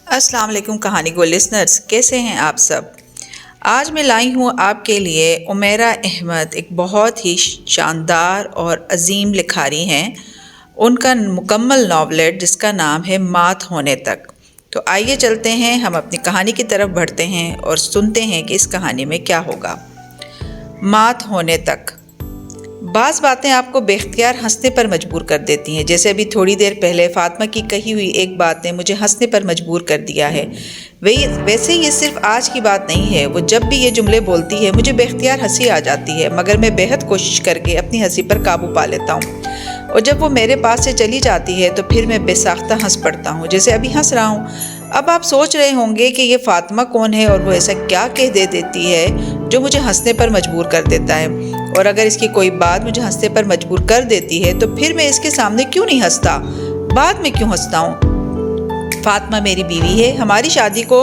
السلام علیکم کہانی گو لسنرز، کیسے ہیں آپ سب؟ آج میں لائی ہوں آپ کے لیے عمیرہ احمد، ایک بہت ہی شاندار اور عظیم لکھاری ہیں۔ ان کا مکمل ناولٹ جس کا نام ہے مات ہونے تک۔ تو آئیے چلتے ہیں، ہم اپنی کہانی کی طرف بڑھتے ہیں اور سنتے ہیں کہ اس کہانی میں کیا ہوگا۔ مات ہونے تک۔ بعض باتیں آپ کو بے اختیار ہنسنے پر مجبور کر دیتی ہیں، جیسے ابھی تھوڑی دیر پہلے فاطمہ کی کہی ہوئی ایک بات نے مجھے ہنسنے پر مجبور کر دیا ہے۔ ویسے یہ صرف آج کی بات نہیں ہے، وہ جب بھی یہ جملے بولتی ہے مجھے بے اختیار ہنسی آ جاتی ہے، مگر میں بےحد کوشش کر کے اپنی ہنسی پر قابو پا لیتا ہوں، اور جب وہ میرے پاس سے چلی جاتی ہے تو پھر میں بے ساختہ ہنس پڑتا ہوں، جیسے ابھی ہنس رہا ہوں۔ اب آپ سوچ رہے ہوں گے کہ یہ فاطمہ کون ہے اور وہ ایسا کیا کہہ دیتی ہے جو مجھے ہنسنے پر مجبور کر دیتا ہے، اور اگر اس کی کوئی بات مجھے ہنسنے پر مجبور کر دیتی ہے تو پھر میں اس کے سامنے کیوں نہیں ہنستا، بعد میں کیوں ہنستا ہوں؟ فاطمہ میری بیوی ہے، ہماری شادی کو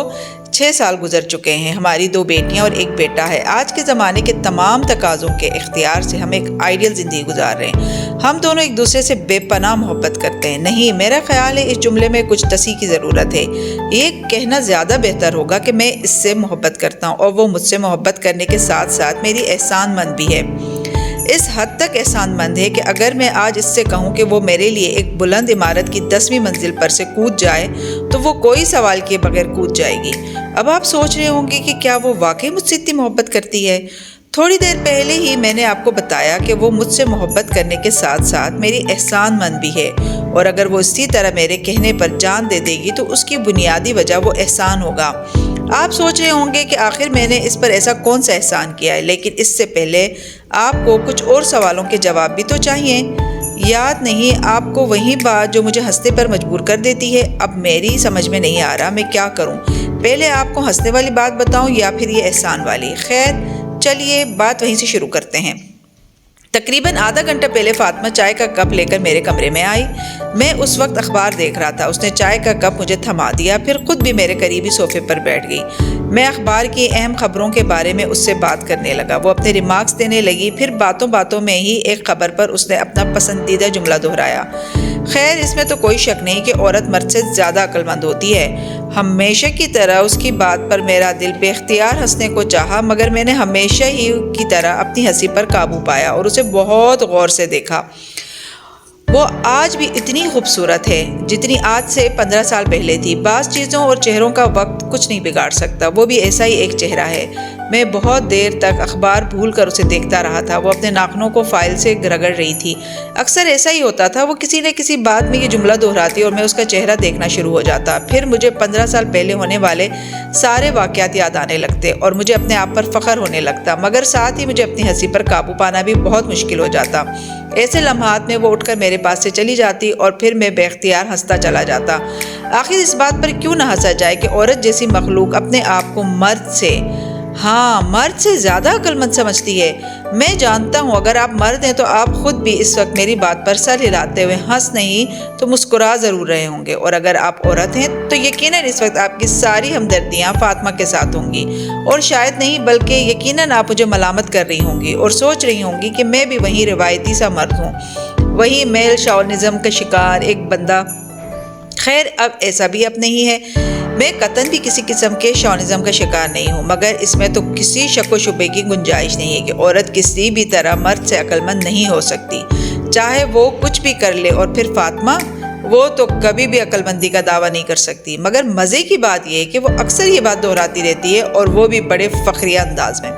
6 سال گزر چکے ہیں، ہماری 2 بیٹیاں اور 1 بیٹا ہے۔ آج کے زمانے کے تمام تقاضوں کے اختیار سے ہم ایک آئیڈیل زندگی گزار رہے ہیں۔ ہم دونوں ایک دوسرے سے بے پناہ محبت کرتے ہیں۔ نہیں، میرا خیال ہے اس جملے میں کچھ تصحیح کی ضرورت ہے۔ یہ کہنا زیادہ بہتر ہوگا کہ میں اس سے محبت کرتا ہوں، اور وہ مجھ سے محبت کرنے کے ساتھ ساتھ میری احسان مند بھی ہے۔ اس حد تک احسان مند ہے کہ اگر میں آج اس سے کہوں کہ وہ میرے لیے ایک بلند عمارت کی 10ویں منزل پر سے کود جائے تو وہ کوئی سوال کیے بغیر کود جائے گی۔ اب آپ سوچ رہے ہوں گے کہ کیا وہ واقعی مجھ سے اتنی محبت کرتی ہے؟ تھوڑی دیر پہلے ہی میں نے آپ کو بتایا کہ وہ مجھ سے محبت کرنے کے ساتھ ساتھ میری احسان مند بھی ہے، اور اگر وہ اسی طرح میرے کہنے پر جان دے دے گی تو اس کی بنیادی وجہ وہ احسان ہوگا۔ آپ سوچ رہے ہوں گے کہ آخر میں نے اس پر ایسا کون سا احسان کیا ہے، لیکن اس سے پہلے آپ کو کچھ اور سوالوں کے جواب بھی تو چاہیے۔ یاد نہیں آپ کو وہی بات جو مجھے ہنسنے پر مجبور کر دیتی ہے؟ اب میری سمجھ میں نہیں آ رہا میں کیا کروں، پہلے آپ کو ہنسنے والی بات بتاؤں یا پھر یہ احسان والی؟ خیر چلیے بات وہیں سے شروع کرتے ہیں۔ تقریباً آدھا گھنٹہ پہلے فاطمہ چائے کا کپ لے کر میرے کمرے میں آئی۔ میں اس وقت اخبار دیکھ رہا تھا۔ اس نے چائے کا کپ مجھے تھما دیا، پھر خود بھی میرے قریبی صوفے پر بیٹھ گئی۔ میں اخبار کی اہم خبروں کے بارے میں اس سے بات کرنے لگا۔ وہ اپنے ریمارکس دینے لگی، پھر باتوں باتوں میں ہی ایک خبر پر اس نے اپنا پسندیدہ جملہ دہرایا۔ خیر اس میں تو کوئی شک نہیں کہ عورت مرد سے زیادہ عقل مند ہوتی ہے۔ ہمیشہ کی طرح اس کی بات پر میرا دل بے اختیار ہنسنے کو چاہا، مگر میں نے ہمیشہ ہی کی طرح اپنی ہنسی پر قابو پایا اور اسے بہت غور سے دیکھا۔ وہ آج بھی اتنی خوبصورت ہے جتنی آج سے 15 سال پہلے تھی۔ بعض چیزوں اور چہروں کا وقت کچھ نہیں بگاڑ سکتا، وہ بھی ایسا ہی ایک چہرہ ہے۔ میں بہت دیر تک اخبار بھول کر اسے دیکھتا رہا تھا۔ وہ اپنے ناخنوں کو فائل سے رگڑ رہی تھی۔ اکثر ایسا ہی ہوتا تھا، وہ کسی نہ کسی بات میں یہ جملہ دہراتی اور میں اس کا چہرہ دیکھنا شروع ہو جاتا۔ پھر مجھے 15 سال پہلے ہونے والے سارے واقعات یاد آنے لگتے اور مجھے اپنے آپ پر فخر ہونے لگتا، مگر ساتھ ہی مجھے اپنی ہنسی پر قابو پانا بھی بہت مشکل ہو جاتا۔ ایسے لمحات میں وہ اٹھ کر میرے پاس سے چلی جاتی اور پھر میں بے اختیار ہنستا چلا جاتا۔ آخر اس بات پر کیوں نہ ہنسا جائے کہ عورت جیسی مخلوق اپنے آپ کو مرد سے زیادہ عقل مند سمجھتی ہے۔ میں جانتا ہوں اگر آپ مرد ہیں تو آپ خود بھی اس وقت میری بات پر سر ہلاتے ہوئے ہنس نہیں تو مسکرا ضرور رہے ہوں گے، اور اگر آپ عورت ہیں تو یقیناً اس وقت آپ کی ساری ہمدردیاں فاطمہ کے ساتھ ہوں گی، اور شاید نہیں بلکہ یقیناً آپ مجھے ملامت کر رہی ہوں گی اور سوچ رہی ہوں گی کہ میں بھی وہی روایتی سا مرد ہوں، وہی میل شاونزم کا شکار ایک بندہ۔ خیر اب ایسا بھی اب نہیں ہے، میں قطعاً بھی کسی قسم کے شاونزم کا شکار نہیں ہوں، مگر اس میں تو کسی شک و شبے کی گنجائش نہیں ہے کہ عورت کسی بھی طرح مرد سے عقل مند نہیں ہو سکتی، چاہے وہ کچھ بھی کر لے۔ اور پھر فاطمہ، وہ تو کبھی بھی عقل مندی کا دعویٰ نہیں کر سکتی، مگر مزے کی بات یہ ہے کہ وہ اکثر یہ بات دہراتی رہتی ہے، اور وہ بھی بڑے فخریہ انداز میں۔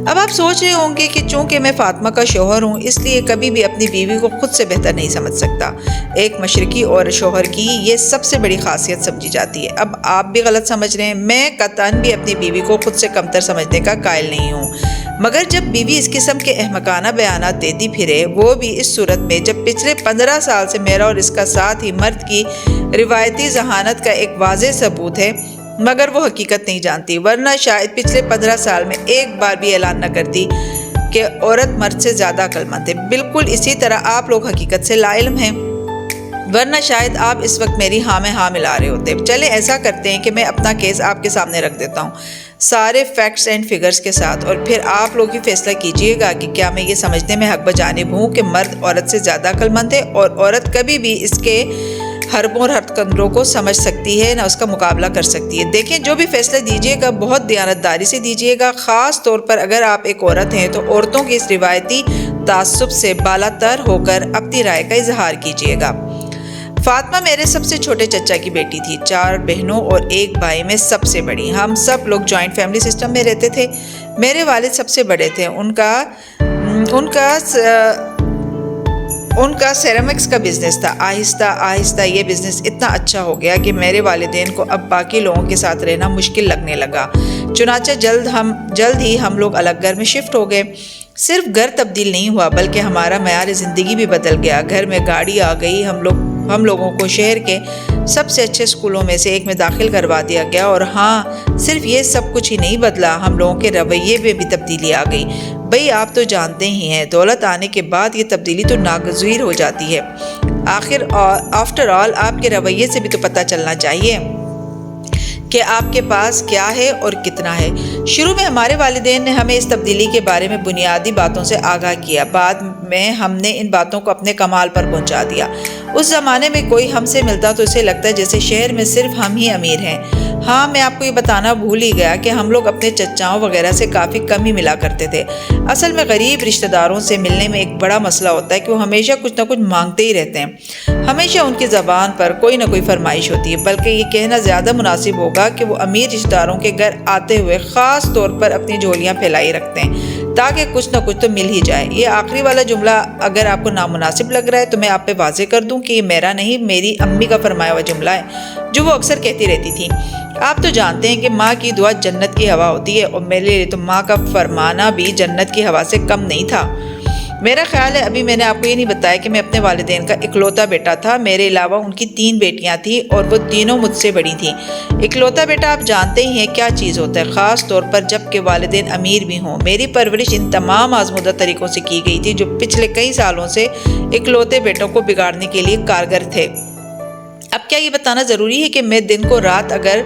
اب آپ سوچ رہے ہوں گے کہ چونکہ میں فاطمہ کا شوہر ہوں اس لیے کبھی بھی اپنی بیوی کو خود سے بہتر نہیں سمجھ سکتا۔ ایک مشرقی اور شوہر کی یہ سب سے بڑی خاصیت سمجھی جاتی ہے۔ اب آپ بھی غلط سمجھ رہے ہیں، میں قطعاً بھی اپنی بیوی کو خود سے کمتر سمجھنے کا قائل نہیں ہوں، مگر جب بیوی اس قسم کے احمقانہ بیانات دیتی پھرے، وہ بھی اس صورت میں جب پچھلے 15 سال سے میرا اور اس کا ساتھ ہی مرد کی روایتی ذہانت کا ایک واضح ثبوت ہے، مگر وہ حقیقت نہیں جانتی، ورنہ شاید پچھلے 15 سال میں ایک بار بھی اعلان نہ کرتی کہ عورت مرد سے زیادہ عقل مند ہے۔ بالکل اسی طرح آپ لوگ حقیقت سے لا علم ہیں، ورنہ شاید آپ اس وقت میری ہاں میں ہاں ملا رہے ہوتے۔ چلے ایسا کرتے ہیں کہ میں اپنا کیس آپ کے سامنے رکھ دیتا ہوں سارے فیکٹس اینڈ فگرز کے ساتھ، اور پھر آپ لوگ ہی فیصلہ کیجئے گا کہ کیا میں یہ سمجھنے میں حق بجانب ہوں کہ مرد عورت سے زیادہ عقل مند ہے اور عورت کبھی بھی اس کے حربوں اور ہتھکنڈوں کو سمجھ سکتی ہے نہ اس کا مقابلہ کر سکتی ہے۔ دیکھیں جو بھی فیصلہ دیجیے گا بہت دیانتداری سے دیجیے گا، خاص طور پر اگر آپ ایک عورت ہیں تو عورتوں کی اس روایتی تعصب سے بالا تر ہو کر اپنی رائے کا اظہار کیجیے گا۔ فاطمہ میرے سب سے چھوٹے چچا کی بیٹی تھی، 4 بہنوں اور 1 بھائی میں سب سے بڑی۔ ہم سب لوگ جوائنٹ فیملی سسٹم میں رہتے تھے۔ میرے والد سب سے بڑے تھے۔ ان کا سیرامکس کا بزنس تھا۔ آہستہ آہستہ یہ بزنس اتنا اچھا ہو گیا کہ میرے والدین کو اب باقی لوگوں کے ساتھ رہنا مشکل لگنے لگا۔ چنانچہ جلد ہی ہم لوگ الگ گھر میں شفٹ ہو گئے۔ صرف گھر تبدیل نہیں ہوا بلکہ ہمارا معیار زندگی بھی بدل گیا۔ گھر میں گاڑی آ گئی، ہم لوگوں کو شہر کے سب سے اچھے اسکولوں میں سے ایک میں داخل کروا دیا گیا، اور ہاں صرف یہ سب کچھ ہی نہیں بدلا، ہم لوگوں کے رویے میں بھی تبدیلی آ گئی۔ بھئی آپ تو جانتے ہی ہیں دولت آنے کے بعد یہ تبدیلی تو ناگزیر ہو جاتی ہے۔ آفٹر آل آپ کے رویے سے بھی تو پتہ چلنا چاہیے کہ آپ کے پاس کیا ہے اور کتنا ہے۔ شروع میں ہمارے والدین نے ہمیں اس تبدیلی کے بارے میں بنیادی باتوں سے آگاہ کیا، بعد میں ہم نے ان باتوں کو اپنے کمال پر پہنچا دیا۔ اس زمانے میں کوئی ہم سے ملتا تو اسے لگتا ہے جیسے شہر میں صرف ہم ہی امیر ہیں۔ ہاں میں آپ کو یہ بتانا بھول ہی گیا کہ ہم لوگ اپنے چچاؤں وغیرہ سے کافی کم ہی ملا کرتے تھے۔ اصل میں غریب رشتہ داروں سے ملنے میں ایک بڑا مسئلہ ہوتا ہے کہ وہ ہمیشہ کچھ نہ کچھ مانگتے ہی رہتے ہیں۔ ہمیشہ ان کی زبان پر کوئی نہ کوئی فرمائش ہوتی ہے، بلکہ یہ کہنا زیادہ مناسب ہوگا کہ وہ امیر رشتہ داروں کے گھر آتے ہوئے خاص طور پر اپنی جھولیاں پھیلائی رکھتے ہیں تاکہ کچھ نہ کچھ تو مل ہی جائے۔ یہ آخری والا جملہ اگر آپ کو نامناسب لگ رہا ہے تو میں آپ پہ واضح کر دوں کہ یہ میرا نہیں، میری امی کا فرمایا ہوا جملہ ہے جو وہ اکثر کہتی رہتی تھی۔ آپ تو جانتے ہیں کہ ماں کی دعا جنت کی ہوا ہوتی ہے، اور میرے لیے تو ماں کا فرمانا بھی جنت کی ہوا سے کم نہیں تھا۔ میرا خیال ہے ابھی میں نے آپ کو یہ نہیں بتایا کہ میں اپنے والدین کا اکلوتا بیٹا تھا۔ میرے علاوہ ان کی 3 بیٹیاں تھیں اور وہ تینوں مجھ سے بڑی تھیں۔ اکلوتا بیٹا آپ جانتے ہی ہیں کیا چیز ہوتا ہے، خاص طور پر جب کہ والدین امیر بھی ہوں۔ میری پرورش ان تمام آزمودہ طریقوں سے کی گئی تھی جو پچھلے کئی سالوں سے اکلوتے بیٹوں کو بگاڑنے کے لیے کارگر تھے۔ اب کیا یہ بتانا ضروری ہے کہ میں دن کو رات اگر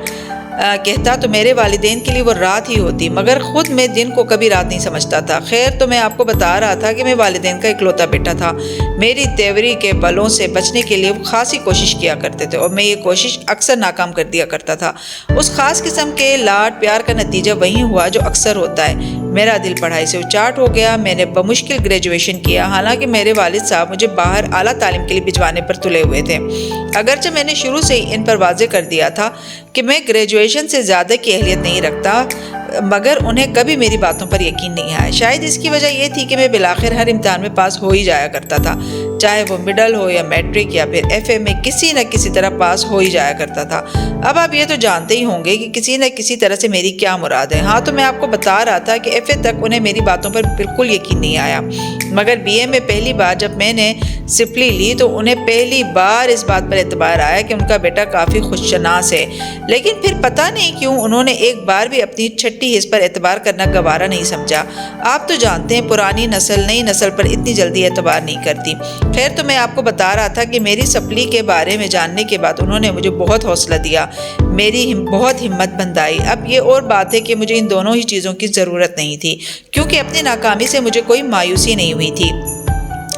کہتا تو میرے والدین کے لیے وہ رات ہی ہوتی، مگر خود میں دن کو کبھی رات نہیں سمجھتا تھا۔ خیر تو میں آپ کو بتا رہا تھا کہ میں والدین کا اکلوتا بیٹا تھا۔ میری تیوری کے بلوں سے بچنے کے لیے وہ خاصی کوشش کیا کرتے تھے، اور میں یہ کوشش اکثر ناکام کر دیا کرتا تھا۔ اس خاص قسم کے لاڈ پیار کا نتیجہ وہی ہوا جو اکثر ہوتا ہے۔ میرا دل پڑھائی سے اچاٹ ہو گیا۔ میں نے بمشکل گریجویشن کیا، حالانکہ میرے والد صاحب مجھے باہر اعلیٰ تعلیم کے لیے بھجوانے پر تلے ہوئے تھے۔ اگرچہ میں نے شروع سے ہی ان پر واضح کر دیا تھا کہ میں گریجویشن سے زیادہ کی اہلیت نہیں رکھتا، مگر انہیں کبھی میری باتوں پر یقین نہیں آیا۔ شاید اس کی وجہ یہ تھی کہ میں بالآخر ہر امتحان میں پاس ہو ہی جایا کرتا تھا، چاہے وہ مڈل ہو یا میٹرک یا پھر ایف اے میں کسی نہ کسی طرح پاس ہو ہی جایا کرتا تھا۔ اب آپ یہ تو جانتے ہی ہوں گے کہ کسی نہ کسی طرح سے میری کیا مراد ہے۔ ہاں تو میں آپ کو بتا رہا تھا کہ ایف اے تک انہیں میری باتوں پر بالکل یقین نہیں آیا، مگر بی اے میں پہلی بار جب میں نے سپلی لی تو انہیں پہلی بار اس بات پر اعتبار آیا کہ ان کا بیٹا کافی خوش شناس ہے۔ لیکن پھر پتہ نہیں کیوں انہوں نے ایک بار بھی اپنی چھٹی حص پر اعتبار کرنا گوارا نہیں سمجھا۔ آپ تو جانتے ہیں پرانی نسل نئی نسل پر اتنی جلدی اعتبار نہیں کرتی۔ خیر تو میں آپ کو بتا رہا تھا کہ میری سپلی کے بارے میں جاننے کے بعد انہوں نے مجھے بہت حوصلہ دیا، میری بہت ہمت بندھائی۔ اب یہ اور بات ہے کہ مجھے ان دونوں ہی چیزوں کی ضرورت نہیں تھی، کیونکہ اپنی ناکامی سے مجھے کوئی مایوسی نہیں ہوئی تھی۔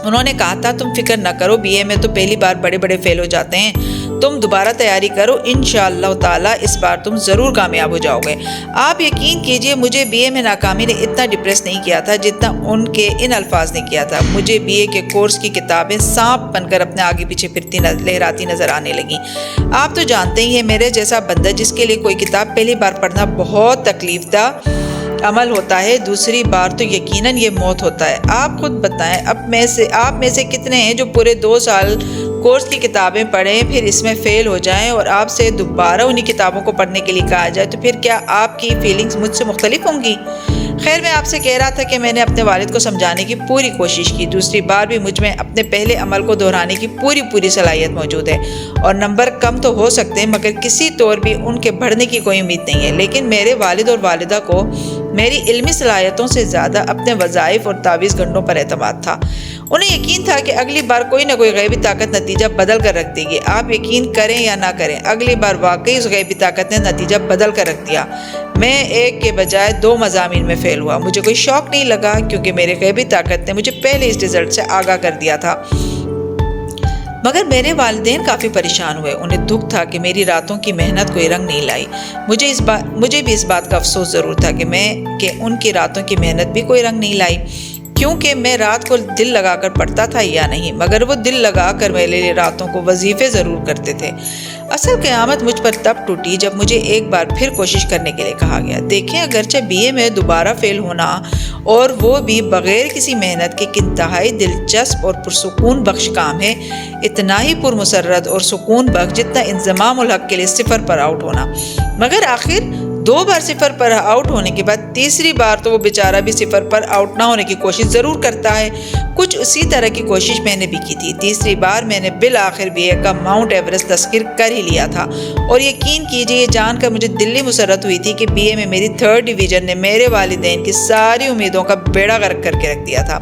انہوں نے کہا تھا تم فکر نہ کرو، بی اے میں تو پہلی بار بڑے بڑے فیل ہو جاتے ہیں، تم دوبارہ تیاری کرو، انشاءاللہ تعالیٰ اس بار تم ضرور کامیاب ہو جاؤ گے۔ آپ یقین کیجئے مجھے بی اے میں ناکامی نے اتنا ڈپریس نہیں کیا تھا جتنا ان کے ان الفاظ نے کیا تھا۔ مجھے بی اے کے کورس کی کتابیں سانپ بن کر اپنے آگے پیچھے پھرتی لہراتی نظر آنے لگیں۔ آپ تو جانتے ہی ہیں میرے جیسا بندہ جس کے لیے کوئی کتاب پہلی بار پڑھنا بہت تکلیف دہ عمل ہوتا ہے، دوسری بار تو یقیناً یہ موت ہوتا ہے۔ آپ خود بتائیں آپ میں سے کتنے ہیں جو پورے 2 سال کورس کی کتابیں پڑھیں پھر اس میں فیل ہو جائیں اور آپ سے دوبارہ انہی کتابوں کو پڑھنے کے لیے کہا جائے، تو پھر کیا آپ کی فیلنگز مجھ سے مختلف ہوں گی؟ خیر میں آپ سے کہہ رہا تھا کہ میں نے اپنے والد کو سمجھانے کی پوری کوشش کی، دوسری بار بھی مجھ میں اپنے پہلے عمل کو دہرانے کی پوری صلاحیت موجود ہے، اور نمبر کم تو ہو سکتے ہیں مگر کسی طور بھی ان کے بڑھنے کی کوئی امید نہیں ہے۔ لیکن میرے والد اور والدہ کو میری علمی صلاحیتوں سے زیادہ اپنے وظائف اور تعویذ گھنٹوں پر اعتماد تھا۔ انہیں یقین تھا کہ اگلی بار کوئی نہ کوئی غیبی طاقت نتیجہ بدل کر رکھ دے گی۔ آپ یقین کریں یا نہ کریں، اگلی بار واقعی اس غیبی طاقت نے نتیجہ بدل کر رکھ دیا۔ میں 1 کے بجائے 2 مضامین میں فیل ہوا۔ مجھے کوئی شوق نہیں لگا کیونکہ میری غیبی طاقت نے مجھے پہلے اس رزلٹ سے آگاہ کر دیا تھا۔ مگر میرے والدین کافی پریشان ہوئے۔ انہیں دکھ تھا کہ میری راتوں کی محنت کوئی رنگ نہیں لائی۔ مجھے بھی اس بات کا افسوس ضرور تھا کہ ان کی راتوں کی محنت بھی کوئی رنگ نہیں لائی، کیونکہ میں رات کو دل لگا کر پڑھتا تھا یا نہیں، مگر وہ دل لگا کر میرے لیے راتوں کو وظیفے ضرور کرتے تھے۔ اصل قیامت مجھ پر تب ٹوٹی جب مجھے ایک بار پھر کوشش کرنے کے لیے کہا گیا۔ دیکھیں، اگرچہ BA میں دوبارہ فیل ہونا، اور وہ بھی بغیر کسی محنت کے، انتہائی دلچسپ اور پرسکون بخش کام ہے، اتنا ہی پرمسرت اور سکون بخش جتنا انضمام الحق کے لیے 0 پر آؤٹ ہونا۔ مگر آخر 2 بار 0 پر آؤٹ ہونے کے بعد تیسری بار تو وہ بیچارہ بھی 0 پر آؤٹ نہ ہونے کی کوشش ضرور کرتا ہے۔ کچھ اسی طرح کی کوشش میں نے بھی کی تھی۔ تیسری بار میں نے بالآخر BA کا ماؤنٹ ایوریسٹ تسخیر کر ہی لیا تھا، اور یقین کیجیے یہ جان کر مجھے دلی مسرت ہوئی تھی کہ BA میں میری 3rd ڈویژن نے میرے والدین کی ساری امیدوں کا بیڑا غرق کر کے رکھ دیا تھا۔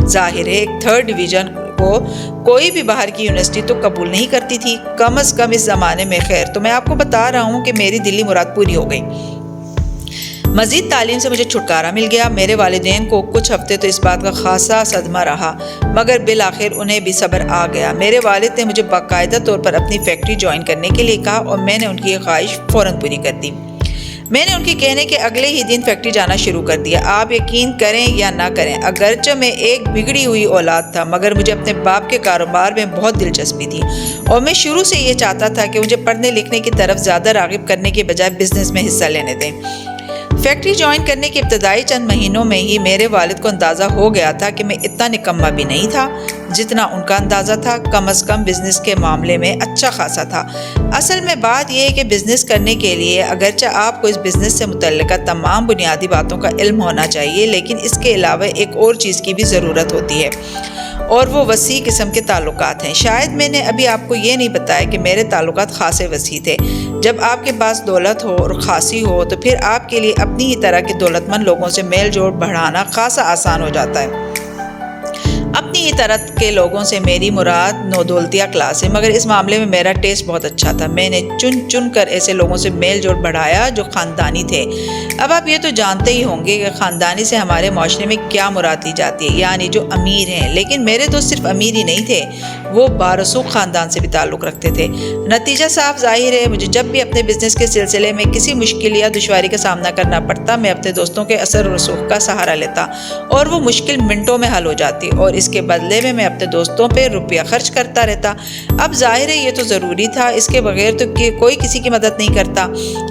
ظاہر ہے ایک 3rd ڈویژن کو کوئی بھی باہر کی یونیورسٹی تو قبول نہیں کرتی تھی، کم از کم اس زمانے میں۔ خیر، تو میں آپ کو بتا رہا ہوں کہ میری دلی مراد پوری ہو گئی۔ مزید تعلیم سے مجھے چھٹکارا مل گیا۔ میرے والدین کو کچھ ہفتے تو اس بات کا خاصا صدمہ رہا، مگر بالآخر انہیں بھی صبر آ گیا۔ میرے والد نے مجھے باقاعدہ طور پر اپنی فیکٹری جوائن کرنے کے لیے کہا، اور میں نے ان کی یہ خواہش فوراً پوری کر دی۔ میں نے ان کے کہنے کے اگلے ہی دن فیکٹری جانا شروع کر دیا۔ آپ یقین کریں یا نہ کریں، اگرچہ میں ایک بگڑی ہوئی اولاد تھا، مگر مجھے اپنے باپ کے کاروبار میں بہت دلچسپی تھی، اور میں شروع سے یہ چاہتا تھا کہ مجھے پڑھنے لکھنے کی طرف زیادہ راغب کرنے کے بجائے بزنس میں حصہ لینے دیں۔ فیکٹری جوائن کرنے کے ابتدائی چند مہینوں میں ہی میرے والد کو اندازہ ہو گیا تھا کہ میں اتنا نکما بھی نہیں تھا جتنا ان کا اندازہ تھا، کم از کم بزنس کے معاملے میں اچھا خاصا تھا۔ اصل میں بات یہ ہے کہ بزنس کرنے کے لیے اگرچہ آپ کو اس بزنس سے متعلقہ تمام بنیادی باتوں کا علم ہونا چاہیے، لیکن اس کے علاوہ ایک اور چیز کی بھی ضرورت ہوتی ہے، اور وہ وسیع قسم کے تعلقات ہیں۔ شاید میں نے ابھی آپ کو یہ نہیں بتایا کہ میرے تعلقات خاصے وسیع تھے۔ جب آپ کے پاس دولت ہو اور خاصی ہو تو پھر آپ کے لیے اپنی ہی طرح کے دولت مند لوگوں سے میل جوڑ بڑھانا خاصا آسان ہو جاتا ہے۔ اپنی ہی طرح کے لوگوں سے میری مراد نودولتیہ کلاس ہے، مگر اس معاملے میں میرا ٹیسٹ بہت اچھا تھا۔ میں نے چن کر ایسے لوگوں سے میل جوڑ بڑھایا جو خاندانی تھے۔ اب آپ یہ تو جانتے ہی ہوں گے کہ خاندانی سے ہمارے معاشرے میں کیا مراد لی جاتی ہے، یعنی جو امیر ہیں۔ لیکن میرے دوست صرف امیر ہی نہیں تھے، وہ بارسوخ خاندان سے بھی تعلق رکھتے تھے۔ نتیجہ صاف ظاہر ہے، مجھے جب بھی اپنے بزنس کے سلسلے میں کسی مشکل یا دشواری کا سامنا کرنا پڑتا، میں اپنے دوستوں کے اثر و رسوخ کا سہارا لیتا، اور وہ مشکل منٹوں میں حل ہو جاتی، اور اس کے بدلے میں اپنے دوستوں پہ روپیہ خرچ کرتا رہتا۔ اب ظاہر ہے یہ تو ضروری تھا، اس کے بغیر تو کوئی کسی کی مدد نہیں کرتا۔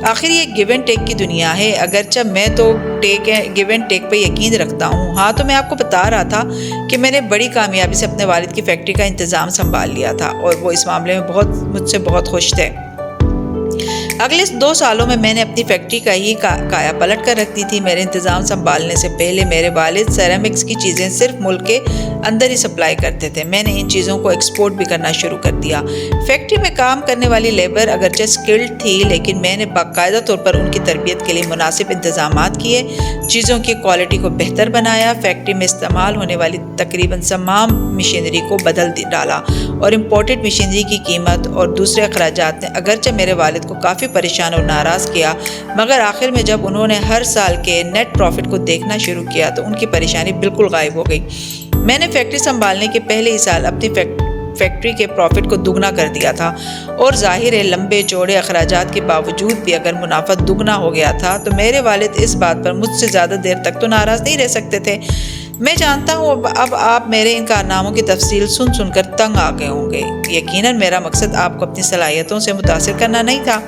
آخر یہ گیو اینڈ ٹیک کی دنیا ہے، اگرچہ میں تو گیو اینڈ ٹیک پہ یقین رکھتا ہوں۔ ہاں، تو میں آپ کو بتا رہا تھا کہ میں نے بڑی کامیابی سے اپنے والد کی فیکٹری کا انتظام سنبھال لیا تھا، اور وہ اس معاملے میں مجھ سے بہت خوش تھے۔ اگلے 2 سالوں میں نے اپنی فیکٹری کا ہی کایا پلٹ کر رکھ دی تھی۔ میرے انتظام سنبھالنے سے پہلے میرے والد سیرامکس کی چیزیں صرف ملک کے اندر ہی سپلائی کرتے تھے۔ میں نے ان چیزوں کو ایکسپورٹ بھی کرنا شروع کر دیا۔ فیکٹری میں کام کرنے والی لیبر اگرچہ اسکلڈ تھی، لیکن میں نے باقاعدہ طور پر ان کی تربیت کے لیے مناسب انتظامات کیے، چیزوں کی کوالٹی کو بہتر بنایا، فیکٹری میں استعمال ہونے والی تقریباً تمام مشینری کو بدل ڈالا، اور امپورٹڈ مشینری کی قیمت اور دوسرے اخراجات نے اگرچہ میرے والد کو کافی پریشان اور ناراض کیا، مگر آخر میں جب انہوں نے ہر سال کے نیٹ پروفٹ کو دیکھنا شروع کیا تو ان کی پریشانی بالکل غائب ہو گئی۔ میں نے فیکٹری سنبھالنے کے پہلے ہی سال اپنی فیکٹری کے پروفٹ کو دگنا کر دیا تھا، اور ظاہر ہے لمبے چوڑے اخراجات کے باوجود بھی اگر منافع دگنا ہو گیا تھا تو میرے والد اس بات پر مجھ سے زیادہ دیر تک تو ناراض نہیں رہ سکتے تھے۔ میں جانتا ہوں اب آپ میرے ان کارناموں کی تفصیل سن کر تنگ آ گئے ہوں گے۔ یقیناً میرا مقصد آپ کو اپنی صلاحیتوں سے متاثر کرنا نہیں تھا،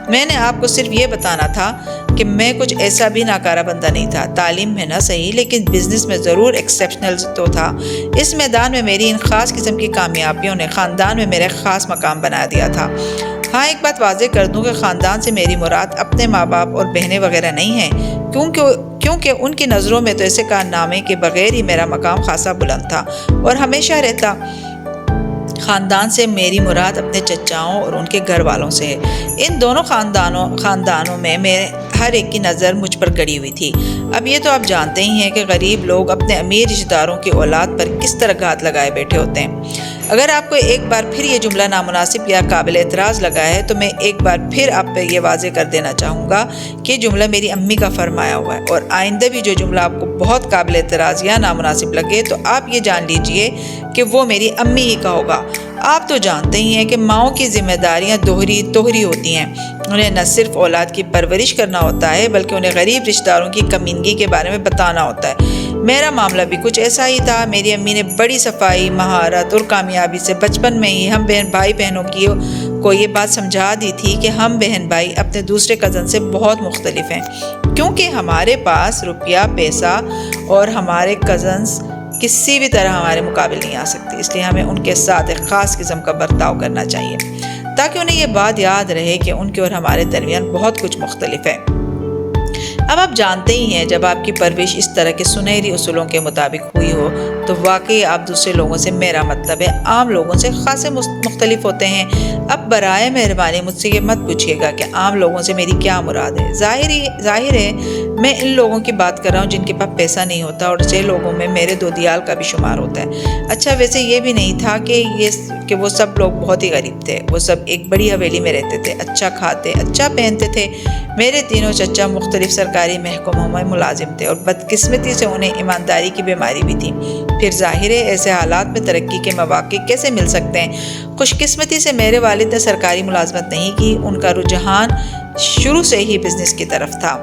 میں نے آپ کو صرف یہ بتانا تھا کہ میں کچھ ایسا بھی ناکارہ بندہ نہیں تھا۔ تعلیم میں نہ صحیح، لیکن بزنس میں ضرور ایکسیپشنل تو تھا۔ اس میدان میں میری ان خاص قسم کی کامیابیوں نے خاندان میں میرا خاص مقام بنا دیا تھا۔ ہاں، ایک بات واضح کر دوں کہ خاندان سے میری مراد اپنے ماں باپ اور بہنیں وغیرہ نہیں ہیں، کیونکہ ان کی نظروں میں تو ایسے کارنامے کے بغیر ہی میرا مقام خاصا بلند تھا اور ہمیشہ رہتا۔ خاندان سے میری مراد اپنے چچاؤں اور ان کے گھر والوں سے ہے۔ ان دونوں خاندانوں میں میرے ہر ایک کی نظر مجھ پر گڑی ہوئی تھی۔ اب یہ تو آپ جانتے ہی ہیں کہ غریب لوگ اپنے امیر رشتہ داروں کی اولاد پر کس طرح گھات لگائے بیٹھے ہوتے ہیں۔ اگر آپ کو ایک بار پھر یہ جملہ نامناسب یا قابل اعتراض لگا ہے تو میں ایک بار پھر آپ پہ یہ واضح کر دینا چاہوں گا کہ جملہ میری امی کا فرمایا ہوا ہے، اور آئندہ بھی جو جملہ آپ کو بہت قابل اعتراض یا نامناسب لگے تو آپ یہ جان لیجئے کہ وہ میری امی ہی کا ہوگا۔ آپ تو جانتے ہی ہیں کہ ماؤں کی ذمہ داریاں دوہری ہوتی ہیں۔ انہیں نہ صرف اولاد کی پرورش کرنا ہوتا ہے بلکہ انہیں غریب رشتہ داروں کی کمینگی کے بارے میں بتانا ہوتا ہے۔ میرا معاملہ بھی کچھ ایسا ہی تھا۔ میری امی نے بڑی صفائی، مہارت اور کامیابی سے بچپن میں ہی ہم بھائی بہنوں کو یہ بات سمجھا دی تھی کہ ہم بہن بھائی اپنے دوسرے کزن سے بہت مختلف ہیں، کیونکہ ہمارے پاس روپیہ پیسہ اور ہمارے کزنز کسی بھی طرح ہمارے مقابل نہیں آ سکتی، اس لیے ہمیں ان کے ساتھ ایک خاص قسم کا برتاؤ کرنا چاہیے تاکہ انہیں یہ بات یاد رہے کہ ان کے اور ہمارے درمیان بہت کچھ مختلف ہے۔ اب آپ جانتے ہی ہیں جب آپ کی پرورش اس طرح کے سنہری اصولوں کے مطابق ہوئی ہو تو واقعی آپ دوسرے لوگوں سے، میرا مطلب ہے عام لوگوں سے، خاصے مختلف ہوتے ہیں۔ اب برائے مہربانی مجھ سے یہ مت پوچھیے گا کہ عام لوگوں سے میری کیا مراد ہے۔ ظاہر ہے میں ان لوگوں کی بات کر رہا ہوں جن کے پاس پیسہ نہیں ہوتا، اور سے لوگوں میں میرے دودیال کا بھی شمار ہوتا ہے۔ اچھا، ویسے یہ بھی نہیں تھا کہ وہ سب لوگ بہت ہی غریب تھے۔ وہ سب ایک بڑی حویلی میں رہتے تھے، اچھا کھاتے، اچھا پہنتے تھے۔ میرے تینوں چچا مختلف سرکاری محکموں میں ملازم تھے اور بدقسمتی سے انہیں ایمانداری کی بیماری بھی تھی۔ پھر ظاہر ہے ایسے حالات میں ترقی کے مواقع کیسے مل سکتے ہیں؟ خوش قسمتی سے میرے والد نے سرکاری ملازمت نہیں کی، ان کا رجحان شروع سے ہی بزنس کی طرف تھا۔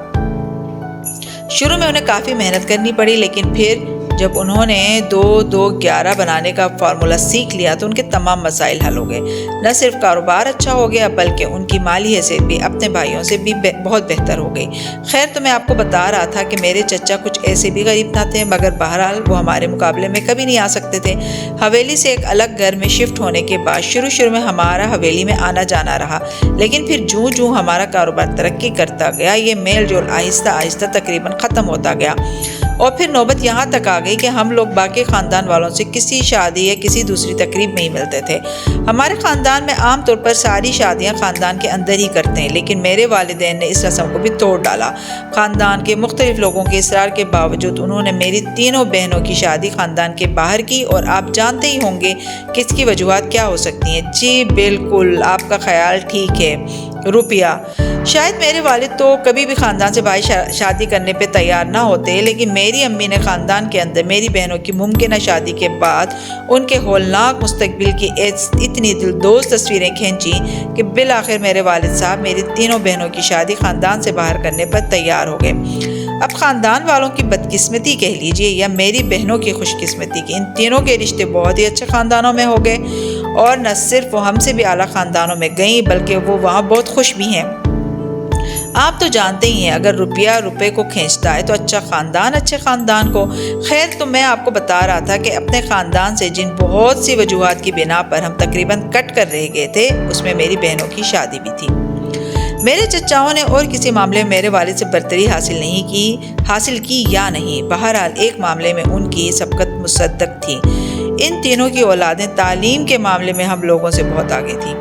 شروع میں انہیں کافی محنت کرنی پڑی، لیکن پھر جب انہوں نے 2-2-11 بنانے کا فارمولا سیکھ لیا تو ان کے تمام مسائل حل ہو گئے۔ نہ صرف کاروبار اچھا ہو گیا بلکہ ان کی مالی حیثیت بھی اپنے بھائیوں سے بھی بہت بہتر ہو گئی۔ خیر، تو میں آپ کو بتا رہا تھا کہ میرے چچا کچھ ایسے بھی غریب نہ تھے، مگر بہرحال وہ ہمارے مقابلے میں کبھی نہیں آ سکتے تھے۔ حویلی سے ایک الگ گھر میں شفٹ ہونے کے بعد شروع میں ہمارا حویلی میں آنا جانا رہا، لیکن پھر جوں ہمارا کاروبار ترقی کرتا گیا یہ میل جول آہستہ آہستہ تقریباً ختم ہوتا گیا، اور پھر نوبت یہاں تک آ گئی کہ ہم لوگ باقی خاندان والوں سے کسی شادی یا کسی دوسری تقریب میں ہی ملتے تھے۔ ہمارے خاندان میں عام طور پر ساری شادیاں خاندان کے اندر ہی کرتے ہیں، لیکن میرے والدین نے اس رسم کو بھی توڑ ڈالا۔ خاندان کے مختلف لوگوں کے اصرار کے باوجود انہوں نے میری تینوں بہنوں کی شادی خاندان کے باہر کی، اور آپ جانتے ہی ہوں گے کہ اس کی وجوہات کیا ہو سکتی ہیں۔ جی بالکل، آپ کا خیال ٹھیک ہے، روپیہ۔ شاید میرے والد تو کبھی بھی خاندان سے باہر شادی کرنے پہ تیار نہ ہوتے، لیکن میری امی نے خاندان کے اندر میری بہنوں کی ممکنہ شادی کے بعد ان کے ہولناک مستقبل کی اتنی دلدوز تصویریں کھینچی کہ بالآخر میرے والد صاحب میری تینوں بہنوں کی شادی خاندان سے باہر کرنے پر تیار ہو گئے۔ اب خاندان والوں کی بدقسمتی کہہ لیجئے یا میری بہنوں کی خوش قسمتی کہ ان تینوں کے رشتے بہت ہی اچھے خاندانوں میں ہو گئے، اور نہ صرف وہ ہم سے بھی اعلیٰ خاندانوں میں گئیں بلکہ وہ وہاں بہت خوش بھی ہیں۔ آپ تو جانتے ہی ہیں اگر روپیہ روپے کو کھینچتا ہے تو اچھا خاندان اچھے خاندان کو۔ خیر، تو میں آپ کو بتا رہا تھا کہ اپنے خاندان سے جن بہت سی وجوہات کی بنا پر ہم تقریباً کٹ کر رہ گئے تھے، اس میں میری بہنوں کی شادی بھی تھی۔ میرے چچاؤں نے اور کسی معاملے میں میرے والد سے برتری حاصل کی یا نہیں، بہرحال ایک معاملے میں ان کی سبقت مصدق تھی۔ ان تینوں کی اولادیں تعلیم کے معاملے میں ہم لوگوں سے بہت آگے تھیں۔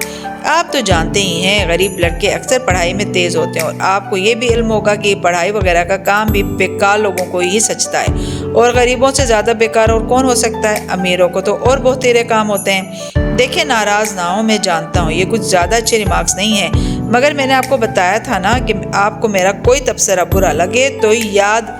آپ تو جانتے ہی ہیں غریب لڑکے اکثر پڑھائی میں تیز ہوتے ہیں، اور آپ کو یہ بھی علم ہوگا کہ پڑھائی وغیرہ کا کام بھی بیکار لوگوں کو ہی سچتا ہے، اور غریبوں سے زیادہ بیکار اور کون ہو سکتا ہے؟ امیروں کو تو اور بہت تیرے کام ہوتے ہیں۔ دیکھیں، ناراض نہ ہوں، میں جانتا ہوں یہ کچھ زیادہ اچھے ریمارکس نہیں ہیں، مگر میں نے آپ کو بتایا تھا نا کہ آپ کو میرا کوئی تبصرہ برا لگے تو یاد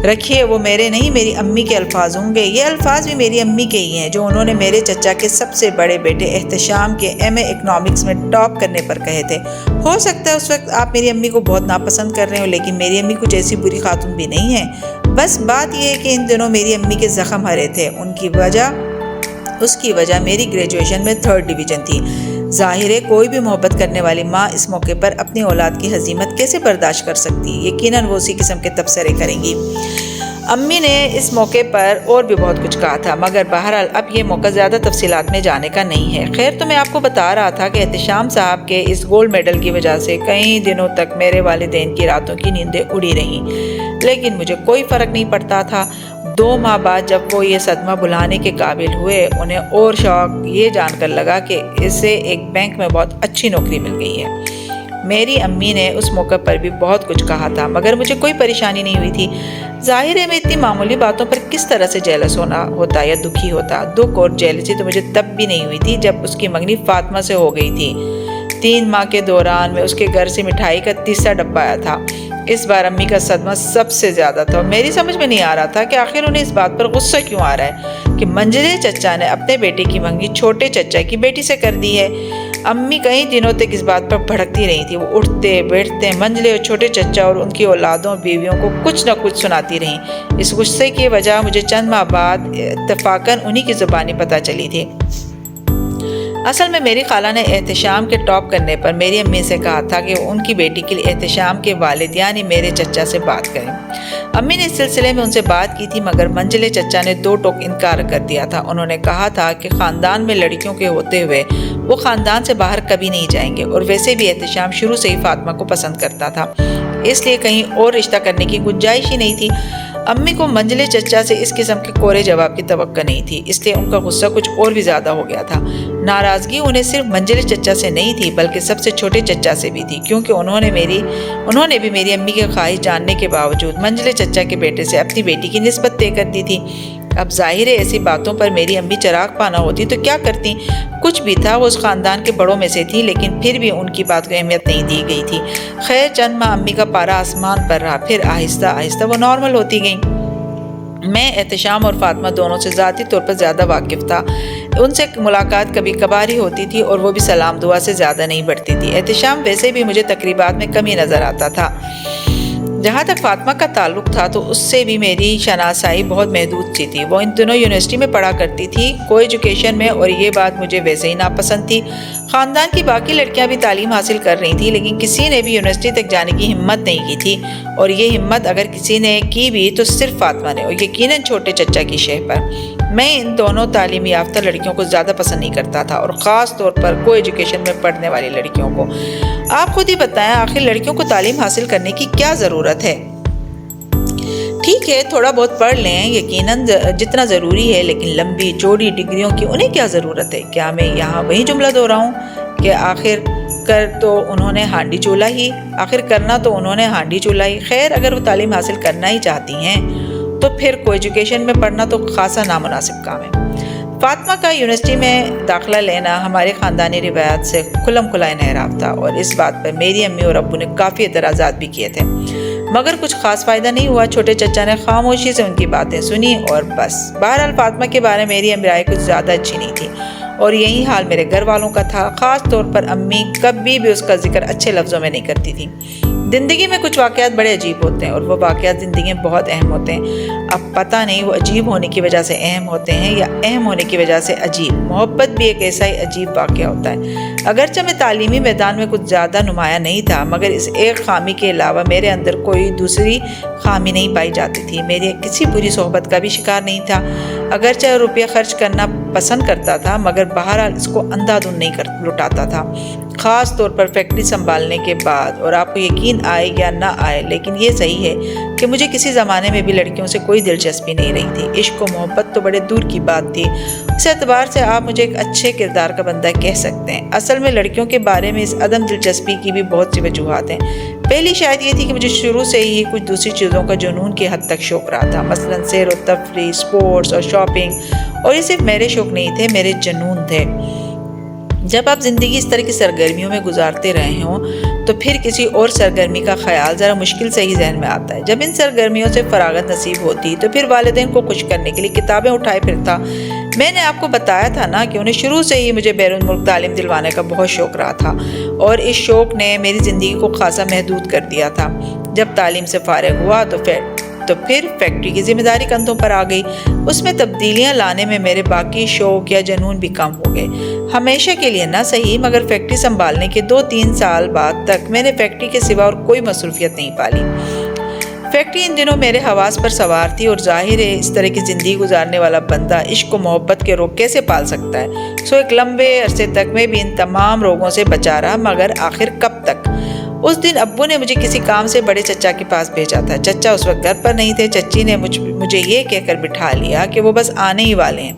رکھیے وہ میرے نہیں، میری امی کے الفاظ ہوں گے۔ یہ الفاظ بھی میری امی کے ہی ہیں جو انہوں نے میرے چچا کے سب سے بڑے بیٹے احتشام کے ایم اے اکنامکس میں ٹاپ کرنے پر کہے تھے۔ ہو سکتا ہے اس وقت آپ میری امی کو بہت ناپسند کر رہے ہو، لیکن میری امی کچھ ایسی بری خاتون بھی نہیں ہے۔ بس بات یہ ہے کہ ان دنوں میری امی کے زخم ہرے تھے، اس کی وجہ میری گریجویشن میں 3rd ڈویژن تھی۔ ظاہر ہے کوئی بھی محبت کرنے والی ماں اس موقع پر اپنی اولاد کی ہزیمت کیسے برداشت کر سکتی؟ یقیناً وہ اسی قسم کے تبصرے کریں گی۔ امی نے اس موقع پر اور بھی بہت کچھ کہا تھا، مگر بہرحال اب یہ موقع زیادہ تفصیلات میں جانے کا نہیں ہے۔ خیر، تو میں آپ کو بتا رہا تھا کہ احتشام صاحب کے اس گولڈ میڈل کی وجہ سے کئی دنوں تک میرے والدین کی راتوں کی نیندیں اڑی رہیں، لیکن مجھے کوئی فرق نہیں پڑتا تھا۔ 2 ماہ بعد جب وہ یہ صدمہ بھلانے کے قابل ہوئے، انہیں اور شوق یہ جان کر لگا کہ اسے ایک بینک میں بہت اچھی نوکری مل گئی ہے۔ میری امی نے اس موقع پر بھی بہت کچھ کہا تھا مگر مجھے کوئی پریشانی نہیں ہوئی تھی۔ ظاہر ہے میں اتنی معمولی باتوں پر کس طرح سے جیلس ہوتا یا دکھی ہوتا۔ دکھ اور جیلسی تو مجھے تب بھی نہیں ہوئی تھی جب اس کی منگنی فاطمہ سے ہو گئی تھی۔ 3 ماہ کے دوران میں اس کے گھر سے مٹھائی کا 3را ڈبہ آیا تھا۔ اس بار امی کا صدمہ سب سے زیادہ تھا اور میری سمجھ میں نہیں آ رہا تھا کہ آخر انہیں اس بات پر غصہ کیوں آ رہا ہے کہ منجلے چچا نے اپنے بیٹے کی منگنی چھوٹے چچا کی بیٹی سے کر دی ہے۔ امی کئی دنوں تک اس بات پر بھڑکتی رہی تھی۔ وہ اٹھتے بیٹھتے منجلے اور چھوٹے چچا اور ان کی اولادوں بیویوں کو کچھ نہ کچھ سناتی رہیں۔ اس غصے کی وجہ مجھے چند ماہ بعد اتفاقاً انہی کی زبانی پتہ چلی تھی۔ اصل میں میری خالہ نے احتشام کے ٹاپ کرنے پر میری امی سے کہا تھا کہ ان کی بیٹی کے لیے احتشام کے والد یعنی میرے چچا سے بات کریں۔ امی نے اس سلسلے میں ان سے بات کی تھی مگر منجلے چچا نے 2 ٹوک انکار کر دیا تھا۔ انہوں نے کہا تھا کہ خاندان میں لڑکیوں کے ہوتے ہوئے وہ خاندان سے باہر کبھی نہیں جائیں گے اور ویسے بھی احتشام شروع سے ہی فاطمہ کو پسند کرتا تھا، اس لیے کہیں اور رشتہ کرنے کی گنجائش ہی نہیں تھی۔ امی کو منجلے چچا سے اس قسم کے کورے جواب کی توقع نہیں تھی، اس لیے ان کا غصہ کچھ اور بھی زیادہ ہو گیا تھا۔ ناراضگی انہیں صرف منجلے چچا سے نہیں تھی بلکہ سب سے چھوٹے چچا سے بھی تھی، کیونکہ انہوں نے بھی میری امی کی خواہش جاننے کے باوجود منجلے چچا کے بیٹے سے اپنی بیٹی کی نسبت طے کر دی تھی۔ اب ظاہر ہے ایسی باتوں پر میری امی چراغ پانا ہوتی تو کیا کرتی؟ کچھ بھی تھا وہ اس خاندان کے بڑوں میں سے تھی، لیکن پھر بھی ان کی بات کو اہمیت نہیں دی گئی تھی۔ خیر چند ماہ امی کا پارا آسمان پر رہا، پھر آہستہ آہستہ وہ نارمل ہوتی گئیں۔ میں احتشام اور فاطمہ دونوں سے ذاتی طور پر زیادہ واقف تھا۔ ان سے ملاقات کبھی کبھار ہی ہوتی تھی اور وہ بھی سلام دعا سے زیادہ نہیں بڑھتی تھی۔ احتشام ویسے بھی مجھے تقریبات میں کم ہی نظر آتا تھا۔ جہاں تک فاطمہ کا تعلق تھا تو اس سے بھی میری شناسائی بہت محدود سی تھی۔ وہ ان دنوں یونیورسٹی میں پڑھا کرتی تھی، کو ایجوکیشن میں، اور یہ بات مجھے ویسے ہی ناپسند تھی۔ خاندان کی باقی لڑکیاں بھی تعلیم حاصل کر رہی تھیں لیکن کسی نے بھی یونیورسٹی تک جانے کی ہمت نہیں کی تھی، اور یہ ہمت اگر کسی نے کی بھی تو صرف فاطمہ نے، اور یقیناً چھوٹے چچا کی شہ پر۔ میں ان دونوں تعلیم یافتہ لڑکیوں کو زیادہ پسند نہیں کرتا تھا، اور خاص طور پر کو ایجوکیشن میں پڑھنے والی لڑکیوں کو۔ آپ خود ہی بتائیں آخر لڑکیوں کو تعلیم حاصل کرنے کی کیا ضرورت ہے؟ ٹھیک ہے تھوڑا بہت پڑھ لیں یقیناً جتنا ضروری ہے، لیکن لمبی چوڑی ڈگریوں کی انہیں کیا ضرورت ہے؟ کیا میں یہاں وہی جملہ دہراؤں کہ آخر کرنا تو انہوں نے ہانڈی چولہا ہی۔ خیر اگر وہ تعلیم حاصل کرنا ہی چاہتی ہیں تو پھر کو ایجوکیشن میں پڑھنا تو خاصا نامناسب کام ہے۔ فاطمہ کا یونیورسٹی میں داخلہ لینا ہمارے خاندانی روایات سے کھلم کھلا انحراف تھا، اور اس بات پر میری امی اور ابو نے کافی اعتراضات بھی کیے تھے، مگر کچھ خاص فائدہ نہیں ہوا۔ چھوٹے چچا نے خاموشی سے ان کی باتیں سنی اور بس۔ بہرحال فاطمہ کے بارے میں میری رائے کچھ زیادہ اچھی نہیں تھی، اور یہی حال میرے گھر والوں کا تھا۔ خاص طور پر امی کبھی بھی اس کا ذکر اچھے لفظوں میں نہیں کرتی تھی۔ زندگی میں کچھ واقعات بڑے عجیب ہوتے ہیں، اور وہ واقعات زندگی میں بہت اہم ہوتے ہیں۔ اب پتہ نہیں وہ عجیب ہونے کی وجہ سے اہم ہوتے ہیں یا اہم ہونے کی وجہ سے عجیب۔ محبت بھی ایک ایسا ہی عجیب واقعہ ہوتا ہے۔ اگرچہ میں تعلیمی میدان میں کچھ زیادہ نمایاں نہیں تھا، مگر اس ایک خامی کے علاوہ میرے اندر کوئی دوسری خامی نہیں پائی جاتی تھی۔ میری کسی بری صحبت کا بھی شکار نہیں تھا۔ اگرچہ روپیہ خرچ کرنا پسند کرتا تھا، مگر بہرحال اس کو اندھا دھند نہیں لٹاتا تھا، خاص طور پر فیکٹری سنبھالنے کے بعد۔ اور آپ کو یقین آئے یا نہ آئے، لیکن یہ صحیح ہے کہ مجھے کسی زمانے میں بھی لڑکیوں سے کوئی دلچسپی نہیں رہی تھی۔ عشق و محبت تو بڑے دور کی بات تھی۔ اس اعتبار سے آپ مجھے ایک اچھے کردار کا بندہ کہہ سکتے ہیں۔ اصل میں لڑکیوں کے بارے میں اس عدم دلچسپی کی بھی بہت سی وجوہات ہیں۔ پہلی شاید یہ تھی کہ مجھے شروع سے ہی کچھ دوسری چیزوں کا جنون کی حد تک شوق رہا تھا، مثلاً سیر و تفریح، سپورٹس اور شاپنگ، اور یہ صرف میرے شوق نہیں تھے، میرے جنون تھے۔ جب آپ زندگی اس طرح کی سرگرمیوں میں گزارتے رہے ہوں تو پھر کسی اور سرگرمی کا خیال ذرا مشکل سے ہی ذہن میں آتا ہے۔ جب ان سرگرمیوں سے فراغت نصیب ہوتی تو پھر والدین کو خوش کرنے کے لیے کتابیں اٹھائے پھرتا۔ میں نے آپ کو بتایا تھا نا کہ انہیں شروع سے ہی مجھے بیرون ملک تعلیم دلوانے کا بہت شوق رہا تھا، اور اس شوق نے میری زندگی کو خاصا محدود کر دیا تھا۔ جب تعلیم سے فارغ ہوا تو پھر فیکٹری کی ذمہ داری کندھوں پر آ گئی۔ اس میں تبدیلیاں لانے میں میرے باقی شوق یا جنون بھی کم ہو گئے۔ ہمیشہ کے لیے نہ صحیح، مگر فیکٹری سنبھالنے کے 2-3 سال بعد تک میں نے فیکٹری کے سوا اور کوئی مصروفیت نہیں پالی۔ فیکٹری ان دنوں میرے حواس پر سوار تھی، اور ظاہر ہے اس طرح کی زندگی گزارنے والا بندہ عشق و محبت کے روگ کیسے پال سکتا ہے؟ ایک لمبے عرصے تک میں بھی ان تمام روگوں سے بچا رہا، مگر آخر کب تک؟ اس دن ابو نے مجھے کسی کام سے بڑے چچا کے پاس بھیجا تھا۔ چچا اس وقت گھر پر نہیں تھے۔ چچی نے مجھے یہ کہہ کر بٹھا لیا کہ وہ بس آنے ہی والے ہیں۔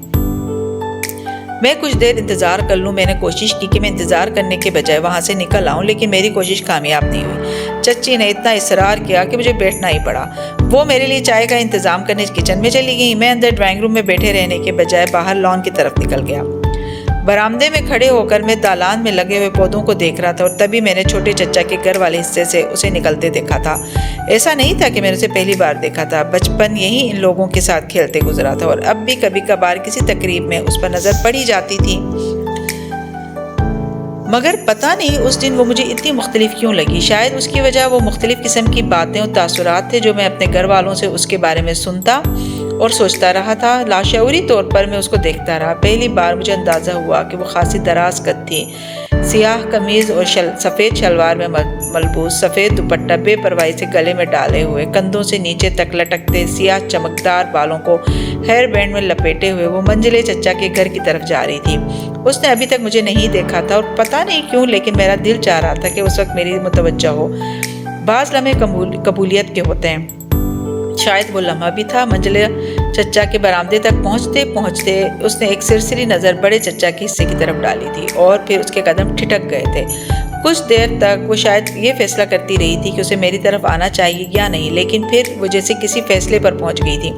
میں کچھ دیر انتظار کر لوں۔ میں نے کوشش کی کہ میں انتظار کرنے کے بجائے وہاں سے نکل آؤں، لیکن میری کوشش کامیاب نہیں ہوئی۔ چچی نے اتنا اصرار کیا کہ مجھے بیٹھنا ہی پڑا۔ وہ میرے لیے چائے کا انتظام کرنے کچن میں چلی گئی۔ میں اندر ڈرائنگ روم میں بیٹھے رہنے کے بجائے باہر لان کی طرف نکل گیا۔ برآمدے میں کھڑے ہو کر میں دالان میں لگے ہوئے پودوں کو دیکھ رہا تھا، اور تبھی میں نے چھوٹے چچا کے گھر والے حصے سے اسے نکلتے دیکھا تھا۔ ایسا نہیں تھا کہ میں نے اسے پہلی بار دیکھا تھا، بچپن یہی ان لوگوں کے ساتھ کھیلتے گزرا تھا، اور اب بھی کبھی کبھار کسی تقریب میں اس پر نظر پڑی جاتی تھی۔ مگر پتہ نہیں اس دن وہ مجھے اتنی مختلف کیوں لگی۔ شاید اس کی وجہ وہ مختلف قسم کی باتیں اور تاثرات تھے جو میں اپنے گھر والوں سے اس کے بارے میں سنتا اور سوچتا رہا تھا۔ لاشعوری طور پر میں اس کو دیکھتا رہا۔ پہلی بار مجھے اندازہ ہوا کہ وہ خاصی دراز قد تھی، سیاہ قمیض اور سفید شلوار میں ملبوس، سفید دوپٹہ بے پرواہی سے گلے میں ڈالے ہوئے، کندھوں سے نیچے تک لٹکتے سیاہ چمکدار بالوں کو ہیئر بینڈ میں لپیٹے ہوئے وہ منجلے چچا کے گھر کی طرف جا رہی تھی۔ اس نے ابھی تک مجھے نہیں دیکھا تھا، اور پتہ نہیں کیوں لیکن میرا دل چاہ رہا تھا کہ اس وقت میری متوجہ ہو۔ بعض لمحے قبولیت کے ہوتے ہیں، شاید وہ لمحہ بھی تھا۔ منجلے چچا کے برآمدے تک پہنچتے پہنچتے اس نے ایک سرسری نظر بڑے چچا کے حصے کی طرف ڈالی تھی، اور پھر اس کے قدم ٹھٹک گئے تھے۔ کچھ دیر تک وہ شاید یہ فیصلہ کرتی رہی تھی کہ اسے میری طرف آنا چاہیے یا نہیں، لیکن پھر وہ جیسے کسی فیصلے پر پہنچ گئی تھی۔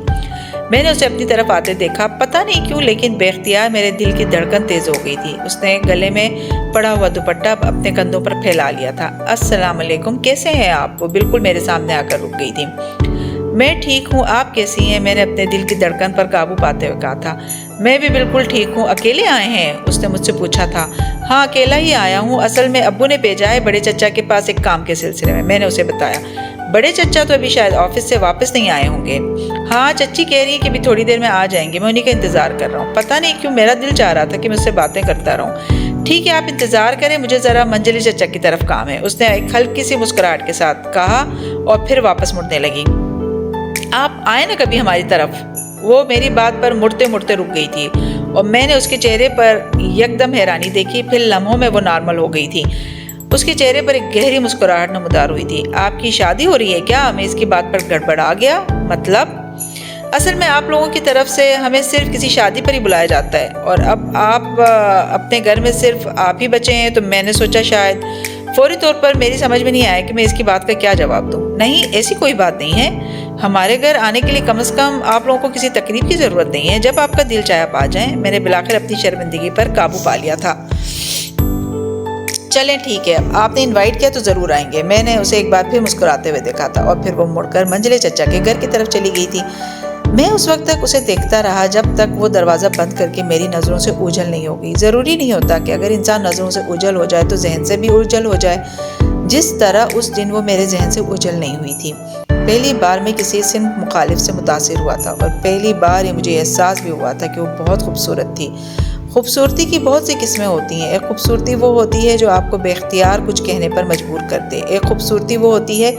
میں نے اسے اپنی طرف آتے دیکھا، پتہ نہیں کیوں لیکن بے اختیار میرے دل کی دھڑکن تیز ہو گئی تھی۔ اس نے گلے میں پڑا ہوا دوپٹہ اپنے کندھوں پر پھیلا لیا تھا۔ السلام علیکم، کیسے ہیں آپ؟ وہ بالکل میرے سامنے آ کر رک گئی تھی۔ میں ٹھیک ہوں، آپ کیسی ہیں؟ میں نے اپنے دل کی دھڑکن پر قابو پاتے ہوئے کہا تھا۔ میں بھی بالکل ٹھیک ہوں، اکیلے آئے ہیں؟ اس نے مجھ سے پوچھا تھا۔ ہاں، اکیلا ہی آیا ہوں، اصل میں ابو نے بھیجا ہے بڑے چچا کے پاس ایک کام کے سلسلے میں نے اسے بتایا۔ بڑے چچا تو ابھی شاید آفس سے واپس نہیں آئے ہوں گے۔ ہاں، چچی کہہ رہی ہے کہ ابھی تھوڑی دیر میں آ جائیں گے، میں انہیں کا انتظار کر رہا ہوں۔ پتہ نہیں کیوں میرا دل چاہ رہا تھا کہ میں اس سے باتیں کرتا رہوں۔ ٹھیک ہے، آپ انتظار کریں، مجھے ذرا منجلے چچا کی طرف کام ہے، اس نے ایک ہلکی سی مسکراہٹ کے ساتھ کہا، اور پھر واپس مڑنے لگی۔ آپ آئے نا کبھی ہماری طرف؟ وہ میری بات پر مڑتے مڑتے رک گئی تھی، اور میں نے اس کے چہرے پر یکدم حیرانی دیکھی، پھر لمحوں میں وہ نارمل ہو گئی تھی۔ اس کے چہرے پر ایک گہری مسکراہٹ نمودار ہوئی تھی۔ آپ کی شادی ہو رہی ہے کیا؟ میں اس کی بات پر گڑبڑا گیا۔ مطلب؟ اصل میں آپ لوگوں کی طرف سے ہمیں صرف کسی شادی پر ہی بلایا جاتا ہے، اور اب آپ اپنے گھر میں صرف آپ ہی بچے ہیں، تو میں نے سوچا شاید۔ فوری طور پر میری سمجھ میں نہیں آیا کہ میں اس کی بات کا کیا جواب دوں۔ نہیں، ایسی کوئی بات نہیں ہے، ہمارے گھر آنے کے لیے کم از کم آپ لوگوں کو کسی تقریب کی ضرورت نہیں ہے، جب آپ کا دل چاہے آپ آ جائیں۔ میں نے بلاخر اپنی شرمندگی پر قابو پا لیا تھا۔ چلیں ٹھیک ہے، آپ نے انوائٹ کیا تو ضرور آئیں گے۔ میں نے اسے ایک بار پھر مسکراتے ہوئے دیکھا تھا، اور پھر وہ مڑ کر منجلے چچا کے گھر کی طرف چلی گئی تھی۔ میں اس وقت تک اسے دیکھتا رہا جب تک وہ دروازہ بند کر کے میری نظروں سے اوجھل نہیں ہو گئی۔ ضروری نہیں ہوتا کہ اگر انسان نظروں سے اوجھل ہو جائے تو ذہن سے بھی اوجھل ہو جائے، جس طرح اس دن وہ میرے ذہن سے اوجھل نہیں ہوئی تھی۔ پہلی بار میں کسی صنف مخالف سے متاثر ہوا تھا، اور پہلی بار یہ مجھے احساس بھی ہوا تھا کہ وہ بہت خوبصورت تھی۔ خوبصورتی کی بہت سی قسمیں ہوتی ہیں۔ ایک خوبصورتی وہ ہوتی ہے جو آپ کو بے اختیار کچھ کہنے پر مجبور کر دے۔ ایک خوبصورتی وہ ہوتی ہے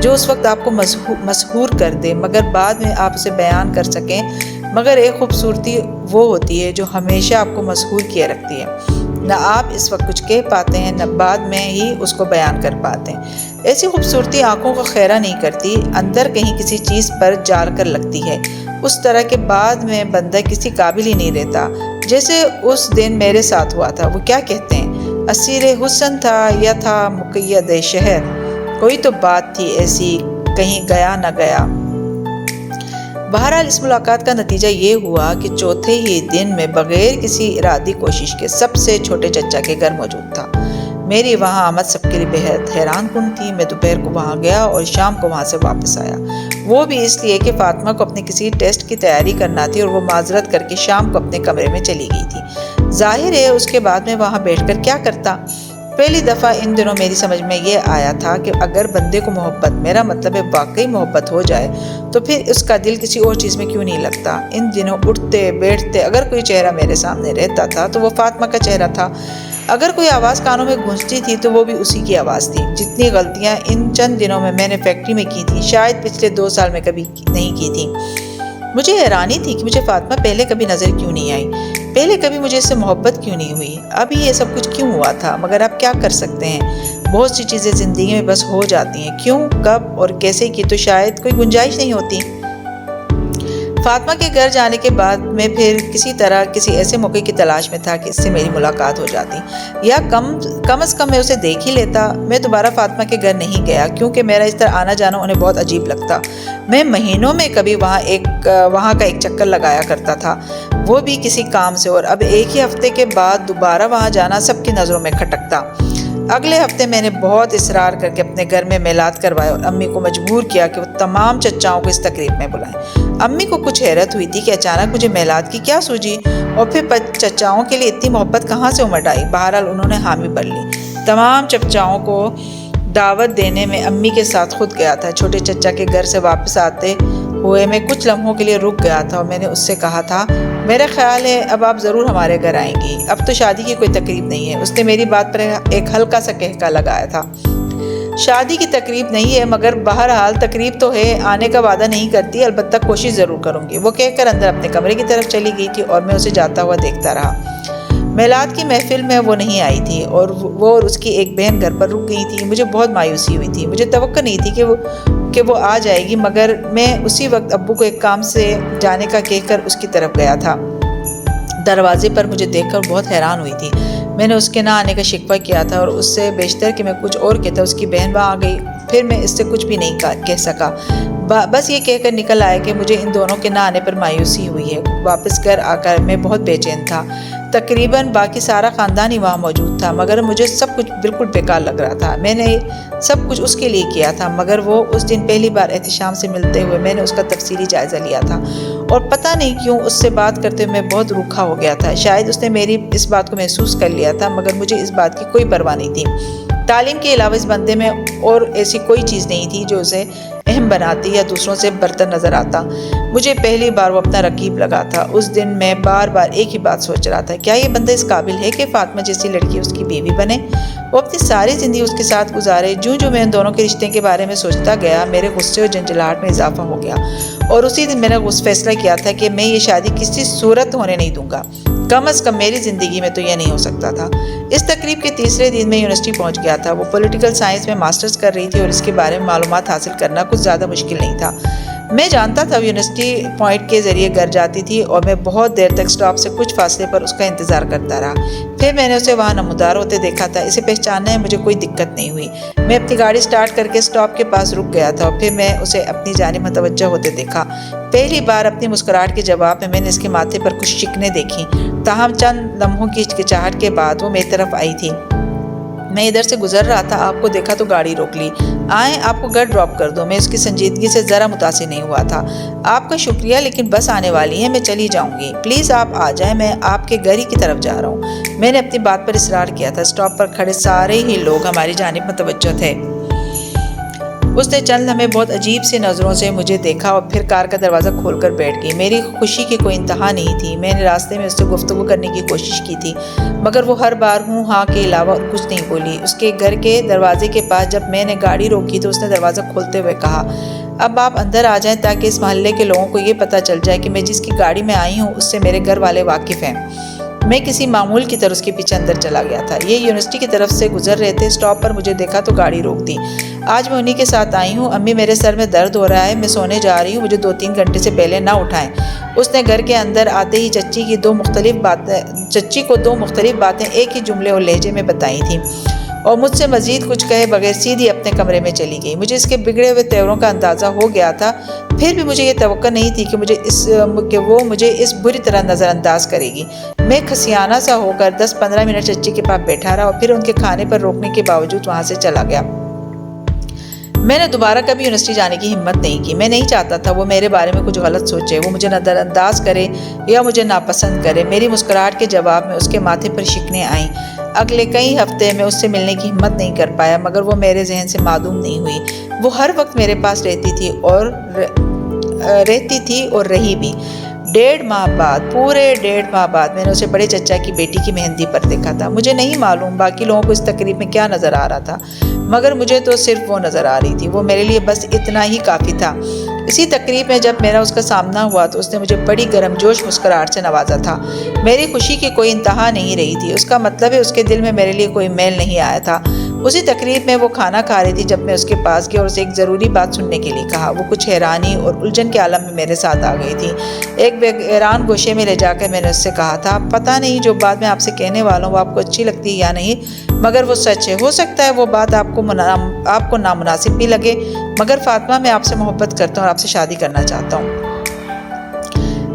جو اس وقت آپ کو مسحور کر دے مگر بعد میں آپ اسے بیان کر سکیں۔ مگر ایک خوبصورتی وہ ہوتی ہے جو ہمیشہ آپ کو مسحور کیے رکھتی ہے۔ نہ آپ اس وقت کچھ کہہ پاتے ہیں، نہ بعد میں ہی اس کو بیان کر پاتے ہیں۔ ایسی خوبصورتی آنکھوں کو خیرہ نہیں کرتی، اندر کہیں کسی چیز پر جار کر لگتی ہے۔ اس طرح کے بعد میں بندہ کسی قابل ہی نہیں رہتا، جیسے اس دن میرے ساتھ ہوا تھا۔ وہ کیا کہتے ہیں، اسیر حسن تھا یا تھا مقید شہر؟ کوئی تو بات تھی ایسی، کہیں گیا نہ گیا۔ بہرحال اس ملاقات کا نتیجہ یہ ہوا کہ چوتھے ہی دن میں بغیر کسی ارادی کوشش کے سب سے چھوٹے چچا کے گھر موجود تھا۔ میری وہاں آمد سب کے لیے بہت حیران کن تھی۔ میں دوپہر کو وہاں گیا اور شام کو وہاں سے واپس آیا، وہ بھی اس لیے کہ فاطمہ کو اپنے کسی ٹیسٹ کی تیاری کرنا تھی، اور وہ معذرت کر کے شام کو اپنے کمرے میں چلی گئی تھی۔ ظاہر ہے اس کے بعد میں وہاں بیٹھ کر کیا کرتا۔ پہلی دفعہ ان دنوں میری سمجھ میں یہ آیا تھا کہ اگر بندے کو محبت، میرا مطلب ہے واقعی محبت ہو جائے، تو پھر اس کا دل کسی اور چیز میں کیوں نہیں لگتا۔ ان دنوں اٹھتے بیٹھتے اگر کوئی چہرہ میرے سامنے رہتا تھا تو وہ فاطمہ کا چہرہ تھا۔ اگر کوئی آواز کانوں میں گونجتی تھی تو وہ بھی اسی کی آواز تھی۔ جتنی غلطیاں ان چند دنوں میں نے فیکٹری میں کی تھی، شاید پچھلے 2 سال میں کبھی نہیں کی تھی۔ مجھے حیرانی تھی کہ مجھے فاطمہ پہلے کبھی نظر کیوں نہیں آئی، پہلے کبھی مجھے اس سے محبت کیوں نہیں ہوئی۔ اب یہ سب کچھ کیوں ہوا تھا، مگر اب کیا کر سکتے ہیں۔ بہت سی چیزیں زندگی میں بس ہو جاتی ہیں، کیوں، کب اور کیسے کی تو شاید کوئی گنجائش نہیں ہوتی۔ فاطمہ کے گھر جانے کے بعد میں پھر کسی طرح کسی ایسے موقع کی تلاش میں تھا کہ اس سے میری ملاقات ہو جاتی یا کم از کم میں اسے دیکھ ہی لیتا۔ میں دوبارہ فاطمہ کے گھر نہیں گیا کیونکہ میرا اس طرح آنا جانا انہیں بہت عجیب لگتا۔ میں مہینوں میں کبھی وہاں کا ایک چکر لگایا کرتا تھا، وہ بھی کسی کام سے، اور اب ایک ہی ہفتے کے بعد دوبارہ وہاں جانا سب کی نظروں میں کھٹکتا۔ اگلے ہفتے میں نے بہت اصرار کر کے اپنے گھر میں میلاد کروائے اور امی کو مجبور کیا کہ وہ تمام چچاؤں کو اس تقریب میں بلائیں۔ امی کو کچھ حیرت ہوئی تھی کہ اچانک مجھے میلاد کی کیا سوجی اور پھر چچاؤں کے لیے اتنی محبت کہاں سے امڑ آئی۔ بہرحال انہوں نے حامی بھر لی۔ تمام چچاؤں کو دعوت دینے میں امی کے ساتھ خود گیا تھا۔ چھوٹے چچا کے گھر سے واپس آتے ہوئے میں کچھ لمحوں کے لیے رک گیا تھا اور میں نے اس سے کہا تھا، میرا خیال ہے اب آپ ضرور ہمارے گھر آئیں گی، اب تو شادی کی کوئی تقریب نہیں ہے۔ اس نے میری بات پر ایک ہلکا سا کہکا لگایا تھا۔ شادی کی تقریب نہیں ہے مگر بہرحال تقریب تو ہے، آنے کا وعدہ نہیں کرتی، البتہ کوشش ضرور کروں گی، وہ کہہ کر اندر اپنے کمرے کی طرف چلی گئی تھی اور میں اسے جاتا ہوا دیکھتا رہا۔ میلاد کی محفل میں وہ نہیں آئی تھی اور وہ اور اس کی ایک بہن گھر پر رک گئی تھی۔ مجھے بہت مایوسی ہوئی تھی، مجھے توقع نہیں تھی کہ وہ آ جائے گی، مگر میں اسی وقت ابو کو ایک کام سے جانے کا کہہ کر اس کی طرف گیا تھا۔ دروازے پر مجھے دیکھ کر بہت حیران ہوئی تھی۔ میں نے اس کے نہ آنے کا شکوہ کیا تھا اور اس سے بیشتر کہ میں کچھ اور کہتا، اس کی بہن وہاں آ گئی۔ پھر میں اس سے کچھ بھی نہیں کہہ سکا، بس یہ کہہ کر نکل آیا کہ مجھے ان دونوں کے نہ آنے پر مایوسی ہوئی ہے۔ واپس گھر آ کر میں بہت بے چین تھا۔ تقریباً باقی سارا خاندان ہی وہاں موجود تھا مگر مجھے سب کچھ بالکل بیکار لگ رہا تھا۔ میں نے سب کچھ اس کے لیے کیا تھا مگر وہ اس دن پہلی بار احتشام سے ملتے ہوئے میں نے اس کا تفصیلی جائزہ لیا تھا اور پتہ نہیں کیوں اس سے بات کرتے ہوئے میں بہت روکھا ہو گیا تھا۔ شاید اس نے میری اس بات کو محسوس کر لیا تھا مگر مجھے اس بات کی کوئی پرواہ نہیں تھی۔ تعلیم کے علاوہ اس بندے میں اور ایسی کوئی چیز نہیں تھی جو اسے اہم بناتی یا دوسروں سے برتر نظر آتا۔ مجھے پہلی بار وہ اپنا رقیب لگا تھا۔ اس دن میں بار بار ایک ہی بات سوچ رہا تھا، کیا یہ بندہ اس قابل ہے کہ فاطمہ جیسی لڑکی اس کی بیوی بنے، وہ اپنی ساری زندگی اس کے ساتھ گزارے۔ جو میں ان دونوں کے رشتے کے بارے میں سوچتا گیا میرے غصے اور جھنجھلاہٹ میں اضافہ ہو گیا اور اسی دن میں نے فیصلہ کیا تھا کہ میں یہ شادی کسی صورت ہونے نہیں دوں گا، کم از کم میری زندگی میں تو یہ نہیں ہو سکتا تھا۔ اس تقریب کے تیسرے دن میں یونیورسٹی پہنچ گیا تھا۔ وہ پولیٹیکل سائنس میں ماسٹرز کر رہی تھی اور اس کے بارے میں معلومات حاصل کرنا کچھ زیادہ مشکل نہیں تھا۔ میں جانتا تھا وہ یونیورسٹی پوائنٹ کے ذریعے گھر جاتی تھی اور میں بہت دیر تک سٹاپ سے کچھ فاصلے پر اس کا انتظار کرتا رہا۔ پھر میں نے اسے وہاں نمودار ہوتے دیکھا تھا۔ اسے پہچاننے میں مجھے کوئی دقت نہیں ہوئی۔ میں اپنی گاڑی سٹارٹ کر کے سٹاپ کے پاس رک گیا تھا اور پھر میں اسے اپنی جانب متوجہ ہوتے دیکھا۔ پہلی بار اپنی مسکراہٹ کے جواب میں نے اس کے ماتھے پر کچھ شکنیں دیکھی، تاہم چند لمحوں کی ہچکچاہٹ کے بعد وہ میری طرف آئی تھی۔ میں ادھر سے گزر رہا تھا، آپ کو دیکھا تو گاڑی روک لی۔ آئیں آپ کو گھر ڈراپ کر دوں۔ میں اس کی سنجیدگی سے ذرا متاثر نہیں ہوا تھا۔ آپ کا شکریہ لیکن بس آنے والی ہے، میں چلی جاؤں گی، پلیز آپ آ جائیں، میں آپ کے گھر ہی کی طرف جا رہا ہوں۔ میں نے اپنی بات پر اصرار کیا تھا۔ سٹاپ پر کھڑے سارے ہی لوگ ہماری جانب متوجہ تھے۔ اس نے چند لمحے بہت عجیب سی نظروں سے مجھے دیکھا اور پھر کار کا دروازہ کھول کر بیٹھ گئی۔ میری خوشی کی کوئی انتہا نہیں تھی۔ میں نے راستے میں اس سے گفتگو کرنے کی کوشش کی تھی مگر وہ ہر بار ہوں ہاں کے علاوہ اور کچھ نہیں بولی۔ اس کے گھر کے دروازے کے پاس جب میں نے گاڑی روکی تو اس نے دروازہ کھولتے ہوئے کہا، اب آپ اندر آ جائیں تاکہ اس محلے کے لوگوں کو یہ پتہ چل جائے کہ میں جس کی گاڑی میں آئی ہوں اس سے میرے گھر والے واقف ہیں۔ میں کسی معمول کی طرح اس کے پیچھے اندر چلا گیا تھا۔ یہ یونیورسٹی کی طرف سے گزر رہے تھے۔ سٹاپ پر مجھے دیکھا تو گاڑی روک دی۔ آج میں انہی کے ساتھ آئی ہوں، امی میرے سر میں درد ہو رہا ہے، میں سونے جا رہی ہوں، مجھے 2-3 گھنٹے سے پہلے نہ اٹھائیں۔ اس نے گھر کے اندر آتے ہی چچی کو دو مختلف باتیں ایک ہی جملے اور لہجے میں بتائی تھیں اور مجھ سے مزید کچھ کہے بغیر سیدھی اپنے کمرے میں چلی گئی۔ مجھے اس کے بگڑے ہوئے تیوروں کا اندازہ ہو گیا تھا، پھر بھی مجھے یہ توقع نہیں تھی کہ وہ مجھے اس بری طرح نظر انداز کرے گی۔ میں کھسیانہ سا ہو کر 10-15 منٹ چچی کے پاس بیٹھا رہا اور پھر ان کے کھانے پر روکنے کے باوجود وہاں سے چلا گیا۔ میں نے دوبارہ کبھی یونیورسٹی جانے کی ہمت نہیں کی۔ میں نہیں چاہتا تھا وہ میرے بارے میں کچھ غلط سوچے، وہ مجھے نظر انداز کرے یا مجھے ناپسند کرے۔ میری مسکراہٹ کے جواب میں اس کے ماتھے پر شکنیں آئیں۔ اگلے کئی ہفتے میں اس سے ملنے کی ہمت نہیں کر پایا مگر وہ میرے ذہن سے معدوم نہیں ہوئی۔ وہ ہر وقت میرے پاس رہتی تھی اور رہی بھی۔ پورے 1.5 ماہ بعد میں نے اسے بڑے چچا کی بیٹی کی مہندی پر دیکھا تھا۔ مجھے نہیں معلوم باقی لوگوں کو اس تقریب میں کیا نظر آ رہا تھا مگر مجھے تو صرف وہ نظر آ رہی تھی۔ وہ میرے لیے بس اتنا ہی کافی تھا۔ اسی تقریب میں جب میرا اس کا سامنا ہوا تو اس نے مجھے بڑی گرم جوش مسکراہٹ سے نوازا تھا۔ میری خوشی کی کوئی انتہا نہیں رہی تھی۔ اس کا مطلب ہے اس کے دل میں میرے لیے کوئی میل نہیں آیا تھا۔ اسی تقریب میں وہ کھانا کھا رہی تھی جب میں اس کے پاس گیا اور اسے ایک ضروری بات سننے کے لیے کہا۔ وہ کچھ حیرانی اور الجھن کے عالم میں میرے ساتھ آ گئی تھی۔ ایک ویران گوشے میں لے جا کر میں نے اس سے کہا تھا، پتہ نہیں جو بات میں آپ سے کہنے والا ہوں وہ آپ کو اچھی لگتی ہے یا نہیں، مگر وہ سچ ہے۔ ہو سکتا ہے وہ بات آپ کو نامناسب بھی لگے، مگر فاطمہ میں آپ سے محبت کرتا ہوں اور آپ سے شادی کرنا چاہتا ہوں۔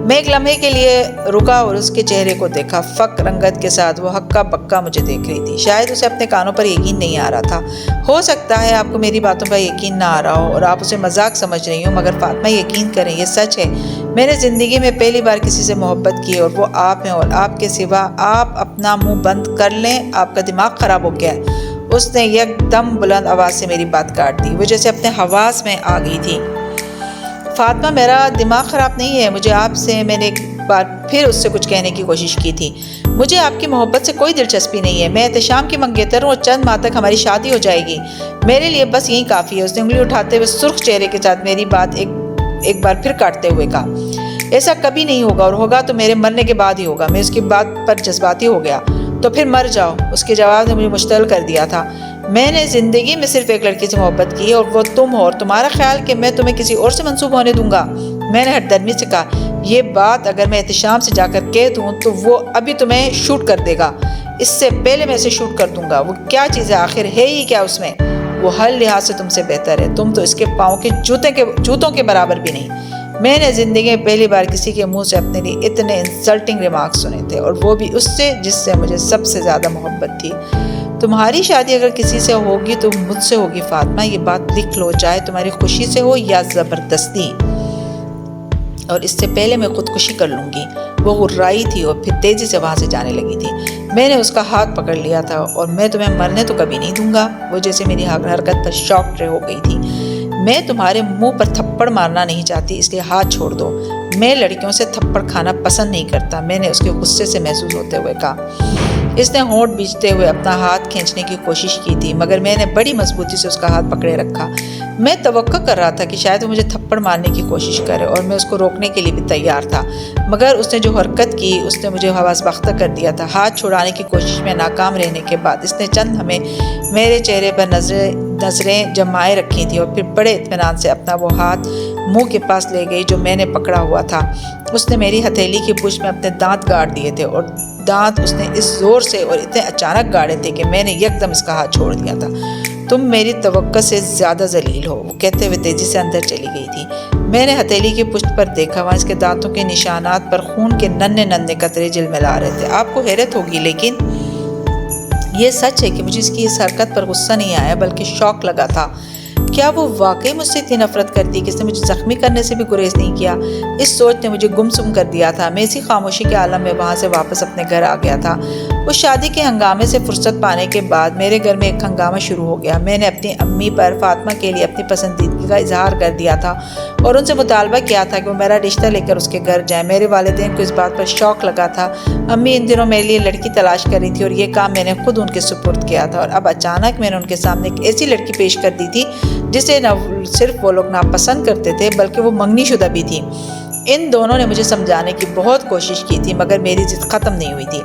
میں ایک لمحے کے لیے رکا اور اس کے چہرے کو دیکھا۔ فق رنگت کے ساتھ وہ ہکا بکا مجھے دیکھ رہی تھی۔ شاید اسے اپنے کانوں پر یقین نہیں آ رہا تھا۔ ہو سکتا ہے آپ کو میری باتوں پر یقین نہ آ رہا ہو اور آپ اسے مذاق سمجھ رہی ہوں، مگر فاطمہ یقین کریں یہ سچ ہے۔ میں نے زندگی میں پہلی بار کسی سے محبت کی اور وہ آپ ہیں، اور آپ کے سوا آپ اپنا منہ بند کر لیں، آپ کا دماغ خراب ہو گیا ہے۔ اس نے یک دم بلند آواز سے میری بات کاٹ دی۔ وہ جیسے اپنے حواس میں آ گئی تھی۔ فاطمہ میرا دماغ خراب نہیں ہے، میں نے ایک بار پھر اس سے کچھ کہنے کی کوشش کی تھی۔ مجھے آپ کی محبت سے کوئی دلچسپی نہیں ہے۔ میں احتشام کی منگیتر ہوں اور چند ماہ تک ہماری شادی ہو جائے گی، میرے لیے بس یہی کافی ہے۔ اس نے انگلی اٹھاتے ہوئے سرخ چہرے کے ساتھ میری بات ایک بار پھر کاٹتے ہوئے کہا، ایسا کبھی نہیں ہوگا، اور ہوگا تو میرے مرنے کے بعد ہی ہوگا۔ میں اس کی بات پر جذباتی ہو گیا۔ تو پھر مر جاؤ، اس کے جواب نے مجھے مشتعل کر دیا تھا۔ میں نے زندگی میں صرف ایک لڑکی سے محبت کی اور وہ تم ہو، اور تمہارا خیال کہ میں تمہیں کسی اور سے منسوب ہونے دوں گا؟ میں نے ہٹ درمی سے کہا، یہ بات اگر میں احتشام سے جا کر کہہ دوں تو وہ ابھی تمہیں شوٹ کر دے گا، اس سے پہلے میں اسے شوٹ کر دوں گا۔ وہ کیا چیز ہے آخر، ہے ہی کیا اس میں؟ وہ ہر لحاظ سے تم سے بہتر ہے، تم تو اس کے پاؤں کے جوتوں کے برابر بھی نہیں۔ میں نے زندگی میں پہلی بار کسی کے منہ سے اپنے لیے اتنے انسلٹنگ ریمارکس سنے تھے، اور وہ بھی اس سے جس سے مجھے سب سے زیادہ محبت تھی۔ تمہاری شادی اگر کسی سے ہوگی تو مجھ سے ہوگی فاطمہ، یہ بات لکھ لو، چاہے تمہاری خوشی سے ہو یا زبردستی، اور اس سے پہلے میں خودکشی کر لوں گی۔ وہ غرائی تھی اور پھر تیزی سے وہاں سے جانے لگی تھی۔ میں نے اس کا ہاتھ پکڑ لیا تھا، اور میں تمہیں مرنے تو کبھی نہیں دوں گا۔ وہ جیسے میری حرکت پر شاکڈ ہو گئی تھی۔ میں تمہارے منہ پر تھپڑ مارنا نہیں چاہتی، اس لیے ہاتھ چھوڑ دو۔ میں لڑکیوں سے تھپڑ کھانا پسند نہیں کرتا، میں نے اس کے غصے سے محسوس ہوتے ہوئے کہا۔ اس نے ہونٹ بیچتے ہوئے اپنا ہاتھ کھینچنے کی کوشش کی تھی، مگر میں نے بڑی مضبوطی سے اس کا ہاتھ پکڑے رکھا۔ میں توقع کر رہا تھا کہ شاید وہ مجھے تھپڑ مارنے کی کوشش کرے، اور میں اس کو روکنے کے لیے بھی تیار تھا، مگر اس نے جو حرکت کی اس نے مجھے حواس باختہ کر دیا تھا۔ ہاتھ چھڑانے کی کوشش میں ناکام رہنے کے بعد اس نے چند ہمیں میرے چہرے پر نظریں جمائے رکھی تھی، اور پھر بڑے اطمینان سے اپنا وہ ہاتھ منہ کے پاس لے گئی جو میں نے پکڑا ہوا تھا۔ اس نے میری ہتھیلی کی پشت میں اپنے دانت گاڑ دیے تھے، اور دانت اس نے اس زور سے اور اتنے اچانک گاڑے تھے کہ میں نے یکدم اس کا ہاتھ چھوڑ دیا تھا۔ تم میری توقع سے زیادہ ذلیل ہو، وہ کہتے ہوئے تیزی سے اندر چلی گئی تھی۔ میں نے ہتھیلی کی پشت پر دیکھا، وہاں اس کے دانتوں کے نشانات پر خون کے ننھے قطرے جلملا رہے تھے۔ آپ کو حیرت ہوگی، لیکن یہ سچ ہے کہ مجھے اس کی اس حرکت پر غصہ نہیں آیا بلکہ شوق لگا تھا۔ کیا وہ واقعی مجھ سے اتنی نفرت کرتی کہ اس نے مجھے زخمی کرنے سے بھی گریز نہیں کیا؟ اس سوچ نے مجھے گمسم کر دیا تھا۔ میں اسی خاموشی کے عالم میں وہاں سے واپس اپنے گھر آ گیا تھا۔ اس شادی کے ہنگامے سے فرصت پانے کے بعد میرے گھر میں ایک ہنگامہ شروع ہو گیا۔ میں نے اپنی امی پر فاطمہ کے لیے اپنی پسندیدگی کا اظہار کر دیا تھا اور ان سے مطالبہ کیا تھا کہ وہ میرا رشتہ لے کر اس کے گھر جائیں۔ میرے والدین کو اس بات پر شوق لگا تھا۔ امی ان دنوں میرے لیے لڑکی تلاش کر رہی تھی، اور یہ کام میں نے خود ان کے سپرد کیا تھا، اور اب اچانک میں نے ان کے سامنے ایک ایسی لڑکی پیش کر دی تھی جسے نہ صرف وہ لوگ ناپسند کرتے تھے بلکہ وہ منگنی شدہ بھی تھی۔ ان دونوں نے مجھے سمجھانے کی بہت کوشش کی تھی، مگر میری ضد ختم نہیں ہوئی تھی۔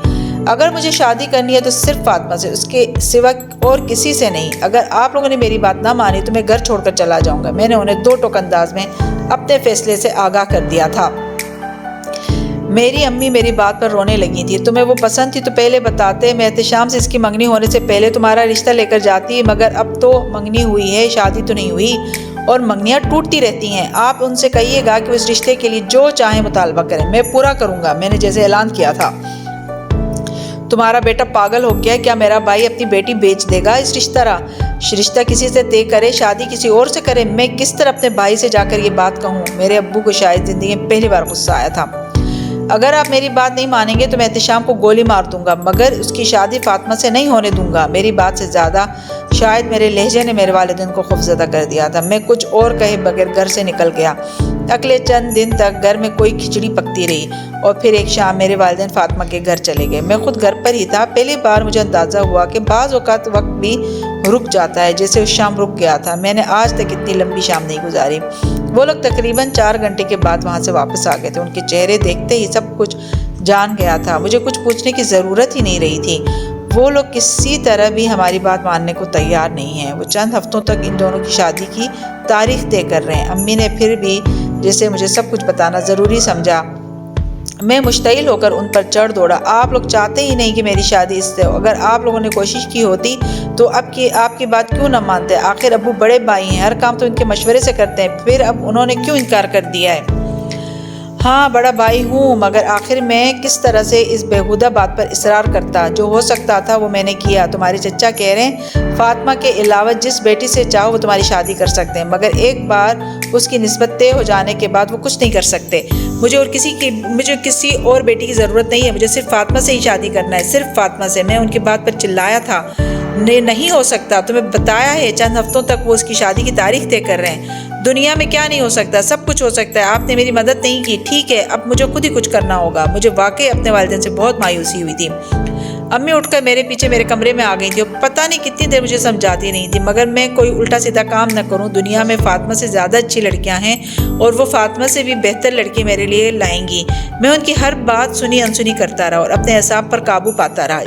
اگر مجھے شادی کرنی ہے تو صرف فاطمہ سے، اس کے سوا اور کسی سے نہیں۔ اگر آپ لوگوں نے میری بات نہ مانی تو میں گھر چھوڑ کر چلا جاؤں گا۔ میں نے انہیں دو ٹوک انداز میں اپنے فیصلے سے آگاہ کر دیا تھا۔ میری امی میری بات پر رونے لگی تھی۔ تمہیں وہ پسند تھی تو پہلے بتاتے، میں احتشام سے اس کی منگنی ہونے سے پہلے تمہارا رشتہ لے کر جاتی، مگر اب تو منگنی ہوئی ہے، شادی تو نہیں ہوئی، اور منگنیاں ٹوٹتی رہتی ہیں۔ آپ ان سے کہیے گا کہ وہ اس رشتے کے لیے جو چاہیں مطالبہ کریں، میں پورا کروں گا۔ میں نے جیسے اعلان کیا تھا۔ تمہارا بیٹا پاگل ہو گیا؟ کیا میرا بھائی اپنی بیٹی بیچ دے گا؟ اس رشتہ کسی سے طے کرے، شادی کسی اور سے کرے، میں کس طرح اپنے بھائی سے جا کر یہ بات کہوں؟ میرے ابو کو شاید زندگی میں پہلی بار غصہ آیا تھا۔ اگر آپ میری بات نہیں مانیں گے تو میں احتشام کو گولی مار دوں گا، مگر اس کی شادی فاطمہ سے نہیں ہونے دوں گا۔ میری بات سے زیادہ شاید میرے لہجے نے میرے والدین کو خوفزدہ کر دیا تھا۔ میں کچھ اور کہے بغیر گھر سے نکل گیا۔ اگلے چند دن تک گھر میں کوئی کھچڑی پکتی رہی، اور پھر ایک شام میرے والدین فاطمہ کے گھر چلے گئے۔ میں خود گھر پر ہی تھا۔ پہلی بار مجھے اندازہ ہوا کہ بعض اوقات وقت بھی رک جاتا ہے، جیسے اس شام رک گیا تھا۔ میں نے آج تک اتنی لمبی شام نہیں گزاری۔ وہ لوگ تقریباً 4 گھنٹے کے بعد وہاں سے واپس آ گئے تھے۔ ان کے چہرے دیکھتے ہی سب کچھ جان گیا تھا۔ مجھے کچھ پوچھنے کی ضرورت ہی نہیں رہی تھی۔ وہ لوگ کسی طرح بھی ہماری بات ماننے کو تیار نہیں ہیں۔ وہ چند ہفتوں تک ان دونوں کی شادی کی تاریخ طے کر رہے ہیں۔ امی نے پھر بھی جیسے مجھے سب کچھ بتانا ضروری سمجھا۔ میں مشتعل ہو کر ان پر چڑھ دوڑا۔ آپ لوگ چاہتے ہی نہیں کہ میری شادی اس سے ہو۔ اگر آپ لوگوں نے کوشش کی ہوتی تو آپ کی بات کیوں نہ مانتے؟ آخر ابو بڑے بھائی ہیں، ہر کام تو ان کے مشورے سے کرتے ہیں، پھر اب انہوں نے کیوں انکار کر دیا ہے؟ ہاں بڑا بھائی ہوں، مگر آخر میں کس طرح سے اس بیہودہ بات پر اصرار کرتا؟ جو ہو سکتا تھا وہ میں نے کیا۔ تمہارے چچا کہہ رہے ہیں فاطمہ کے علاوہ جس بیٹی سے چاہو وہ تمہاری شادی کر سکتے ہیں، مگر ایک بار اس کی نسبت طے ہو جانے کے بعد وہ کچھ نہیں کر سکتے۔ مجھے کسی اور بیٹی کی ضرورت نہیں ہے، مجھے صرف فاطمہ سے ہی شادی کرنا ہے، صرف فاطمہ سے۔ میں ان کی بات پر چلایا تھا، نہیں ہو سکتا، تمہیں بتایا ہے چند ہفتوں تک وہ اس کی شادی کی تاریخ طے کر رہے ہیں۔ دنیا میں کیا نہیں ہو سکتا؟ سب کچھ ہو سکتا ہے۔ آپ نے میری مدد نہیں کی، ٹھیک ہے، اب مجھے خود ہی کچھ کرنا ہوگا۔ مجھے واقعی اپنے والدین سے بہت مایوسی ہوئی تھی۔ امی اٹھ کر میرے پیچھے میرے کمرے میں آ گئی تھی اور پتہ نہیں کتنی دیر مجھے سمجھاتی نہیں تھی، مگر میں کوئی الٹا سیدھا کام نہ کروں۔ دنیا میں فاطمہ سے زیادہ اچھی لڑکیاں ہیں اور وہ فاطمہ سے بھی بہتر لڑکی میرے لیے لائیں گی۔ میں ان کی ہر بات سنی انسنی کرتا رہا اور اپنے اعصاب پر قابو پاتا رہا۔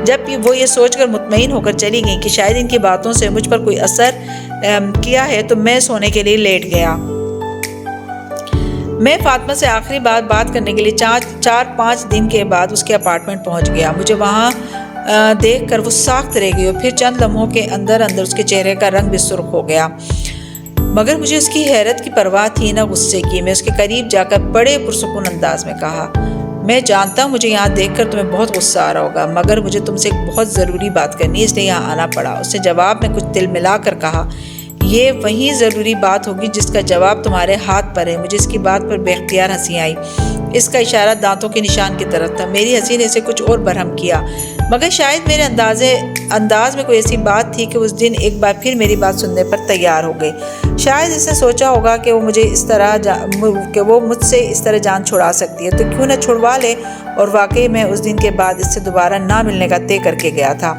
جب وہ یہ سوچ کر مطمئن ہو کر چلی گئیں کہ شاید ان کی باتوں سے مجھ پر کوئی اثر کیا ہے تو میں سونے کے لیے لیٹ گیا۔ میں فاطمہ سے آخری بار بات کرنے کے لیے 4-5 دن کے بعد اس کے اپارٹمنٹ پہنچ گیا۔ مجھے وہاں دیکھ کر وہ ساخت رہ گئی اور پھر چند لمحوں کے اندر اس کے چہرے کا رنگ بھی سرخ ہو گیا، مگر مجھے اس کی حیرت کی پرواہ تھی نہ غصے کی۔ میں اس کے قریب جا کر بڑے پرسکون انداز میں کہا، میں جانتا ہوں مجھے یہاں دیکھ کر تمہیں بہت غصہ آ رہا ہوگا، مگر مجھے تم سے ایک بہت ضروری بات کرنی ہے، اس لیے یہاں آنا پڑا۔ اس نے جواب میں کچھ تل ملا کر کہا، یہ وہی ضروری بات ہوگی جس کا جواب تمہارے ہاتھ پر ہے۔ مجھے اس کی بات پر بے اختیار ہنسی آئی۔ اس کا اشارہ دانتوں کے نشان کی طرف تھا۔ میری ہنسی نے اسے کچھ اور برہم کیا، مگر شاید میرے انداز میں کوئی ایسی بات تھی کہ اس دن ایک بار پھر میری بات سننے پر تیار ہو گئی۔ شاید اس نے سوچا ہوگا کہ وہ مجھ سے اس طرح جان چھڑا سکتی ہے تو کیوں نہ چھڑوا لے، اور واقعی میں اس دن کے بعد اس سے دوبارہ نہ ملنے کا طے کر کے گیا تھا۔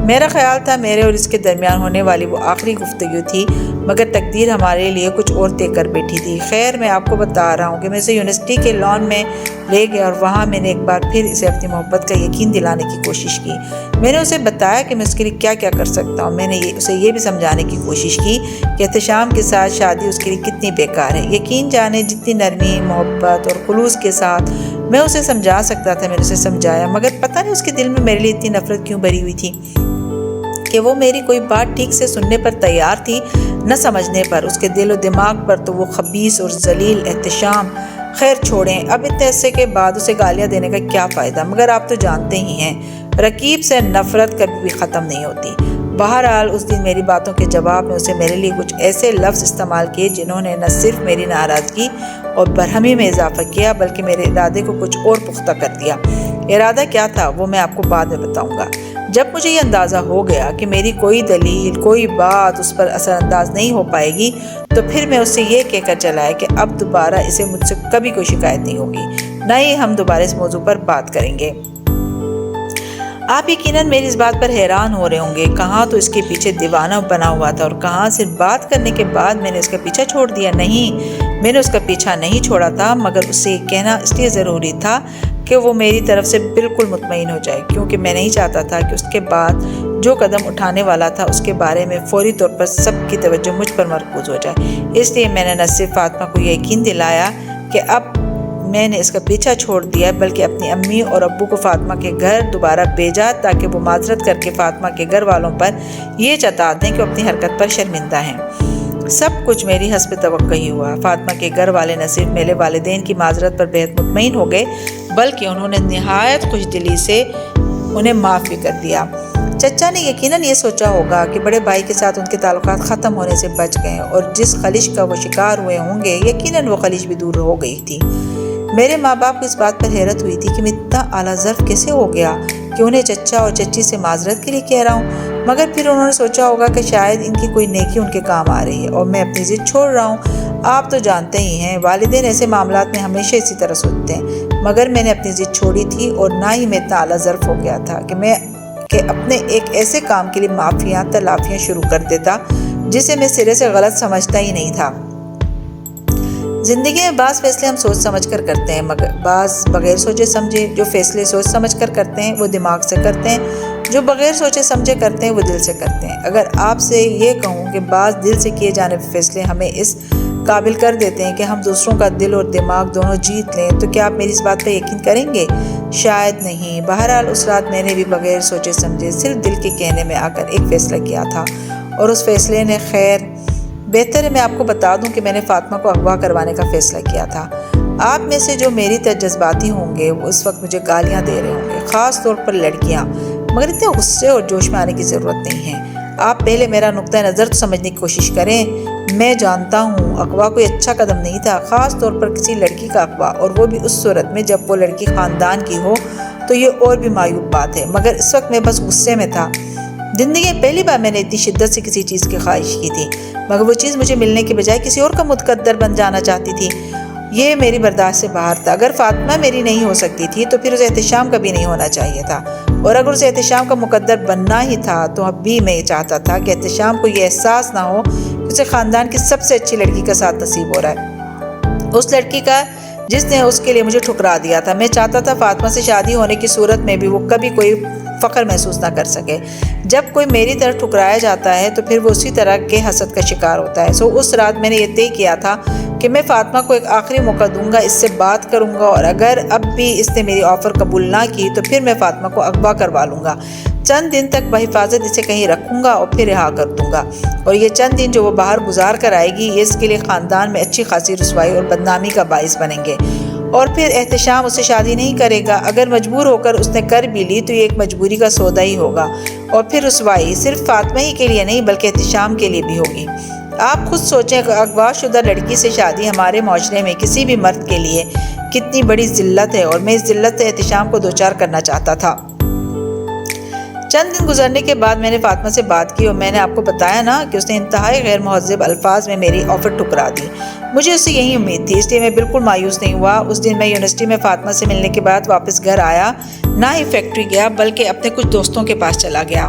میرا خیال تھا میرے اور اس کے درمیان ہونے والی وہ آخری گفتگو تھی، مگر تقدیر ہمارے لیے کچھ اور طے کر بیٹھی تھی۔ خیر، میں آپ کو بتا رہا ہوں کہ میں اسے یونیورسٹی کے لان میں لے گیا اور وہاں میں نے ایک بار پھر اسے اپنی محبت کا یقین دلانے کی کوشش کی۔ میں نے اسے بتایا کہ میں اس کے لیے کیا کیا کر سکتا ہوں۔ میں نے اسے یہ بھی سمجھانے کی کوشش کی کہ احتشام کے ساتھ شادی اس کے لیے کتنی بیکار ہے۔ یقین جانے جتنی نرمی، محبت اور خلوص کے ساتھ میں اسے سمجھا سکتا تھا میں نے اسے سمجھایا، مگر پتہ نہیں اس کے دل میں میرے لیے اتنی نفرت کیوں بھری ہوئی تھی کہ وہ میری کوئی بات ٹھیک سے سننے پر تیار تھی نہ سمجھنے پر۔ اس کے دل و دماغ پر تو وہ خبیث اور ذلیل احتشام۔ خیر چھوڑیں، اب اتنے عرصے کے بعد اسے گالیاں دینے کا کیا فائدہ؟ مگر آپ تو جانتے ہی ہیں رقیب سے نفرت کبھی بھی ختم نہیں ہوتی۔ بہرحال اس دن میری باتوں کے جواب میں اسے میرے لیے کچھ ایسے لفظ استعمال کیے جنہوں نے نہ صرف میری ناراضگی اور برہمی میں اضافہ کیا بلکہ میرے ارادے کو کچھ اور پختہ کر دیا۔ ارادہ کیا تھا وہ میں آپ کو بعد میں بتاؤں گا۔ جب مجھے یہ اندازہ ہو گیا کہ میری کوئی دلیل، کوئی بات اس پر اثر انداز نہیں ہو پائے گی، تو پھر میں اس سے یہ کہہ کر چلایا کہ اب دوبارہ اسے مجھ سے کبھی کوئی شکایت نہیں ہوگی، نہ ہی ہم دوبارہ اس موضوع پر بات کریں گے۔ آپ یقیناً میری اس بات پر حیران ہو رہے ہوں گے، کہاں تو اس کے پیچھے دیوانہ بنا ہوا تھا اور کہاں صرف بات کرنے کے بعد میں نے اس کا پیچھا چھوڑ دیا۔ نہیں، میں نے اس کا پیچھا نہیں چھوڑا تھا، مگر اس سے یہ کہنا اس لیے ضروری تھا کہ وہ میری طرف سے بالکل مطمئن ہو جائے، کیونکہ میں نہیں چاہتا تھا کہ اس کے بعد جو قدم اٹھانے والا تھا اس کے بارے میں فوری طور پر سب کی توجہ مجھ پر مرکوز ہو جائے۔ اس لیے میں نے نہ صرف فاطمہ کو یہ یقین دلایا کہ اب میں نے اس کا پیچھا چھوڑ دیا، بلکہ اپنی امی اور ابو کو فاطمہ کے گھر دوبارہ بھیجا تاکہ وہ معذرت کر کے فاطمہ کے گھر والوں پر یہ جتا دیں کہ وہ اپنی حرکت پر شرمندہ ہیں۔ سب کچھ میری حسب توقع ہی ہوا۔ فاطمہ کے گھر والے نہ صرف میرے والدین کی معذرت پر بہت مطمئن ہو گئے بلکہ انہوں نے نہایت خوش دلی سے انہیں معاف بھی کر دیا۔ چچا نے یقیناً یہ سوچا ہوگا کہ بڑے بھائی کے ساتھ ان کے تعلقات ختم ہونے سے بچ گئے اور جس خلش کا وہ شکار ہوئے ہوں گے یقیناً وہ خلش بھی دور ہو گئی تھی۔ میرے ماں باپ کو اس بات پر حیرت ہوئی تھی کہ میں اتنا اعلیٰ ظرف کیسے ہو گیا کہ انہیں چچا اور چچی سے معذرت کے لیے کہہ رہا ہوں، مگر پھر انہوں نے سوچا ہوگا کہ شاید ان کی کوئی نیکی ان کے کام آ رہی ہے اور میں اپنی ضد چھوڑ رہا ہوں۔ آپ تو جانتے ہی ہیں والدین ایسے معاملات میں ہمیشہ اسی طرح سوچتے ہیں، مگر میں نے اپنی ضد چھوڑی تھی اور نہ ہی میں اتنا اعلیٰ ظرف ہو گیا تھا کہ اپنے ایک ایسے کام کے لیے معافیاں تلافیاں شروع کر دیتا جسے میں سرے سے غلط سمجھتا ہی نہیں تھا۔ زندگی میں بعض فیصلے ہم سوچ سمجھ کر کرتے ہیں، مگر بعض بغیر سوچے سمجھے۔ جو فیصلے سوچ سمجھ کر کرتے ہیں وہ دماغ سے کرتے ہیں جو بغیر سوچے سمجھے کرتے ہیں وہ دل سے کرتے ہیں۔ اگر آپ سے یہ کہوں کہ بعض دل سے کیے جانے فیصلے ہمیں اس قابل کر دیتے ہیں کہ ہم دوسروں کا دل اور دماغ دونوں جیت لیں، تو کیا آپ میری اس بات پہ یقین کریں گے؟ شاید نہیں۔ بہرحال اس رات میں نے بھی بغیر سوچے سمجھے صرف دل کے کہنے میں آ کر ایک فیصلہ کیا تھا، اور اس فیصلے نے بہتر ہے میں آپ کو بتا دوں کہ میں نے فاطمہ کو اغوا کروانے کا فیصلہ کیا تھا۔ آپ میں سے جو میری طرح جذباتی ہوں گے وہ اس وقت مجھے گالیاں دے رہے ہوں گے، خاص طور پر لڑکیاں، مگر اتنے غصے اور جوش میں آنے کی ضرورت نہیں ہے۔ آپ پہلے میرا نقطہ نظر تو سمجھنے کی کوشش کریں۔ میں جانتا ہوں اغوا کوئی اچھا قدم نہیں تھا، خاص طور پر کسی لڑکی کا اغوا، اور وہ بھی اس صورت میں جب وہ لڑکی خاندان کی ہو تو یہ اور بھی معیوب بات ہے، مگر اس وقت میں بس غصے میں تھا۔ زندگی میں پہلی بار میں نے اتنی شدت سے کسی چیز کی خواہش کی تھی، مگر وہ چیز مجھے ملنے کے بجائے کسی اور کا متقدر بن جانا چاہتی تھی۔ یہ میری برداشت سے باہر تھا۔ اگر فاطمہ میری نہیں ہو سکتی تھی تو پھر اسے احتشام کا بھی نہیں ہونا چاہیے تھا، اور اگر اسے احتشام کا مقدر بننا ہی تھا تو اب بھی میں یہ چاہتا تھا کہ احتشام کو یہ احساس نہ ہو کہ اسے خاندان کی سب سے اچھی لڑکی کا ساتھ نصیب ہو رہا ہے، اس لڑکی کا جس نے اس کے لیے مجھے ٹھکرا دیا تھا۔ میں چاہتا تھا فاطمہ سے شادی ہونے کی صورت میں بھی وہ کبھی کوئی فخر محسوس نہ کر سکے۔ جب کوئی میری طرح ٹھکرایا جاتا ہے تو پھر وہ اسی طرح کے حسد کا شکار ہوتا ہے۔ اس رات میں نے یہ طے کیا تھا کہ میں فاطمہ کو ایک آخری موقع دوں گا، اس سے بات کروں گا، اور اگر اب بھی اس نے میری آفر قبول نہ کی تو پھر میں فاطمہ کو اغوا کروا لوں گا۔ چند دن تک بحفاظت اسے کہیں رکھوں گا اور پھر رہا کر دوں گا، اور یہ چند دن جو وہ باہر گزار کر آئے گی یہ اس کے لیے خاندان میں اچھی خاصی رسوائی اور بدنامی کا باعث بنیں گے، اور پھر احتشام اسے شادی نہیں کرے گا۔ اگر مجبور ہو کر اس نے کر بھی لی تو یہ ایک مجبوری کا سودا ہی ہوگا، اور پھر رسوائی صرف فاطمہ ہی کے لیے نہیں بلکہ احتشام کے لیے بھی ہوگی۔ آپ خود سوچیں کہ اغوا شدہ لڑکی سے شادی ہمارے معاشرے میں کسی بھی مرد کے لیے کتنی بڑی ذلت ہے، اور میں اس ذلت سے احتشام کو دوچار کرنا چاہتا تھا۔ چند دن گزرنے کے بعد میں نے فاطمہ سے بات کی، اور میں نے آپ کو بتایا نا کہ اس نے انتہائی غیر مہذب الفاظ میں میری آفر ٹھکرا دی۔ مجھے اس سے یہی امید تھی، اس لیے میں بالکل مایوس نہیں ہوا۔ اس دن میں یونیورسٹی میں فاطمہ سے ملنے کے بعد واپس گھر آیا، نہ ہی فیکٹری گیا بلکہ اپنے کچھ دوستوں کے پاس چلا گیا۔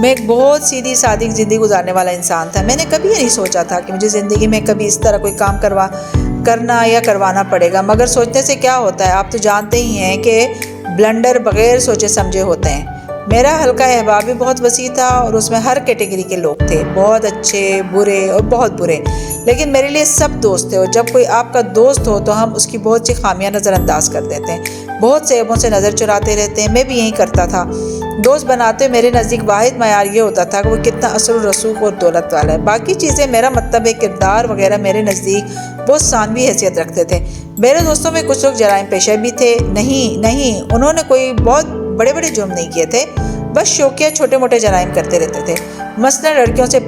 میں ایک بہت سیدھی سادی زندگی گزارنے والا انسان تھا۔ میں نے کبھی یہ نہیں سوچا تھا کہ مجھے زندگی میں کبھی اس طرح کوئی کام کرنا یا کروانا پڑے گا، مگر سوچنے سے کیا ہوتا ہے، آپ تو جانتے ہی ہیں کہ بلنڈر بغیر سوچے سمجھے ہوتے ہیں۔ میرا حلقہ احباب بھی بہت وسیع تھا، اور اس میں ہر کیٹیگری کے لوگ تھے، بہت اچھے، برے اور بہت برے، لیکن میرے لیے سب دوست تھے۔ اور جب کوئی آپ کا دوست ہو تو ہم اس کی بہت سی خامیاں نظر انداز کر دیتے ہیں، بہت سے عیبوں سے نظر چراتے رہتے ہیں۔ میں بھی یہی کرتا تھا۔ دوست بناتے میرے نزدیک واحد معیار یہ ہوتا تھا کہ وہ کتنا اثر و رسوخ اور دولت والا ہے۔ باقی چیزیں، میرا مطلب ہے کردار وغیرہ، میرے نزدیک بہت ثانوی حیثیت رکھتے تھے۔ میرے دوستوں میں کچھ لوگ جرائم پیشہ بھی تھے، نہیں انہوں نے کوئی بہت بڑے بڑے جرم نہیں کیے تھے، بس شوقیہ چھوٹے موٹے جرائم کرتے رہتے تھے، مثلا لڑکیوں سے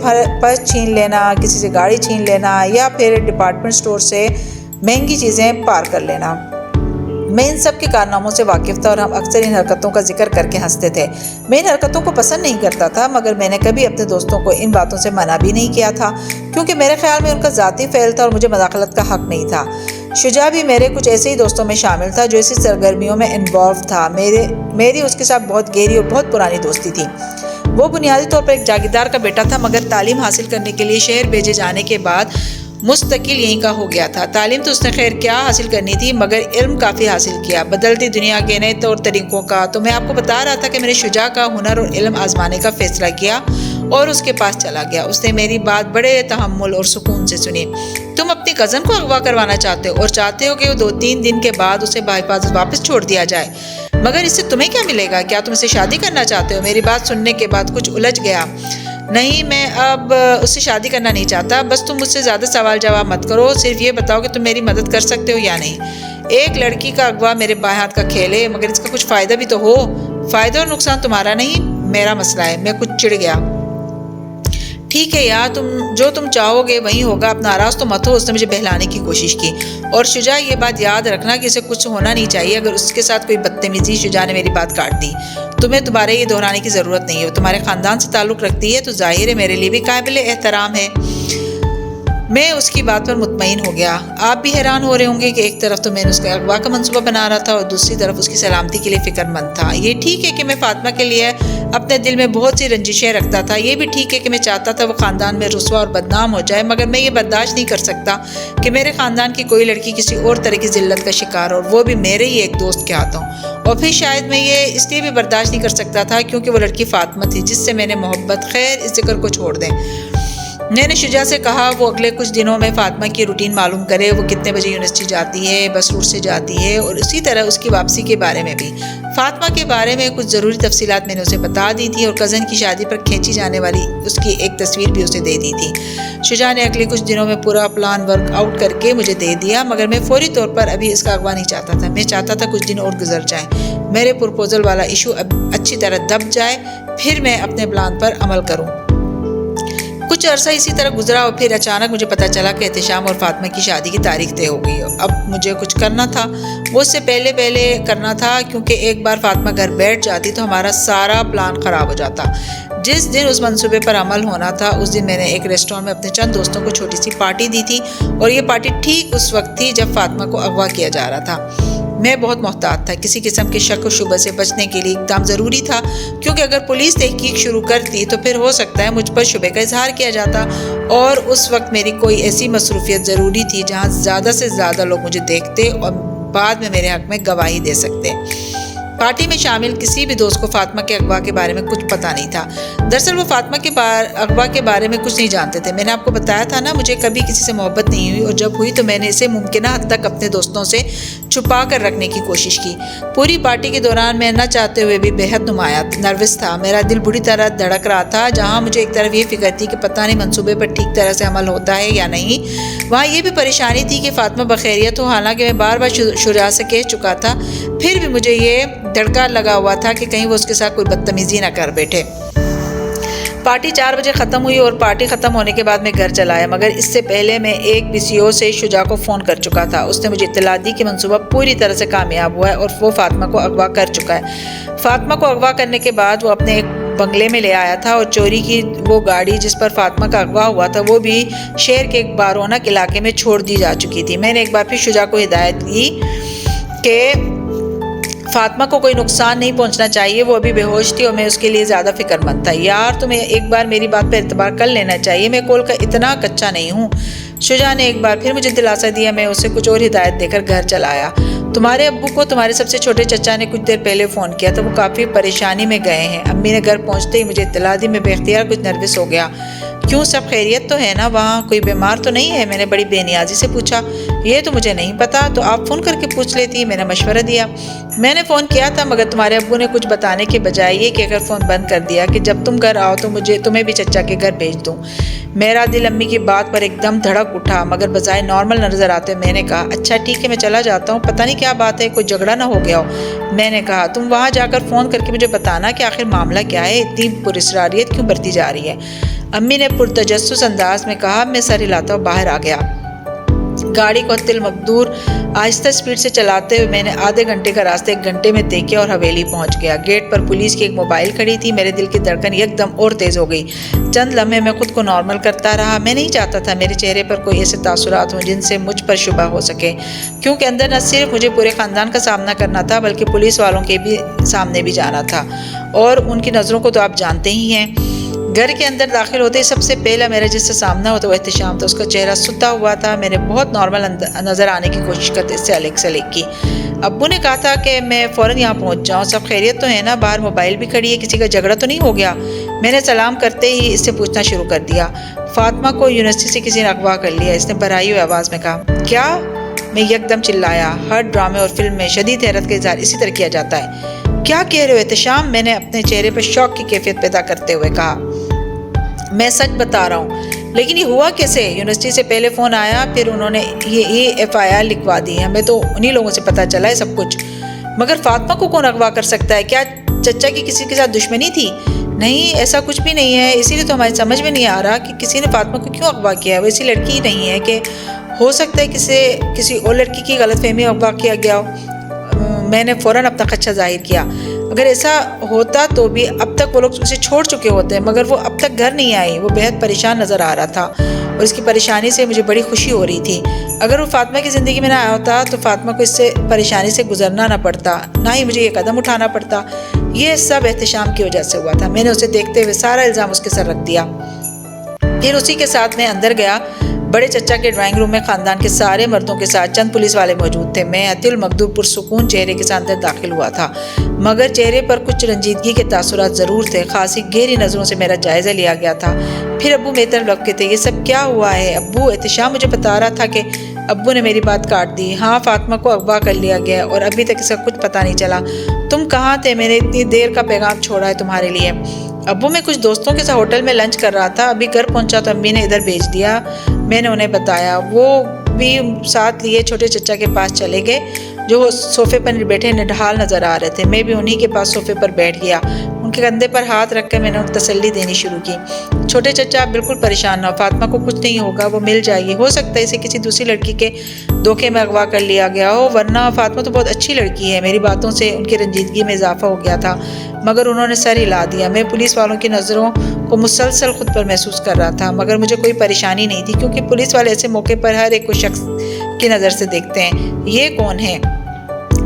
پرس چھین لینا، کسی سے گاڑی چھین لینا، یا پھر ڈپارٹمنٹ سٹور سے مہنگی چیزیں پار کر لینا۔ میں ان سب کے کارناموں سے واقف تھا، اور ہم اکثر ان حرکتوں کا ذکر کر کے ہنستے تھے۔ میں ان حرکتوں کو پسند نہیں کرتا تھا، مگر میں نے کبھی اپنے دوستوں کو ان باتوں سے منع بھی نہیں کیا تھا، کیونکہ میرے خیال میں ان کا ذاتی فعل تھا اور مجھے مداخلت کا حق نہیں تھا۔ شجاع بھی میرے کچھ ایسے ہی دوستوں میں شامل تھا جو اسی سرگرمیوں میں انوالو تھا۔ میری اس کے ساتھ بہت گہری اور بہت پرانی دوستی تھی۔ وہ بنیادی طور پر ایک جاگیردار کا بیٹا تھا، مگر تعلیم حاصل کرنے کے لیے شہر بھیجے جانے کے بعد مستقل یہیں کا ہو گیا تھا۔ تعلیم تو اس نے خیر کیا حاصل کرنی تھی، مگر علم کافی حاصل کیا، بدلتی دنیا کے نئے طور طریقوں کا۔ تو میں آپ کو بتا رہا تھا کہ میں نے شجاع کا ہنر اور علم آزمانے کا فیصلہ کیا اور اس کے پاس چلا گیا۔ اس نے میری بات بڑے تحمل اور سکون سے سنی۔ تم اپنی کزن کو اغوا کروانا چاہتے ہو، اور چاہتے ہو کہ وہ 2-3 دن کے بعد اسے بحفاظت واپس چھوڑ دیا جائے، مگر اس سے تمہیں کیا ملے گا؟ کیا تم اسے شادی کرنا چاہتے ہو؟ میری بات سننے کے بعد کچھ الجھ گیا۔ نہیں، میں اب اس سے شادی کرنا نہیں چاہتا۔ بس تم مجھ سے زیادہ سوال جواب مت کرو، صرف یہ بتاؤ کہ تم میری مدد کر سکتے ہو یا نہیں۔ ایک لڑکی کا اغوا میرے بائیں ہاتھ کا کھیل ہے، مگر اس کا کچھ فائدہ بھی تو ہو۔ فائدہ اور نقصان تمہارا نہیں، میرا مسئلہ ہے۔ میں کچھ چڑ گیا۔ ٹھیک ہے یار، جو تم چاہو گے وہی ہوگا، اب ناراض تو مت ہو۔ اس نے مجھے بہلانے کی کوشش کی۔ اور شجاع، یہ بات یاد رکھنا کہ اسے کچھ ہونا نہیں چاہیے اگر اس کے ساتھ کوئی بدتمیزی۔ شجاع نے میری بات کاٹ دی۔ تمہیں دوبارہ یہ دہرانے کی ضرورت نہیں ہے، وہ تمہارے خاندان سے تعلق رکھتی ہے تو ظاہر ہے میرے لیے بھی قابل احترام ہے۔ میں اس کی بات پر مطمئن ہو گیا۔ آپ بھی حیران ہو رہے ہوں گے کہ ایک طرف تو میں نے اس کا اغوا کا منصوبہ بنا رہا تھا اور دوسری طرف اس کی سلامتی کے لیے فکر مند تھا۔ یہ ٹھیک ہے کہ میں فاطمہ کے لیے اپنے دل میں بہت سی رنجشیں رکھتا تھا۔ یہ بھی ٹھیک ہے کہ میں چاہتا تھا وہ خاندان میں رسوا اور بدنام ہو جائے، مگر میں یہ برداشت نہیں کر سکتا کہ میرے خاندان کی کوئی لڑکی کسی اور طرح کی ذلت کا شکار ہو، اور وہ بھی میرے ہی ایک دوست کے ہاتھوں۔ اور پھر شاید میں یہ اس لیے بھی برداشت نہیں کر سکتا تھا کیونکہ وہ لڑکی فاطمہ تھی جس سے میں نے محبت۔ خیر، اس ذکر کو چھوڑ دیں۔ میں نے شجاع سے کہا وہ اگلے کچھ دنوں میں فاطمہ کی روٹین معلوم کرے، وہ کتنے بجے یونیورسٹی جاتی ہے، بس روٹ سے جاتی ہے، اور اسی طرح اس کی واپسی کے بارے میں بھی۔ فاطمہ کے بارے میں کچھ ضروری تفصیلات میں نے اسے بتا دی تھی، اور کزن کی شادی پر کھینچی جانے والی اس کی ایک تصویر بھی اسے دے دی تھی۔ شجاع نے اگلے کچھ دنوں میں پورا پلان ورک آؤٹ کر کے مجھے دے دیا، مگر میں فوری طور پر ابھی اس کا اغوا نہیں چاہتا تھا۔ میں چاہتا تھا کچھ دن اور گزر جائیں، میرے پرپوزل والا ایشو اب اچھی طرح دب جائے، پھر میں اپنے پلان پر عمل کروں۔ کچھ عرصہ اسی طرح گزرا، اور پھر اچانک مجھے پتہ چلا کہ احتشام اور فاطمہ کی شادی کی تاریخ طے ہو گئی۔ اب مجھے کچھ کرنا تھا، وہ اس سے پہلے کرنا تھا، کیونکہ ایک بار فاطمہ گھر بیٹھ جاتی تو ہمارا سارا پلان خراب ہو جاتا۔ جس دن اس منصوبے پر عمل ہونا تھا اس دن میں نے ایک ریسٹورینٹ میں اپنے چند دوستوں کو چھوٹی سی پارٹی دی تھی، اور یہ پارٹی ٹھیک اس وقت تھی جب فاطمہ کو اغوا کیا جا رہا تھا۔ میں بہت محتاط تھا، کسی قسم کے شک و شبہ سے بچنے کے لیے اقدام ضروری تھا، کیونکہ اگر پولیس تحقیق شروع کرتی تو پھر ہو سکتا ہے مجھ پر شبہ کا اظہار کیا جاتا، اور اس وقت میری کوئی ایسی مصروفیت ضروری تھی جہاں زیادہ سے زیادہ لوگ مجھے دیکھتے اور بعد میں میرے حق میں گواہی دے سکتے۔ پارٹی میں شامل کسی بھی دوست کو فاطمہ کے اغوا کے بارے میں کچھ پتہ نہیں تھا۔ دراصل وہ فاطمہ کے اغوا کے بارے میں کچھ نہیں جانتے تھے۔ میں نے آپ کو بتایا تھا نا، مجھے کبھی کسی سے محبت نہیں ہوئی، اور جب ہوئی تو میں نے اسے ممکنہ حد تک اپنے دوستوں سے چھپا کر رکھنے کی کوشش کی۔ پوری پارٹی کے دوران میں نہ چاہتے ہوئے بھی بے حد نروس تھا۔ میرا دل بری طرح دھڑک رہا تھا۔ جہاں مجھے ایک طرف یہ فکر تھی کہ پتہ نہیں منصوبے پر ٹھیک طرح سے عمل ہوتا ہے یا نہیں، وہاں یہ بھی پریشانی تھی کہ فاطمہ بخیریت ہو، حالانکہ میں بار بار شجاع سے کہہ چکا تھا، پھر بھی مجھے یہ دھڑکا لگا ہوا تھا کہ کہیں وہ اس کے ساتھ کوئی بدتمیزی نہ کر بیٹھے۔ پارٹی 4 بجے ختم ہوئی، اور پارٹی ختم ہونے کے بعد میں گھر چلا آیا، مگر اس سے پہلے میں ایک PCO سے شجاع کو فون کر چکا تھا۔ اس نے مجھے اطلاع دی کہ منصوبہ پوری طرح سے کامیاب ہوا ہے اور وہ فاطمہ کو اغوا کر چکا ہے۔ فاطمہ کو اغوا کرنے کے بعد وہ اپنے ایک بنگلے میں لے آیا تھا، اور چوری کی وہ گاڑی جس پر فاطمہ کا اغوا ہوا تھا وہ بھی شہر کے ایک بارونق علاقے میں چھوڑ دی جا چکی تھی۔ میں نے ایک بار پھر شجاع کو ہدایت دی کہ فاطمہ کو کوئی نقصان نہیں پہنچنا چاہیے، وہ ابھی بے ہوش تھی اور میں اس کے لیے زیادہ فکر مند تھا۔ یار، تمہیں ایک بار میری بات پر اعتبار کر لینا چاہیے، میں کول کا اتنا کچا نہیں ہوں۔ شجاع نے ایک بار پھر مجھے دلاسا دیا۔ میں اسے کچھ اور ہدایت دے کر گھر چلا آیا۔ تمہارے ابو کو تمہارے سب سے چھوٹے چچا نے کچھ دیر پہلے فون کیا تھا، وہ کافی پریشانی میں گئے ہیں۔ امی نے گھر پہنچتے ہی مجھے اطلاع دی۔ میں بے اختیار کچھ نروس ہو گیا۔ کیوں، سب خیریت تو ہے نا؟ وہاں کوئی بیمار تو نہیں ہے؟ میں نے بڑی بے نیازی سے پوچھا۔ یہ تو مجھے نہیں پتا، تو آپ فون کر کے پوچھ لیتی، میں نے مشورہ دیا۔ میں نے فون کیا تھا، مگر تمہارے ابو نے کچھ بتانے کے بجائے یہ کہہ کر فون بند کر دیا کہ جب تم گھر آؤ تو تمہیں بھی چچا کے گھر بھیج دوں۔ میرا دل امی کی بات پر ایک دم دھڑک اٹھا، مگر بظاہر نارمل نظر آتے میں نے کہا، اچھا ٹھیک ہے، میں چلا جاتا ہوں، پتہ نہیں کیا بات ہے، کوئی جھگڑا نہ ہو گیا ہو۔ میں نے کہا، تم وہاں جا کر فون کر کے مجھے بتانا کہ آخر معاملہ کیا ہے، اتنی پراسراریت کیوں برتی جا رہی ہے؟ امی نے پرتجسس انداز میں کہا۔ میں سر ہلاتا ہوا باہر آ گیا۔ گاڑی کو تل مقدور آہستہ سپیڈ سے چلاتے ہوئے میں نے آدھے گھنٹے کا راستہ 1 گھنٹے میں طے کیا اور حویلی پہنچ گیا۔ گیٹ پر پولیس کی ایک موبائل کھڑی تھی۔ میرے دل کی دھڑکن یک دم اور تیز ہو گئی۔ چند لمحے میں خود کو نارمل کرتا رہا۔ میں نہیں چاہتا تھا میرے چہرے پر کوئی ایسے تاثرات ہوں جن سے مجھ پر شبہ ہو سکے، کیونکہ اندر نہ صرف مجھے پورے خاندان کا سامنا کرنا تھا بلکہ پولیس والوں کے بھی سامنے بھی جانا تھا، اور ان کی نظروں کو تو آپ جانتے ہی ہیں۔ گھر کے اندر داخل ہوتے ہی سب سے پہلا میرا جس سے سامنا ہوتا وہ احتشام تھا۔ اس کا چہرہ ستا ہوا تھا۔ میں نے بہت نارمل نظر آنے کی کوشش کرتے اس سے الیک کی۔ ابو نے کہا تھا کہ میں فوراً یہاں پہنچ جاؤں، سب خیریت تو ہے نا؟ باہر موبائل بھی کھڑی ہے، کسی کا جھگڑا تو نہیں ہو گیا؟ میں نے سلام کرتے ہی اس سے پوچھنا شروع کر دیا، فاطمہ کو یونیورسٹی سے کسی نے اغوا کر لیا؟ اس نے بھرائی ہوئی آواز میں کہا۔ کیا؟ میں یک دم چلایا۔ ہر ڈرامے اور فلم میں شدید حیرت کا اظہار اسی طرح کیا جاتا ہے۔ کیا کہہ رہے ہو احتشام؟ میں نے اپنے چہرے پر شوق کی کیفیت پیدا کرتے ہوئے کہا۔ میں سچ بتا رہا ہوں۔ لیکن یہ ہوا کیسے؟ یونیورسٹی سے پہلے فون آیا، پھر انہوں نے یہ FIR لکھوا دی، ہمیں تو انہی لوگوں سے پتہ چلا ہے سب کچھ۔ مگر فاطمہ کو کون اغوا کر سکتا ہے؟ کیا چچا کی کسی کے ساتھ دشمنی تھی؟ نہیں، ایسا کچھ بھی نہیں ہے، اسی لیے تو ہماری سمجھ میں نہیں آ رہا کہ کسی نے فاطمہ کو کیوں اغوا کیا ہے۔ وہ ایسی لڑکی ہی نہیں ہے کہ ہو سکتا ہے کسی اور لڑکی کی غلط فہمی اغوا کیا گیا ہو۔ میں نے فوراً اپنا خدشہ ظاہر کیا۔ اگر ایسا ہوتا تو بھی اب تک وہ لوگ اسے چھوڑ چکے ہوتے ہیں، مگر وہ اب تک گھر نہیں آئی۔ وہ بے حد پریشان نظر آ رہا تھا۔ اور اس کی پریشانی سے مجھے بڑی خوشی ہو رہی تھی۔ اگر وہ فاطمہ کی زندگی میں نہ آیا ہوتا تو فاطمہ کو اس سے پریشانی سے گزرنا نہ پڑتا، نہ ہی مجھے یہ قدم اٹھانا پڑتا۔ یہ سب احتشام کی وجہ سے ہوا تھا۔ میں نے اسے دیکھتے ہوئے سارا الزام اس کے سر رکھ دیا۔ پھر اسی کے ساتھ میں اندر گیا۔ بڑے چچا کے ڈرائنگ روم میں خاندان کے سارے مردوں کے ساتھ چند پولیس والے موجود تھے۔ میں عطی المقدور پرسکون چہرے کے ساتھ اندر داخل ہوا تھا، مگر چہرے پر کچھ رنجیدگی کے تاثرات ضرور تھے۔ خاصی گہری نظروں سے میرا جائزہ لیا گیا تھا۔ پھر ابو میری طرف لپکے تھے۔ یہ سب کیا ہوا ہے ابو؟ احتشام مجھے بتا رہا تھا کہ ابو نے میری بات کاٹ دی۔ ہاں، فاطمہ کو اغوا کر لیا گیا اور ابھی تک اس کا کچھ پتہ نہیں چلا۔ تم کہاں تھے؟ میں نے اتنی دیر کا پیغام چھوڑا ہے تمہارے لیے۔ ابو میں کچھ دوستوں کے ساتھ ہوٹل میں لنچ کر رہا تھا، ابھی گھر پہنچا تو امی نے ادھر بھیج دیا۔ میں نے انہیں بتایا۔ وہ بھی ساتھ لیے چھوٹے چچا کے پاس چلے گئے جو صوفے پر بیٹھے نڈھال نظر آ رہے تھے۔ میں بھی انہی کے پاس صوفے پر بیٹھ گیا۔ ان کے کندھے پر ہاتھ رکھ کر میں نے انہیں تسلی دینی شروع کی۔ چھوٹے چچا آپ بالکل پریشان نہ ہو، فاطمہ کو کچھ نہیں ہوگا، وہ مل جائے گی۔ ہو سکتا ہے اسے کسی دوسری لڑکی کے دھوکے میں اغوا کر لیا گیا ہو، ورنہ فاطمہ تو بہت اچھی لڑکی ہے۔ میری باتوں سے ان کی رنجیدگی میں اضافہ ہو گیا تھا، مگر انہوں نے سر ہلا دیا۔ میں پولیس والوں کی نظروں کو مسلسل خود پر محسوس کر رہا تھا، مگر مجھے کوئی پریشانی نہیں تھی، کیونکہ پولیس والے ایسے موقع پر ہر ایک کو شخص کی نظر سے دیکھتے ہیں۔ یہ کون ہے؟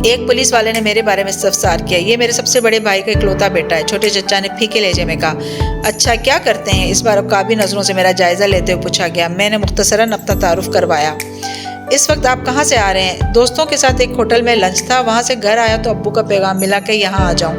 ایک پولیس والے نے میرے بارے میں استفسار کیا۔ یہ میرے سب سے بڑے بھائی کا اکلوتا بیٹا ہے، چھوٹے چچا نے پھیکے لہجے میں کہا۔ اچھا، کیا کرتے ہیں؟ اس بار عقابی نظروں سے میرا جائزہ لیتے ہوئے پوچھا گیا۔ میں نے مختصراً اپنا تعارف کروایا۔ اس وقت آپ کہاں سے آ رہے ہیں؟ دوستوں کے ساتھ ایک ہوٹل میں لنچ تھا، وہاں سے گھر آیا تو ابو کا پیغام ملا کہ یہاں آ جاؤں۔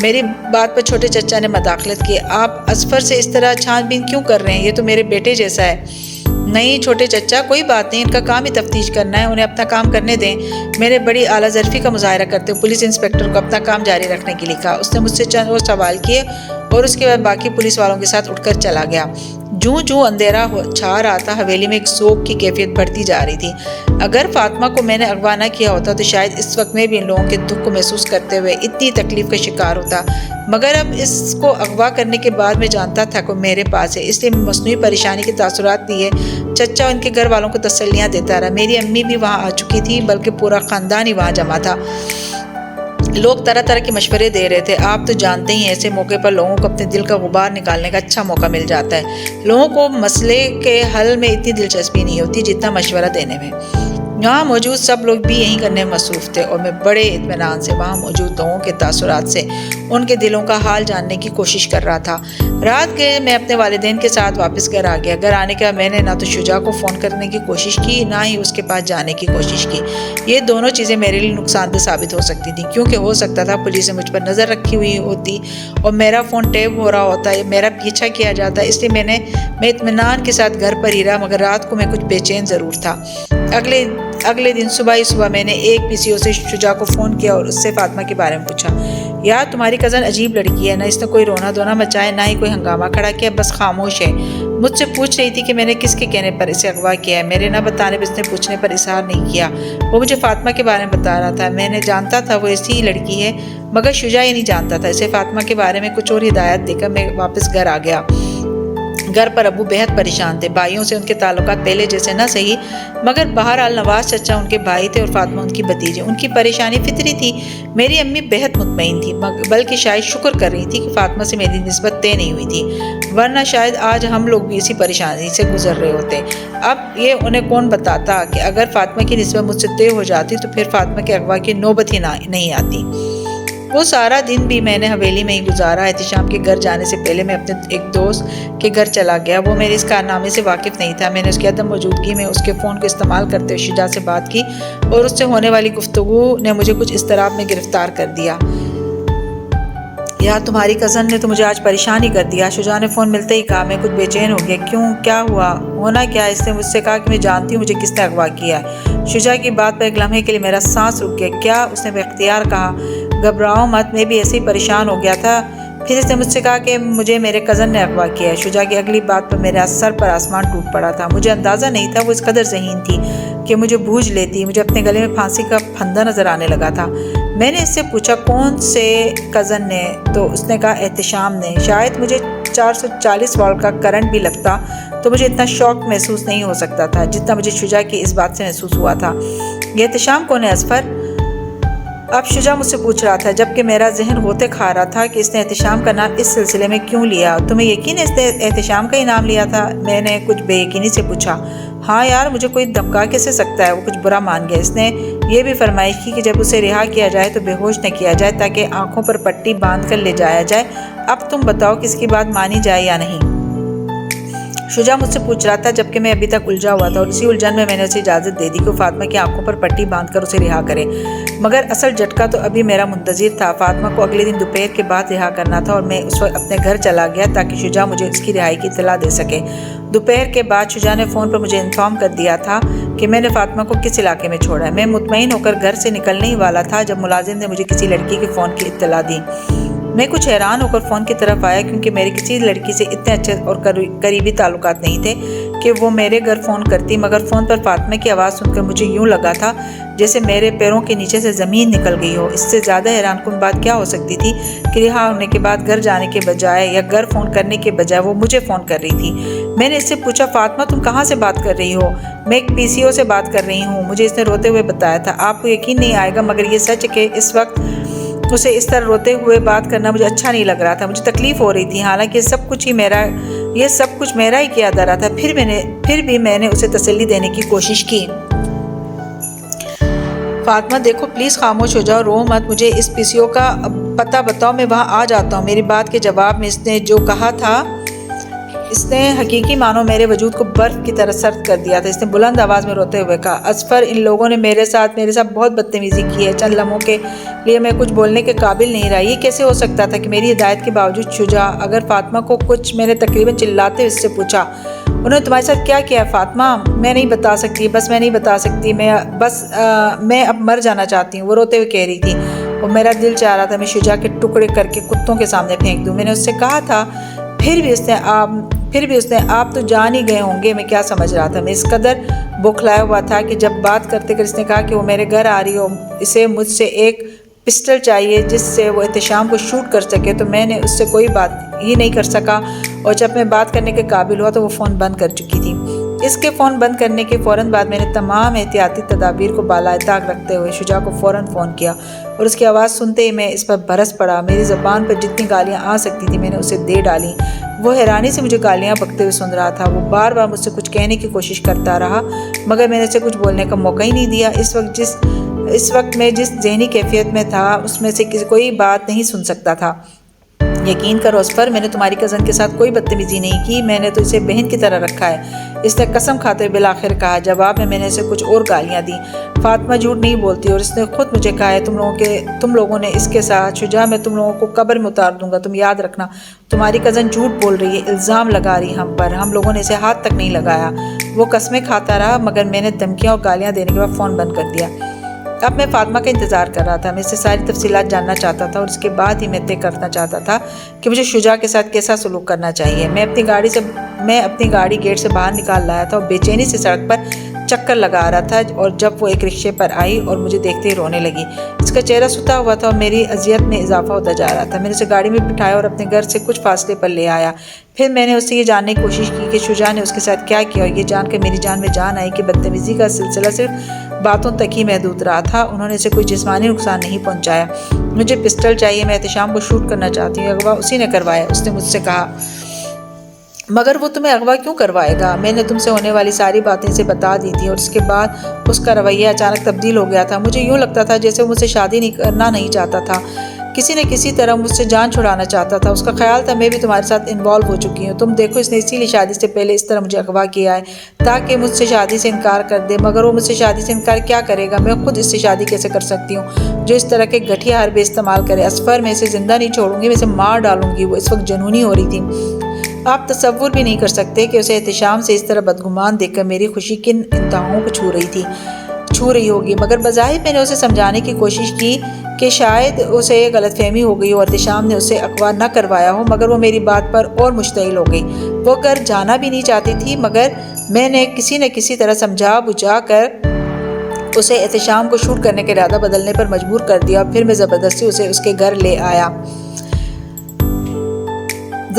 میری بات پر چھوٹے چچا نے مداخلت کی۔ آپ اظفر سے اس طرح چھان بین کیوں کر رہے ہیں؟ یہ تو میرے بیٹے جیسا ہے۔ نہیں چھوٹے چچا، کوئی بات نہیں، ان کا کام ہی تفتیش کرنا ہے، انہیں اپنا کام کرنے دیں۔ میں نے بڑی اعلیٰ ظرفی کا مظاہرہ کرتے ہوئے پولیس انسپکٹر کو اپنا کام جاری رکھنے کے لیے کہا۔ اس نے مجھ سے چند اور سوال کیے اور اس کے بعد باقی پولیس والوں کے ساتھ اٹھ کر چلا گیا۔ جوں جوں اندھیرا چھا رہا تھا، حویلی میں ایک ذوق کی کیفیت بڑھتی جا رہی تھی۔ اگر فاطمہ کو میں نے اغوا نہ کیا ہوتا تو شاید اس وقت میں بھی ان لوگوں کے دکھ کو محسوس کرتے ہوئے اتنی تکلیف کا شکار ہوتا، مگر اب اس کو اغوا کرنے کے بعد میں جانتا تھا کہ میرے پاس ہے، اس لیے میں مصنوعی پریشانی کے تاثرات دیے چچا ان کے گھر والوں کو تسلیاں دیتا رہا۔ میری امی بھی وہاں آ چکی تھی، بلکہ پورا خاندان ہی وہاں جمع تھا۔ لوگ طرح طرح کے مشورے دے رہے تھے۔ آپ تو جانتے ہی ہیں، ایسے موقع پر لوگوں کو اپنے دل کا غبار نکالنے کا اچھا موقع مل جاتا ہے۔ لوگوں کو مسئلے کے حل میں اتنی دلچسپی نہیں ہوتی جتنا مشورہ دینے میں۔ یہاں موجود سب لوگ بھی یہی کرنے میں مصروف تھے اور میں بڑے اطمینان سے وہاں موجود لوگوں کے تاثرات سے ان کے دلوں کا حال جاننے کی کوشش کر رہا تھا۔ رات کے میں اپنے والدین کے ساتھ واپس گھر آ گیا۔ گھر آنے کے بعد میں نے نہ تو شجاع کو فون کرنے کی کوشش کی، نہ ہی اس کے پاس جانے کی کوشش کی۔ یہ دونوں چیزیں میرے لیے نقصان دہ ثابت ہو سکتی تھیں، کیونکہ ہو سکتا تھا پولیس نے مجھ پر نظر رکھی ہوئی ہوتی اور میرا فون ٹیپ ہو رہا ہوتا، میرا پیچھا کیا جاتا۔ اس لیے میں اطمینان کے ساتھ گھر پر ہی رہا، مگر رات کو میں کچھ بے چین ضرور تھا۔ اگلے دن صبح میں نے ایک PCO سے شجاع کو فون کیا اور اس سے فاطمہ کے بارے میں پوچھا۔ یار، تمہاری کزن عجیب لڑکی ہے، نہ اس نے کوئی رونا دھونا مچایا، نہ ہی کوئی ہنگامہ کھڑا کیا، بس خاموش ہے۔ مجھ سے پوچھ رہی تھی کہ میں نے کس کے کہنے پر اسے اغوا کیا ہے۔ میرے نہ بتانے پر اس نے پوچھنے پر اصرار نہیں کیا۔ وہ مجھے فاطمہ کے بارے میں بتا رہا تھا۔ میں نے جانتا تھا وہ ایسی ہی لڑکی ہے، مگر شجاع یہ نہیں جانتا تھا۔ اسے فاطمہ کے بارے میں کچھ اور ہدایات دے کر میں واپس گھر آ گیا۔ گھر پر ابو بہت پریشان تھے۔ بھائیوں سے ان کے تعلقات پہلے جیسے نہ صحیح، مگر بہرحال نواز چچا ان کے بھائی تھے اور فاطمہ ان کی بھتیجی۔ ان کی پریشانی فطری تھی۔ میری امی بہت مطمئن تھی، بلکہ شاید شکر کر رہی تھی کہ فاطمہ سے میری نسبت طے نہیں ہوئی تھی، ورنہ شاید آج ہم لوگ بھی اسی پریشانی سے گزر رہے ہوتے۔ اب یہ انہیں کون بتاتا کہ اگر فاطمہ کی نسبت مجھ سے طے ہو جاتی تو پھر فاطمہ کے اغوا کی نوبت ہی نہیں آتی۔ وہ سارا دن بھی میں نے حویلی میں ہی گزارا۔ احتشام کے گھر جانے سے پہلے میں اپنے ایک دوست کے گھر چلا گیا۔ وہ میرے اس کارنامے سے واقف نہیں تھا۔ میں نے اس کی عدم موجودگی میں اس کے فون کو استعمال کرتے ہوئے شجاع سے بات کی اور اس سے ہونے والی گفتگو نے مجھے کچھ اضطراب میں گرفتار کر دیا۔ یار، تمہاری کزن نے تو مجھے آج پریشان ہی کر دیا، شجاع نے فون ملتے ہی کہا۔ میں کچھ بے چین ہو گیا۔ کیوں، کیا ہوا؟ ہونا کیا؟ اس نے مجھ سے کہا کہ میں جانتی ہوں مجھے کس نے اغوا کیا ہے۔ شجاع کی بات پر ایک لمحے کے لیے میرا سانس رک گیا۔ کیا؟ اس نے بے اختیار کہا۔ گھبراؤ مت، میں بھی ایسے ہی پریشان ہو گیا تھا۔ پھر اس نے مجھ سے کہا کہ مجھے میرے کزن نے اغوا کیا ہے۔ شجاع کی اگلی بات پر میرے سر پر آسمان ٹوٹ پڑا تھا۔ مجھے اندازہ نہیں تھا وہ اس قدر ذہین تھی کہ مجھے بوجھ لیتی۔ مجھے اپنے گلے میں پھانسی کا پھندا نظر آنے لگا تھا۔ میں نے اس سے پوچھا کون سے کزن نے؟ تو اس نے کہا احتشام نے۔ شاید مجھے 440 واٹ کا کرنٹ بھی لگتا تو مجھے اتنا شوق محسوس نہیں ہو سکتا تھا جتنا مجھے شجاع کی اس بات سے محسوس ہوا تھا۔ یہ احتشام کون ہے اظفر؟ اب شجاع مجھ سے پوچھ رہا تھا جبکہ میرا ذہن ہوتے کھا رہا تھا کہ اس نے احتشام کا نام اس سلسلے میں کیوں لیا؟ تمہیں یقین ہے اس نے احتشام کا ہی نام لیا تھا؟ میں نے کچھ بے یقینی سے پوچھا۔ ہاں یار، مجھے کوئی دھمکا کیسے سکتا ہے؟ وہ کچھ برا مان گیا۔ اس نے یہ بھی فرمائش کی کہ جب اسے رہا کیا جائے تو بے ہوش نہ کیا جائے تاکہ آنکھوں پر پٹی باندھ کر لے جایا جائے۔ اب تم بتاؤ کس کی بات مانی جائے یا نہیں؟ شجاع مجھ سے پوچھ رہا تھا جبکہ میں ابھی تک الجھا ہوا تھا، اور اسی الجھن میں نے اسے اجازت دے دی کہ وہ فاطمہ کی آنکھوں پر پٹی باندھ کر اسے رہا کرے۔ مگر اصل جھٹکا تو ابھی میرا منتظر تھا۔ فاطمہ کو اگلے دن دوپہر کے بعد رہا کرنا تھا اور میں اس وقت اپنے گھر چلا گیا تاکہ شجاع مجھے اس کی رہائی کی اطلاع دے سکے۔ دوپہر کے بعد شجاع نے فون پر مجھے انفارم کر دیا تھا کہ میں نے فاطمہ کو کس علاقے میں چھوڑا ہے۔ میں مطمئن ہو کر گھر سے نکلنے ہی والا تھا جب ملازم نے مجھے کسی لڑکی کے فون کی اطلاع دی۔ میں کچھ حیران ہو کر فون کی طرف آیا کیونکہ میرے کسی لڑکی سے اتنے اچھے اور قریبی تعلقات نہیں تھے کہ وہ میرے گھر فون کرتی، مگر فون پر فاطمہ کی آواز سن کر مجھے یوں لگا تھا جیسے میرے پیروں کے نیچے سے زمین نکل گئی ہو۔ اس سے زیادہ حیران کن بات کیا ہو سکتی تھی کہ رہا ہونے کے بعد گھر جانے کے بجائے یا گھر فون کرنے کے بجائے وہ مجھے فون کر رہی تھی۔ میں نے اس سے پوچھا، فاطمہ تم کہاں سے بات کر رہی ہو؟ میں ایک PCO سے بات کر رہی ہوں، مجھے اس نے روتے ہوئے بتایا تھا۔ آپ کو یقین نہیں آئے گا مگر یہ سچ ہے کہ اس وقت اسے اس طرح روتے ہوئے بات کرنا مجھے اچھا نہیں لگ رہا تھا۔ مجھے تکلیف ہو رہی تھی، حالانکہ یہ سب کچھ میرا ہی کیا دھرا تھا۔ پھر بھی میں نے اسے تسلی دینے کی کوشش کی۔ فاطمہ دیکھو پلیز خاموش ہو جاؤ، رو مت، مجھے اس PCO کا پتہ بتاؤ، میں وہاں آ جاتا ہوں۔ میری بات کے جواب میں اس نے جو کہا تھا اس نے حقیقی معنوں میرے وجود کو برف کی طرح سرد کر دیا تھا۔ اس نے بلند آواز میں روتے ہوئے کہا، اظفر، ان لوگوں نے میرے ساتھ بہت بدتمیزی کی ہے۔ چند لمحوں کے لیے میں کچھ بولنے کے قابل نہیں رہا۔ یہ کیسے ہو سکتا تھا کہ میری ہدایت کے باوجود شجاع اگر فاطمہ کو کچھ، میں نے تقریباً چلاتے اس سے پوچھا، انہوں نے تمہارے ساتھ کیا کیا ہے فاطمہ؟ میں نہیں بتا سکتی، میں اب مر جانا چاہتی ہوں، وہ روتے ہوئے کہہ رہی تھی۔ وہ میرا دل چاہ رہا تھا میں شجاع کے ٹکڑے کر کے کتوں کے سامنے پھینک دوں۔ میں نے اس سے کہا تھا، پھر بھی اس نے آپ تو جان ہی گئے ہوں گے۔ میں کیا سمجھ رہا تھا؟ میں اس قدر بوکھلایا ہوا تھا کہ جب بات کرتے اس نے کہا کہ وہ میرے گھر آ رہی ہو، اسے مجھ سے ایک پسٹل چاہیے جس سے وہ احتشام کو شوٹ کر سکے، تو میں نے اس سے کوئی بات ہی نہیں کر سکا، اور جب میں بات کرنے کے قابل ہوا تو وہ فون بند کر چکی تھی۔ اس کے فون بند کرنے کے فوراً بعد میں نے تمام احتیاطی تدابیر کو بالائے طاق رکھتے ہوئے شجاع کو فوراً فون کیا، اور اس کی آواز سنتے ہی میں اس پر برس پڑا۔ میری زبان پر جتنی گالیاں آ سکتی تھی میں نے اسے دے ڈالی۔ وہ حیرانی سے مجھے گالیاں بکتے ہوئے سن رہا تھا۔ وہ بار بار مجھ سے کچھ کہنے کی کوشش کرتا رہا مگر میں نے اسے کچھ بولنے کا موقع ہی نہیں دیا۔ اس وقت میں جس ذہنی کیفیت میں تھا اس میں سے کوئی بات نہیں سن سکتا تھا۔ یقین کرو اظفر، میں نے تمہاری کزن کے ساتھ کوئی بدتمیزی نہیں کی، میں نے تو اسے بہن کی طرح رکھا ہے، اس نے قسم کھاتے ہوئے بالآخر کہا۔ جواب میں نے اسے کچھ اور گالیاں دیں۔ فاطمہ جھوٹ نہیں بولتی، اور اس نے خود مجھے کہا ہے تم لوگوں نے اس کے ساتھ، شجاع میں تم لوگوں کو قبر میں اتار دوں گا۔ تم یاد رکھنا، تمہاری کزن جھوٹ بول رہی ہے، الزام لگا رہی ہم پر، ہم لوگوں نے اسے ہاتھ تک نہیں لگایا۔ وہ قسمیں کھاتا رہا مگر میں نے دھمکیاں اور گالیاں دینے کے بعد فون بند کر دیا۔ اب میں فاطمہ کا انتظار کر رہا تھا۔ میں اس سے ساری تفصیلات جاننا چاہتا تھا، اور اس کے بعد ہی میں طے کرنا چاہتا تھا کہ مجھے شجاع کے ساتھ کیسا سلوک کرنا چاہیے۔ میں اپنی گاڑی گیٹ سے باہر نکال لایا تھا اور بے چینی سے سڑک پر چکر لگا رہا تھا، اور جب وہ ایک رکشے پر آئی اور مجھے دیکھتے ہی رونے لگی۔ اس کا چہرہ ستا ہوا تھا اور میری اذیت میں اضافہ ہوتا جا رہا تھا۔ میں نے اسے گاڑی میں بٹھایا اور اپنے گھر سے کچھ فاصلے پر لے آیا۔ پھر میں نے اس سے یہ جاننے کی کوشش کی کہ شجاع نے اس کے ساتھ کیا کیا، اور یہ جان کر میری جان میں جان آئی کہ بدتمیزی کا سلسلہ صرف باتوں تک ہی محدود رہا تھا، انہوں نے اسے کوئی جسمانی نقصان نہیں پہنچایا۔ مجھے پسٹل چاہیے، میں احتشام کو شوٹ کرنا چاہتی ہوں، اغوا اسی نے کروایا، اس نے مجھ سے کہا۔ مگر وہ تمہیں اغوا کیوں کروائے گا؟ میں نے تم سے ہونے والی ساری باتیں اسے بتا دی تھی، اور اس کے بعد اس کا رویہ اچانک تبدیل ہو گیا تھا۔ مجھے یوں لگتا تھا جیسے وہ مجھ سے شادی کرنا نہیں چاہتا تھا، کسی نہ کسی طرح مجھ سے جان چھڑانا چاہتا تھا۔ اس کا خیال تھا میں بھی تمہارے ساتھ انوالو ہو چکی ہوں، تم دیکھو اس نے اسی لیے شادی سے پہلے اس طرح مجھے اغوا کیا ہے تاکہ مجھ سے شادی سے انکار کر دے۔ مگر وہ مجھ سے شادی سے انکار کیا کرے گا؟ میں خود اس سے شادی کیسے کر سکتی ہوں جو اس طرح کے گھٹیا حربے استعمال کرے؟ اظفر، میں اسے زندہ نہیں چھوڑوں گی، میں اسے مار ڈالوں گی۔ وہ اس وقت جنونی ہو رہی تھی۔ آپ تصور بھی نہیں کر سکتے کہ اسے احتشام سے اس طرح بدگمان دیکھ کر میری خوشی کن انتہاؤں کو چھو رہی ہوگی۔ مگر بظاہر میں نے اسے سمجھانے کی کوشش کی کہ شاید اسے غلط فہمی ہو گئی ہو اور احتشام نے اسے اغوا نہ کروایا ہو، مگر وہ میری بات پر اور مشتعل ہو گئی۔ وہ گھر جانا بھی نہیں چاہتی تھی، مگر میں نے کسی نہ کسی طرح سمجھا بجھا کر اسے احتشام کو شوٹ کرنے کا ارادہ بدلنے پر مجبور کر دیا، اور پھر میں زبردستی اسے اس کے گھر لے آیا۔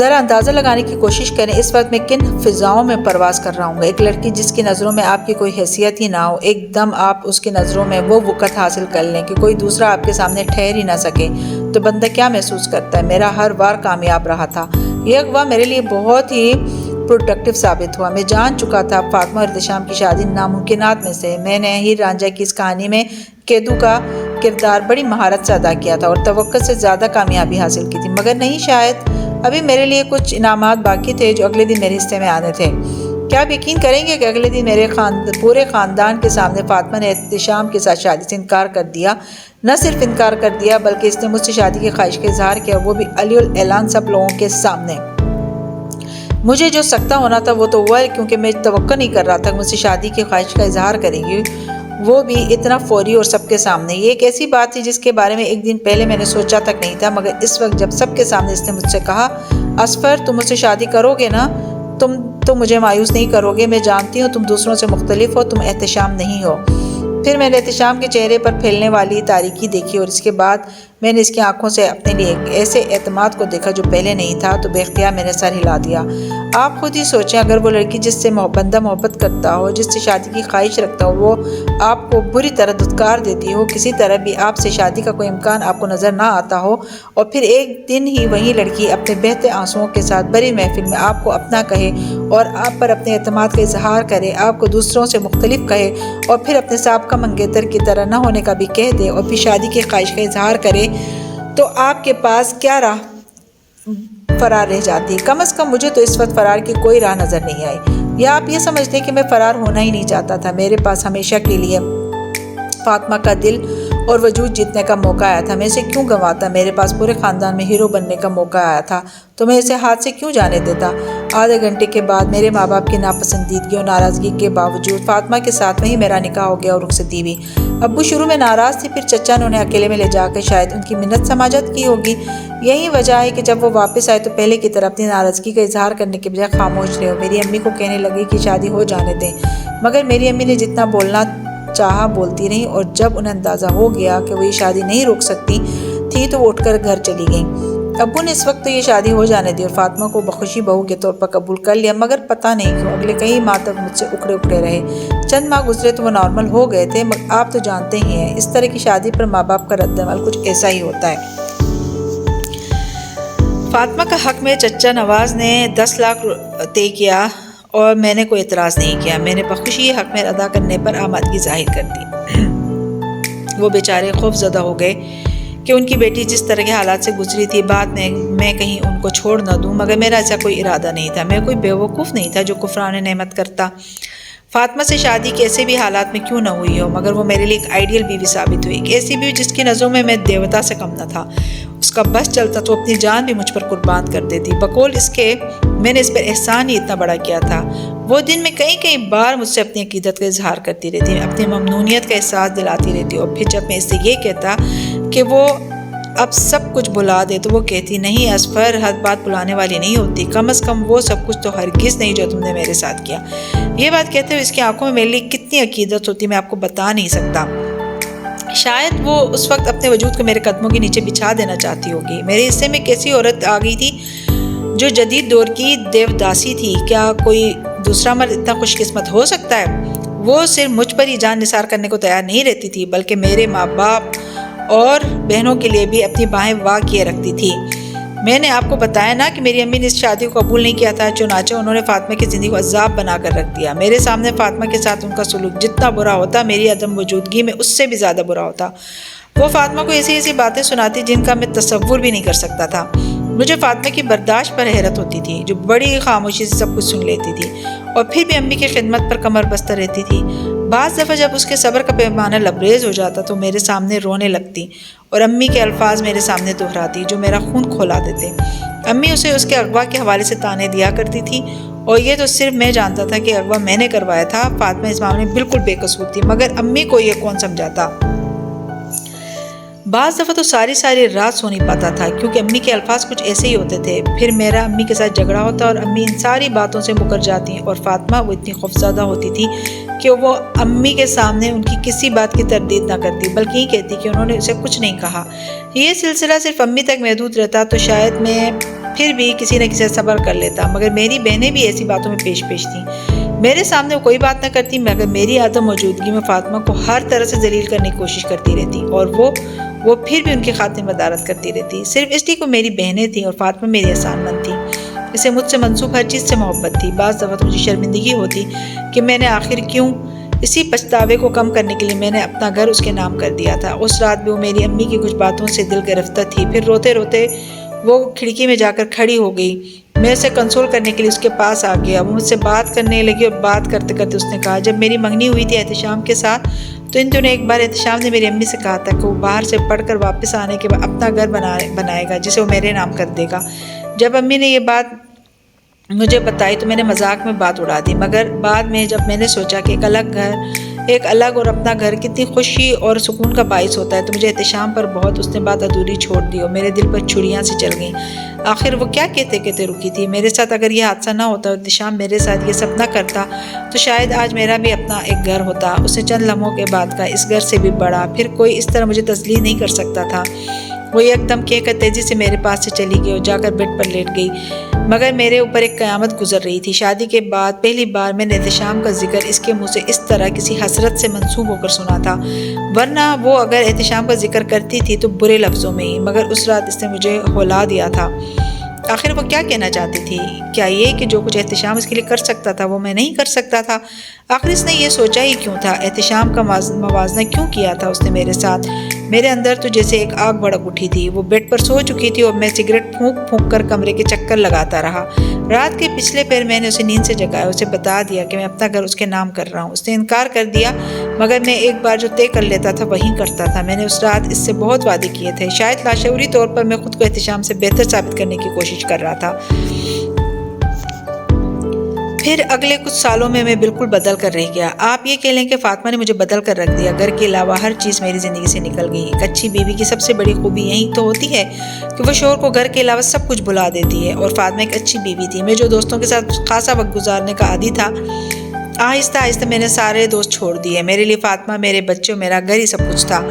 ذرا اندازہ لگانے کی کوشش کریں اس وقت میں کن فضاؤں میں پرواز کر رہا ہوں۔ ایک لڑکی جس کی نظروں میں آپ کی کوئی حیثیت ہی نہ ہو، ایک دم آپ اس کی نظروں میں وہ وقت حاصل کر لیں کہ کوئی دوسرا آپ کے سامنے ٹھہر ہی نہ سکے، تو بندہ کیا محسوس کرتا ہے؟ میرا ہر وار کامیاب رہا تھا۔ یہ اغوا میرے لیے بہت ہی پروڈکٹیو ثابت ہوا۔ میں جان چکا تھا فاطمہ اور احتشام کی شادی ناممکنات میں سے۔ میں نے ہیر رانجھا کی اس کہانی میں کیدو کا کردار بڑی مہارت سے ادا کیا تھا اور توقع سے زیادہ کامیابی حاصل کی تھی، مگر نہیں، شاید ابھی میرے لیے کچھ انعامات باقی تھے جو اگلے دن میرے حصے میں آنے تھے۔ کیا آپ یقین کریں گے کہ اگلے دن میرے پورے خاندان کے سامنے فاطمہ نے احتشام کے ساتھ شادی سے انکار کر دیا۔ نہ صرف انکار کر دیا بلکہ اس نے مجھ سے شادی کی خواہش کا اظہار کیا، وہ بھی علی الاعلان سب لوگوں کے سامنے۔ مجھے جو سکتا ہونا تھا وہ تو ہوا ہے، کیونکہ میں توقع نہیں کر رہا تھا کہ مجھ سے شادی کی خواہش کا اظہار کرے گی، وہ بھی اتنا فوری اور سب کے سامنے۔ یہ ایک ایسی بات تھی جس کے بارے میں ایک دن پہلے میں نے سوچا تک نہیں تھا، مگر اس وقت جب سب کے سامنے اس نے مجھ سے کہا، اصفر تم مجھ سے شادی کرو گے نا؟ تم مجھے مایوس نہیں کرو گے؟ میں جانتی ہوں تم دوسروں سے مختلف ہو، تم احتشام نہیں ہو۔ پھر میں نے احتشام کے چہرے پر پھیلنے والی تاریکی دیکھی اور اس کے بعد میں نے اس کی آنکھوں سے اپنے لیے ایک ایسے اعتماد کو دیکھا جو پہلے نہیں تھا، تو بے اختیار میں نے سر ہلا دیا۔ آپ خود ہی سوچیں، اگر وہ لڑکی جس سے بندہ محبت کرتا ہو، جس سے شادی کی خواہش رکھتا ہو، وہ آپ کو بری طرح دھتکار دیتی ہو، کسی طرح بھی آپ سے شادی کا کوئی امکان آپ کو نظر نہ آتا ہو، اور پھر ایک دن ہی وہی لڑکی اپنے بہتے آنسوؤں کے ساتھ بڑی محفل میں آپ کو اپنا کہے اور آپ پر اپنے اعتماد کا اظہار کرے، آپ کو دوسروں سے مختلف کہے اور پھر اپنے سابقہ منگیتر کی طرح نہ ہونے کا بھی کہہ دے اور پھر شادی کی خواہش کا اظہار کرے، تو آپ کے پاس کیا راہ فرار رہ جاتی؟ کم از کم مجھے تو اس وقت فرار کی کوئی راہ نظر نہیں آئی۔ یا آپ یہ سمجھتے ہیں کہ میں فرار ہونا ہی نہیں چاہتا تھا؟ میرے پاس ہمیشہ کے لیے فاطمہ کا دل اور وجود جیتنے کا موقع آیا تھا، میں اسے کیوں گنواتا؟ میرے پاس پورے خاندان میں ہیرو بننے کا موقع آیا تھا، تو میں اسے ہاتھ سے کیوں جانے دیتا؟ آدھے گھنٹے کے بعد میرے ماں باپ کی ناپسندیدگی اور ناراضگی کے باوجود فاطمہ کے ساتھ وہیں میرا نکاح ہو گیا اور رخصتی ہوئی۔ ابو شروع میں ناراض تھی، پھر چچا نے انہیں اکیلے میں لے جا کر شاید ان کی منت سماجت کی ہوگی۔ یہی وجہ ہے کہ جب وہ واپس آئے تو پہلے کی طرح اپنی ناراضگی کا اظہار کرنے کے بجائے خاموش رہے اور میری امی کو کہنے لگی کہ شادی ہو جانے دیں، مگر میری امی نے جتنا بولنا چاہا بولتی رہی، اور جب انہیں اندازہ ہو گیا کہ وہ یہ شادی نہیں روک سکتی تھی تو وہ اٹھ کر گھر چلی گئیں۔ ابو نے اس وقت تو یہ شادی ہو جانے دی اور فاطمہ کو بخوشی بہو کے طور پر قبول کر لیا، مگر پتہ نہیں کیوں اگلے کئی ماہ تک مجھ سے اکڑے رہے۔ چند ماہ گزرے تو وہ نارمل ہو گئے تھے، مگر آپ تو جانتے ہی ہیں اس طرح کی شادی پر ماں باپ کا رد عمل کچھ ایسا ہی ہوتا ہے۔ فاطمہ کا حق میں چچا نواز نے 10 لاکھ طے کیا اور میں نے کوئی اعتراض نہیں کیا۔ میں نے بخوشی حق میں ادا کرنے پر آمادگی ظاہر کر دی۔ وہ بیچارے خوف زدہ ہو گئے کہ ان کی بیٹی جس طرح کے حالات سے گزری تھی، بعد میں کہیں ان کو چھوڑ نہ دوں، مگر میرا ایسا کوئی ارادہ نہیں تھا۔ میں کوئی بیوقوف نہیں تھا جو کفران نعمت کرتا۔ فاطمہ سے شادی کیسے بھی حالات میں کیوں نہ ہوئی ہو، مگر وہ میرے لیے ایک آئیڈیل بیوی ثابت ہوئی، ایک ایسی بیوی جس کی نظروں میں دیوتا سے کم نہ تھا۔ اس کا بس چلتا تو اپنی جان بھی مجھ پر قربان کر دیتی۔ بقول اس کے میں نے اس پر احسان ہی اتنا بڑا کیا تھا۔ وہ دن میں کئی بار مجھ سے اپنی عقیدت کا اظہار کرتی رہتی، اپنی ممنونیت کا احساس دلاتی رہتی، اور پھر جب میں اس سے یہ کہتا کہ وہ اب سب کچھ بھلا دے تو وہ کہتی، نہیں اصفر، ہر بات بلانے والی نہیں ہوتی، کم از کم وہ سب کچھ تو ہرگز نہیں جو تم نے میرے ساتھ کیا۔ یہ بات کہتے ہوئے اس کی آنکھوں میں میرے لیے کتنی عقیدت ہوتی میں آپ کو بتا نہیں سکتا۔ شاید وہ اس وقت اپنے وجود کو میرے قدموں کے نیچے بچھا دینا چاہتی ہوگی۔ میرے حصے میں کیسی عورت آ گئی تھی جو جدید دور کی دیوداسی تھی؟ کیا کوئی دوسرا مرد اتنا خوش قسمت ہو سکتا ہے؟ وہ صرف مجھ پر ہی جان نثار کرنے کو تیار نہیں رہتی تھی، بلکہ میرے ماں باپ اور بہنوں کے لیے بھی اپنی باہیں وا کیے رکھتی تھی۔ میں نے آپ کو بتایا نا کہ میری امی نے اس شادی کو قبول نہیں کیا تھا، چنانچہ انہوں نے فاطمہ کی زندگی کو عذاب بنا کر رکھ دیا۔ میرے سامنے فاطمہ کے ساتھ ان کا سلوک جتنا برا ہوتا، میری عدم وجودگی میں اس سے بھی زیادہ برا ہوتا۔ وہ فاطمہ کو ایسی باتیں سناتی جن کا میں تصور بھی نہیں کر سکتا تھا۔ مجھے فاطمہ کی برداشت پر حیرت ہوتی تھی، جو بڑی خاموشی سے سب کچھ سن لیتی تھی اور پھر بھی امی کی خدمت پر کمر بستہ رہتی تھی۔ بعض دفعہ جب اس کے صبر کا پیمانہ لبریز ہو جاتا تو میرے سامنے رونے لگتی اور امی کے الفاظ میرے سامنے دہراتی جو میرا خون کھولا دیتے۔ امی اسے اس کے اغوا کے حوالے سے تانے دیا کرتی تھی، اور یہ تو صرف میں جانتا تھا کہ اغوا میں نے کروایا تھا۔ فاطمہ اس معاملے میں بالکل بے قصور تھی، مگر امی کو یہ کون سمجھاتا؟ بعض دفعہ تو ساری رات سو نہیں پاتا تھا، کیونکہ امی کے الفاظ کچھ ایسے ہی ہوتے تھے۔ پھر میرا امی کے ساتھ جھگڑا ہوتا اور امی ان ساری باتوں سے مکر جاتی، اور فاطمہ وہ اتنی خوفزدہ ہوتی تھی کہ وہ امی کے سامنے ان کی کسی بات کی تردید نہ کرتی، بلکہ یہ کہتی کہ انہوں نے اسے کچھ نہیں کہا۔ یہ سلسلہ صرف امی تک محدود رہتا تو شاید میں پھر بھی کسی نہ کسی صبر کر لیتا، مگر میری بہنیں بھی ایسی باتوں میں پیش تھیں۔ میرے سامنے وہ کوئی بات نہ کرتی، مگر میری عدم موجودگی میں فاطمہ کو ہر طرح سے ذلیل کرنے کی کوشش کرتی رہتی، اور وہ پھر بھی ان کی خاطر مدارت کرتی رہتی، صرف اس لیے کہ میری بہنیں تھیں اور فاطمہ میری احسان مند تھی۔ اسے مجھ سے منسوب ہر چیز سے محبت تھی۔ بعض دفعہ تو مجھے شرمندگی ہوتی کہ میں نے آخر کیوں، اسی پچھتاوے کو کم کرنے کے لیے میں نے اپنا گھر اس کے نام کر دیا تھا۔ اس رات بھی وہ میری امی کی کچھ باتوں سے دل گرفتہ تھی، پھر روتے روتے وہ کھڑکی میں جا کر کھڑی ہو گئی۔ میں اسے کنسول کرنے کے لیے اس کے پاس آ گیا۔ وہ مجھ سے بات کرنے لگی اور بات کرتے کرتے اس نے کہا، جب میری منگنی ہوئی تھی احتشام کے ساتھ تو ان دنوں ایک بار احتشام نے میری امی سے کہا تھا کہ وہ باہر سے پڑھ کر واپس آنے کے بعد اپنا گھر بنائے گا جسے وہ میرے نام کر دے گا۔ جب امی نے یہ بات مجھے بتائی تو میں نے مذاق میں بات اڑا دی، مگر بعد میں جب میں نے سوچا کہ ایک الگ اور اپنا گھر کتنی خوشی اور سکون کا باعث ہوتا ہے تو مجھے احتشام پر بہت اس نے بات ادھوری چھوڑ دی اور میرے دل پر چھریاں سی چل گئیں۔ آخر وہ کیا کہتے رکی تھی؟ میرے ساتھ اگر یہ حادثہ نہ ہوتا اور احتشام میرے ساتھ یہ سب نہ کرتا تو شاید آج میرا بھی اپنا ایک گھر ہوتا۔ اس نے چند لمحوں کے بعد کہا، اس گھر سے بھی بڑا، پھر کوئی اس طرح مجھے تسلیم نہیں کر سکتا تھا۔ وہ ایک دم کہہ کر تیزی سے میرے پاس سے چلی گئی اور جا کر بیڈ پر لیٹ گئی، مگر میرے اوپر ایک قیامت گزر رہی تھی۔ شادی کے بعد پہلی بار میں نے احتشام کا ذکر اس کے منہ سے اس طرح کسی حسرت سے منسوب ہو کر سنا تھا، ورنہ وہ اگر احتشام کا ذکر کرتی تھی تو برے لفظوں میں ہی، مگر اس رات اس نے مجھے ہلا دیا تھا۔ آخر وہ کیا کہنا چاہتی تھی؟ کیا یہ کہ جو کچھ احتشام اس کے لیے کر سکتا تھا وہ میں نہیں کر سکتا تھا؟ آخر اس نے یہ سوچا ہی کیوں تھا؟ احتشام کا موازنہ کیوں کیا تھا اس نے میرے ساتھ؟ میرے اندر تو جیسے ایک آگ بھڑک اٹھی تھی۔ وہ بیڈ پر سو چکی تھی اور میں سگریٹ پھونک پھونک کر کمرے کے چکر لگاتا رہا۔ رات کے پچھلے پہر میں نے اسے نیند سے جگایا، اسے بتا دیا کہ میں اپنا گھر اس کے نام کر رہا ہوں۔ اس نے انکار کر دیا، مگر میں ایک بار جو طے کر لیتا تھا وہی کرتا تھا۔ میں نے اس رات اس سے بہت وعدے کیے تھے، شاید لاشعوری طور پر میں خود کو احتشام سے بہتر ثابت کرنے کی کوشش کر رہا تھا۔ پھر اگلے کچھ سالوں میں بالکل بدل کر رہ گیا۔ آپ یہ کہہ لیں کہ فاطمہ نے مجھے بدل کر رکھ دیا۔ گھر کے علاوہ ہر چیز میری زندگی سے نکل گئی۔ ایک اچھی بیوی کی سب سے بڑی خوبی یہی تو ہوتی ہے کہ وہ شوہر کو گھر کے علاوہ سب کچھ بھلا دیتی ہے، اور فاطمہ ایک اچھی بیوی تھی۔ میں جو دوستوں کے ساتھ خاصا وقت گزارنے کا عادی تھا، آہستہ آہستہ میں نے سارے دوست چھوڑ دیے۔ میرے لیے فاطمہ، میرے بچے اور میرا گھر ہی سب کچھ تھا۔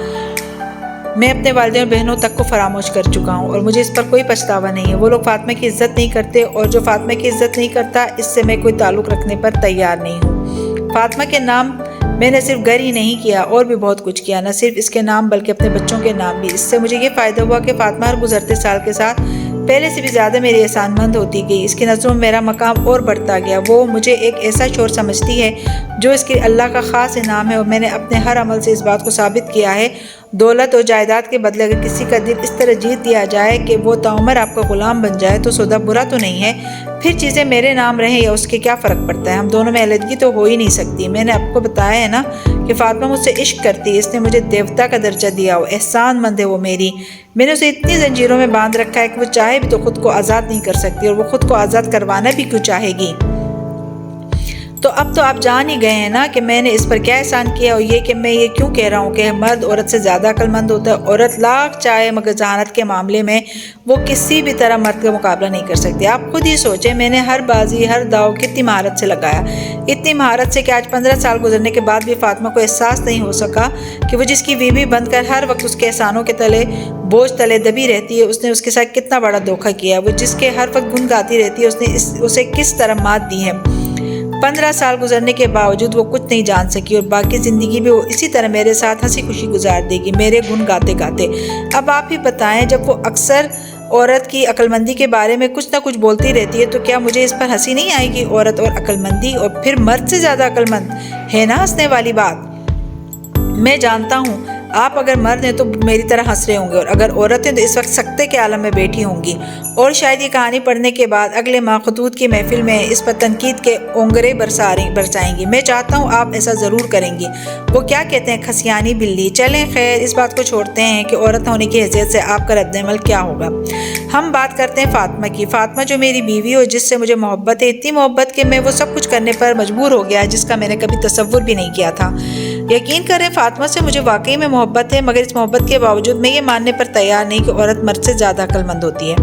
میں اپنے والدین اور بہنوں تک کو فراموش کر چکا ہوں اور مجھے اس پر کوئی پچھتاوا نہیں ہے۔ وہ لوگ فاطمہ کی عزت نہیں کرتے، اور جو فاطمہ کی عزت نہیں کرتا اس سے میں کوئی تعلق رکھنے پر تیار نہیں ہوں۔ فاطمہ کے نام میں نے صرف گھر ہی نہیں کیا اور بھی بہت کچھ کیا، نہ صرف اس کے نام بلکہ اپنے بچوں کے نام بھی۔ اس سے مجھے یہ فائدہ ہوا کہ فاطمہ ہر گزرتے سال کے ساتھ پہلے سے بھی زیادہ میری احسان مند ہوتی گئی۔ اس کی نظروں میں میرا مقام اور بڑھتا گیا۔ وہ مجھے ایک ایسا شوہر سمجھتی ہے جو اس کے اللہ کا خاص انعام ہے، اور میں نے اپنے ہر عمل سے اس بات کو ثابت کیا ہے۔ دولت اور جائیداد کے بدلے اگر کسی کا دل اس طرح جیت دیا جائے کہ وہ تعمر آپ کا غلام بن جائے تو سودا برا تو نہیں ہے۔ پھر چیزیں میرے نام رہیں یا اس کے کیا فرق پڑتا ہے؟ ہم دونوں میں علیحدگی تو ہو ہی نہیں سکتی۔ میں نے آپ کو بتایا ہے نا کہ فاطمہ مجھ سے عشق کرتی ہے، اس نے مجھے دیوتا کا درجہ دیا، وہ احسان مند ہے وہ میری۔ میں نے اسے اتنی زنجیروں میں باندھ رکھا ہے کہ وہ چاہے بھی تو خود کو آزاد نہیں کر سکتی، اور وہ خود کو آزاد کروانا بھی کیوں چاہے گی؟ تو اب تو آپ جان ہی گئے ہیں نا کہ میں نے اس پر کیا احسان کیا، اور یہ کہ میں یہ کیوں کہہ رہا ہوں کہ مرد عورت سے زیادہ عقل مند ہوتا ہے۔ عورت لاکھ چاہے مگر ذہانت کے معاملے میں وہ کسی بھی طرح مرد کا مقابلہ نہیں کر سکتی۔ آپ خود ہی سوچیں، میں نے ہر بازی ہر داؤ کتنی مہارت سے لگایا، اتنی مہارت سے کہ آج 15 سال گزرنے کے بعد بھی فاطمہ کو احساس نہیں ہو سکا کہ وہ جس کی بیوی بن کر ہر وقت اس کے احسانوں کے بوجھ تلے دبی رہتی ہے، اس نے اس کے ساتھ کتنا بڑا دھوکہ کیا۔ وہ جس کے ہر وقت گن گاتی رہتی ہے، اس نے اسے کس طرح مات دی ہے۔ 15 سال گزرنے کے باوجود وہ کچھ نہیں جان سکی، اور باقی زندگی بھی وہ اسی طرح میرے ساتھ ہنسی خوشی گزار دے گی، میرے گن گاتے گاتے۔ اب آپ ہی بتائیں، جب وہ اکثر عورت کی عقل مندی کے بارے میں کچھ نہ کچھ بولتی رہتی ہے تو کیا مجھے اس پر ہنسی نہیں آئے گی؟ عورت اور عقل مندی، اور پھر مرد سے زیادہ عقل مند، ہے نا ہنسنے والی بات؟ میں جانتا ہوں آپ اگر مرد ہیں تو میری طرح ہنس رہے ہوں گے، اور اگر عورت ہیں تو اس وقت سکتے کے عالم میں بیٹھی ہوں گی، اور شاید یہ کہانی پڑھنے کے بعد اگلے ماہ خطوط کی محفل میں اس پر تنقید کے اونگرے برسائیں گی۔ میں چاہتا ہوں آپ ایسا ضرور کریں گی۔ وہ کیا کہتے ہیں، کھسیانی بلی۔ چلیں خیر، اس بات کو چھوڑتے ہیں کہ عورت ہونے کی حیثیت سے آپ کا رد عمل کیا ہوگا۔ ہم بات کرتے ہیں فاطمہ کی۔ فاطمہ جو میری بیوی اور جس سے مجھے محبت ہے، اتنی محبت کہ میں وہ سب کچھ کرنے پر مجبور ہو گیا جس کا میں نے کبھی تصور بھی نہیں کیا تھا۔ یقین کریں، فاطمہ سے مجھے واقعی میں محبت ہے، مگر اس محبت کے باوجود میں یہ ماننے پر تیار نہیں کہ عورت مرد سے زیادہ عقل مند ہوتی ہے۔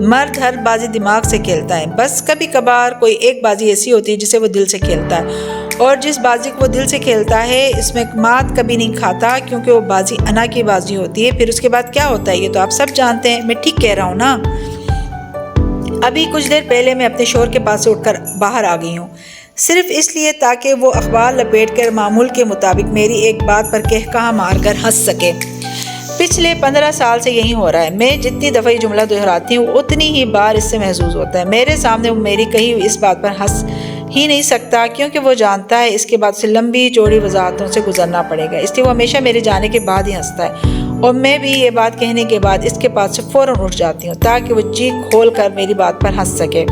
مرد ہر بازی دماغ سے کھیلتا ہے، بس کبھی کبھار کوئی ایک بازی ایسی ہوتی ہے جسے وہ دل سے کھیلتا ہے، اور جس بازی کو وہ دل سے کھیلتا ہے اس میں مات کبھی نہیں کھاتا، کیونکہ وہ بازی انا کی بازی ہوتی ہے۔ پھر اس کے بعد کیا ہوتا ہے یہ تو آپ سب جانتے ہیں، میں ٹھیک کہہ رہا ہوں نا؟ ابھی کچھ دیر پہلے میں اپنے شوہر کے پاس سے اٹھ کر باہر آ گئی ہوں، صرف اس لیے تاکہ وہ اخبار لپیٹ کر معمول کے مطابق میری ایک بات پر کہا مار کر ہنس سکے۔ پچھلے 15 سال سے یہی ہو رہا ہے۔ میں جتنی دفعہ یہ جملہ دہراتی ہوں اتنی ہی بار اس سے محظوظ ہوتا ہے۔ میرے سامنے وہ میری کہی ہوئی اس بات پر ہنس ہی نہیں سکتا، کیونکہ وہ جانتا ہے اس کے بعد سے لمبی چوڑی وضاحتوں سے گزرنا پڑے گا، اس لیے وہ ہمیشہ میرے جانے کے بعد ہی ہنستا ہے، اور میں بھی یہ بات کہنے کے بعد اس کے پاس سے فوراً اٹھ جاتی ہوں تاکہ وہ چیخ کھول کر میری بات پر ہنس سکے۔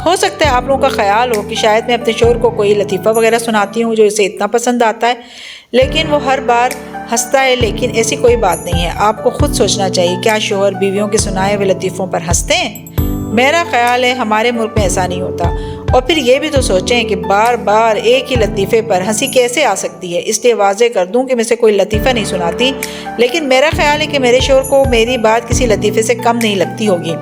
ہو سکتا ہے آپ لوگوں کا خیال ہو کہ شاید میں اپنے شوہر کو کوئی لطیفہ وغیرہ سناتی ہوں جو اسے اتنا پسند آتا ہے، لیکن وہ ہر بار ہنستا ہے، لیکن ایسی کوئی بات نہیں ہے۔ آپ کو خود سوچنا چاہیے، کیا شوہر بیویوں کے سنائے ہوئے لطیفوں پر ہنستے ہیں؟ میرا خیال ہے ہمارے ملک میں ایسا نہیں ہوتا۔ اور پھر یہ بھی تو سوچیں کہ بار بار ایک ہی لطیفے پر ہنسی کیسے آ سکتی ہے؟ اس لیے واضح کر دوں کہ میں سے کوئی لطیفہ نہیں سناتی، لیکن میرا خیال ہے کہ میرے شوہر کو میری بات کسی لطیفے سے کم نہیں لگتی ہوگی۔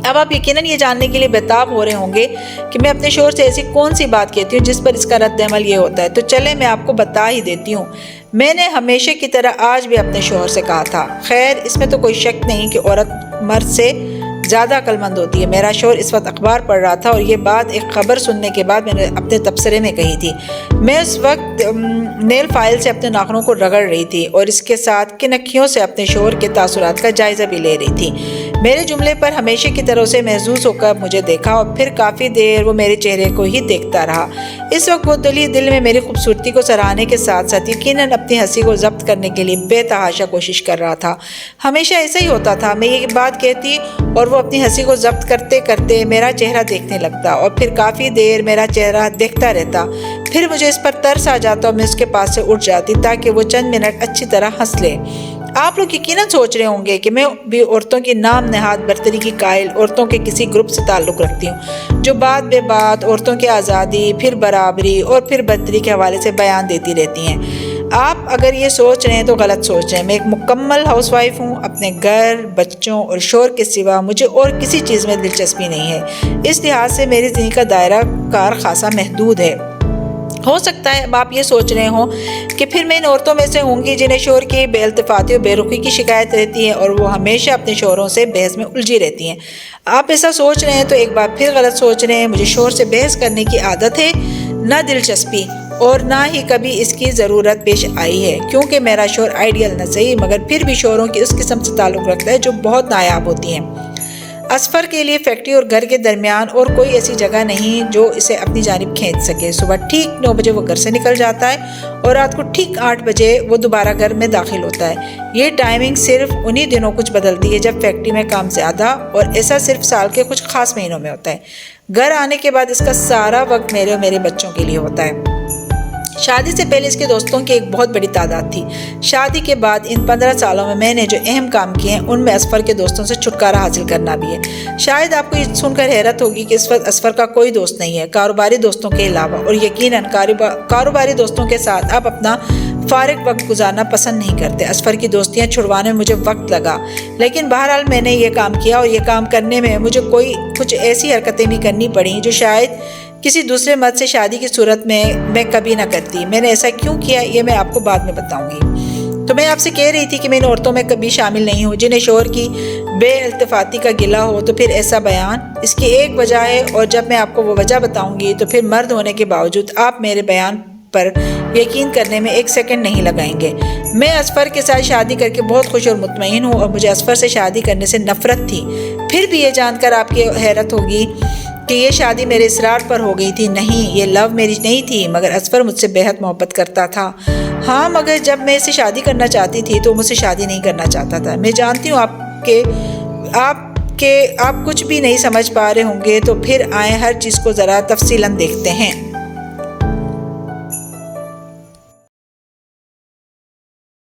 اب آپ یقیناً یہ جاننے کے لیے بےتاب ہو رہے ہوں گے کہ میں اپنے شوہر سے ایسی کون سی بات کہتی ہوں جس پر اس کا رد عمل یہ ہوتا ہے، تو چلیں میں آپ کو بتا ہی دیتی ہوں۔ میں نے ہمیشہ کی طرح آج بھی اپنے شوہر سے کہا تھا، خیر اس میں تو کوئی شک نہیں کہ عورت مرد سے زیادہ عقل مند ہوتی ہے۔ میرا شوہر اس وقت اخبار پڑھ رہا تھا، اور یہ بات ایک خبر سننے کے بعد میں نے اپنے تبصرے میں کہی تھی۔ میں اس وقت نیل فائل سے اپنے ناخنوں کو رگڑ رہی تھی اور اس کے ساتھ کنکھیوں سے اپنے شوہر کے تاثرات کا جائزہ بھی لے رہی تھی۔ میرے جملے پر ہمیشہ کی طرح سے محظوظ ہو کر مجھے دیکھا، اور پھر کافی دیر وہ میرے چہرے کو ہی دیکھتا رہا۔ اس وقت وہ دل میں میری خوبصورتی کو سراہنے کے ساتھ ساتھ یقیناً اپنی ہنسی کو ضبط کرنے کے لیے بے تحاشا کوشش کر رہا تھا۔ ہمیشہ ایسا ہی ہوتا تھا، میں یہ بات کہتی اور وہ اپنی ہنسی کو ضبط کرتے کرتے میرا چہرہ دیکھنے لگتا، اور پھر کافی دیر میرا چہرہ دیکھتا رہتا۔ پھر مجھے اس پر ترس آ جاتا اور میں اس کے پاس سے اٹھ جاتی تاکہ وہ چند منٹ اچھی طرح ہنس لے۔ آپ لوگ یقیناً سوچ رہے ہوں گے کہ میں بھی عورتوں کی نام نہاد برتری کی قائل عورتوں کے کسی گروپ سے تعلق رکھتی ہوں جو بات بے بات عورتوں کی آزادی، پھر برابری اور پھر برتری کے حوالے سے بیان دیتی رہتی ہیں۔ آپ اگر یہ سوچ رہے ہیں تو غلط سوچ رہے ہیں۔ میں ایک مکمل ہاؤس وائف ہوں، اپنے گھر، بچوں اور شوہر کے سوا مجھے اور کسی چیز میں دلچسپی نہیں ہے۔ اس لحاظ سے میری زندگی کا دائرہ کار خاصا محدود ہے۔ ہو سکتا ہے اب آپ یہ سوچ رہے ہوں کہ پھر میں ان عورتوں میں سے ہوں گی جنہیں شوہر کی بے التفاتی اور بے رخی کی شکایت رہتی ہے اور وہ ہمیشہ اپنے شوہروں سے بحث میں الجھی رہتی ہیں۔ آپ ایسا سوچ رہے ہیں تو ایک بار پھر غلط سوچ رہے ہیں۔ مجھے شوہر سے بحث کرنے کی عادت ہے، نہ دلچسپی، اور نہ ہی کبھی اس کی ضرورت پیش آئی ہے، کیونکہ میرا شوہر آئیڈیل نہ صحیح مگر پھر بھی شوہروں کی اس قسم سے تعلق رکھتا ہے جو بہت نایاب ہوتی ہیں۔ اسفر کے لیے فیکٹری اور گھر کے درمیان اور کوئی ایسی جگہ نہیں جو اسے اپنی جانب کھینچ سکے۔ صبح ٹھیک 9 بجے وہ گھر سے نکل جاتا ہے اور رات کو ٹھیک 8 بجے وہ دوبارہ گھر میں داخل ہوتا ہے۔ یہ ٹائمنگ صرف انہی دنوں کچھ بدلتی ہے جب فیکٹری میں کام زیادہ، اور ایسا صرف سال کے کچھ خاص مہینوں میں ہوتا ہے۔ گھر آنے کے بعد اس کا سارا وقت میرے اور میرے بچوں کے لیے ہوتا ہے۔ شادی سے پہلے اس کے دوستوں کی ایک بہت بڑی تعداد تھی۔ شادی کے بعد ان 15 سالوں میں نے جو اہم کام کیے ہیں ان میں اسفر کے دوستوں سے چھٹکارا حاصل کرنا بھی ہے۔ شاید آپ کو یہ سن کر حیرت ہوگی کہ اس وقت اسفر کا کوئی دوست نہیں ہے کاروباری دوستوں کے علاوہ، اور یقیناً کاروباری دوستوں کے ساتھ آپ اپنا فارغ وقت گزارنا پسند نہیں کرتے۔ اسفر کی دوستیاں چھڑوانے میں مجھے وقت لگا، لیکن بہرحال میں نے یہ کام کیا، اور یہ کام کرنے میں مجھے کچھ ایسی حرکتیں بھی کرنی پڑیں جو شاید کسی دوسرے مرد سے شادی کی صورت میں کبھی نہ کرتی۔ میں نے ایسا کیوں کیا یہ میں آپ کو بعد میں بتاؤں گی۔ تو میں آپ سے کہہ رہی تھی کہ میں ان عورتوں میں کبھی شامل نہیں ہوں جنہیں شوہر کی بے التفاتی کا گلہ ہو تو پھر ایسا بیان۔ اس کی ایک وجہ ہے، اور جب میں آپ کو وہ وجہ بتاؤں گی تو پھر مرد ہونے کے باوجود آپ میرے بیان پر یقین کرنے میں ایک سیکنڈ نہیں لگائیں گے۔ میں اسفر کے ساتھ شادی کر کے بہت خوش اور مطمئن ہوں، اور مجھے اسفر سے شادی کرنے سے نفرت تھی۔ پھر بھی یہ جان کر آپ کی حیرت ہوگی کہ یہ شادی میرے اصرار پر ہو گئی تھی۔ نہیں، یہ لو میرج نہیں تھی، مگر اسفر مجھ سے بہت محبت کرتا تھا۔ ہاں، مگر جب میں اسے شادی کرنا چاہتی تھی تو مجھ سے شادی نہیں کرنا چاہتا تھا۔ میں جانتی ہوں آپ کچھ بھی نہیں سمجھ پا رہے ہوں گے، تو پھر آئیں ہر چیز کو ذرا تفصیلاً دیکھتے ہیں۔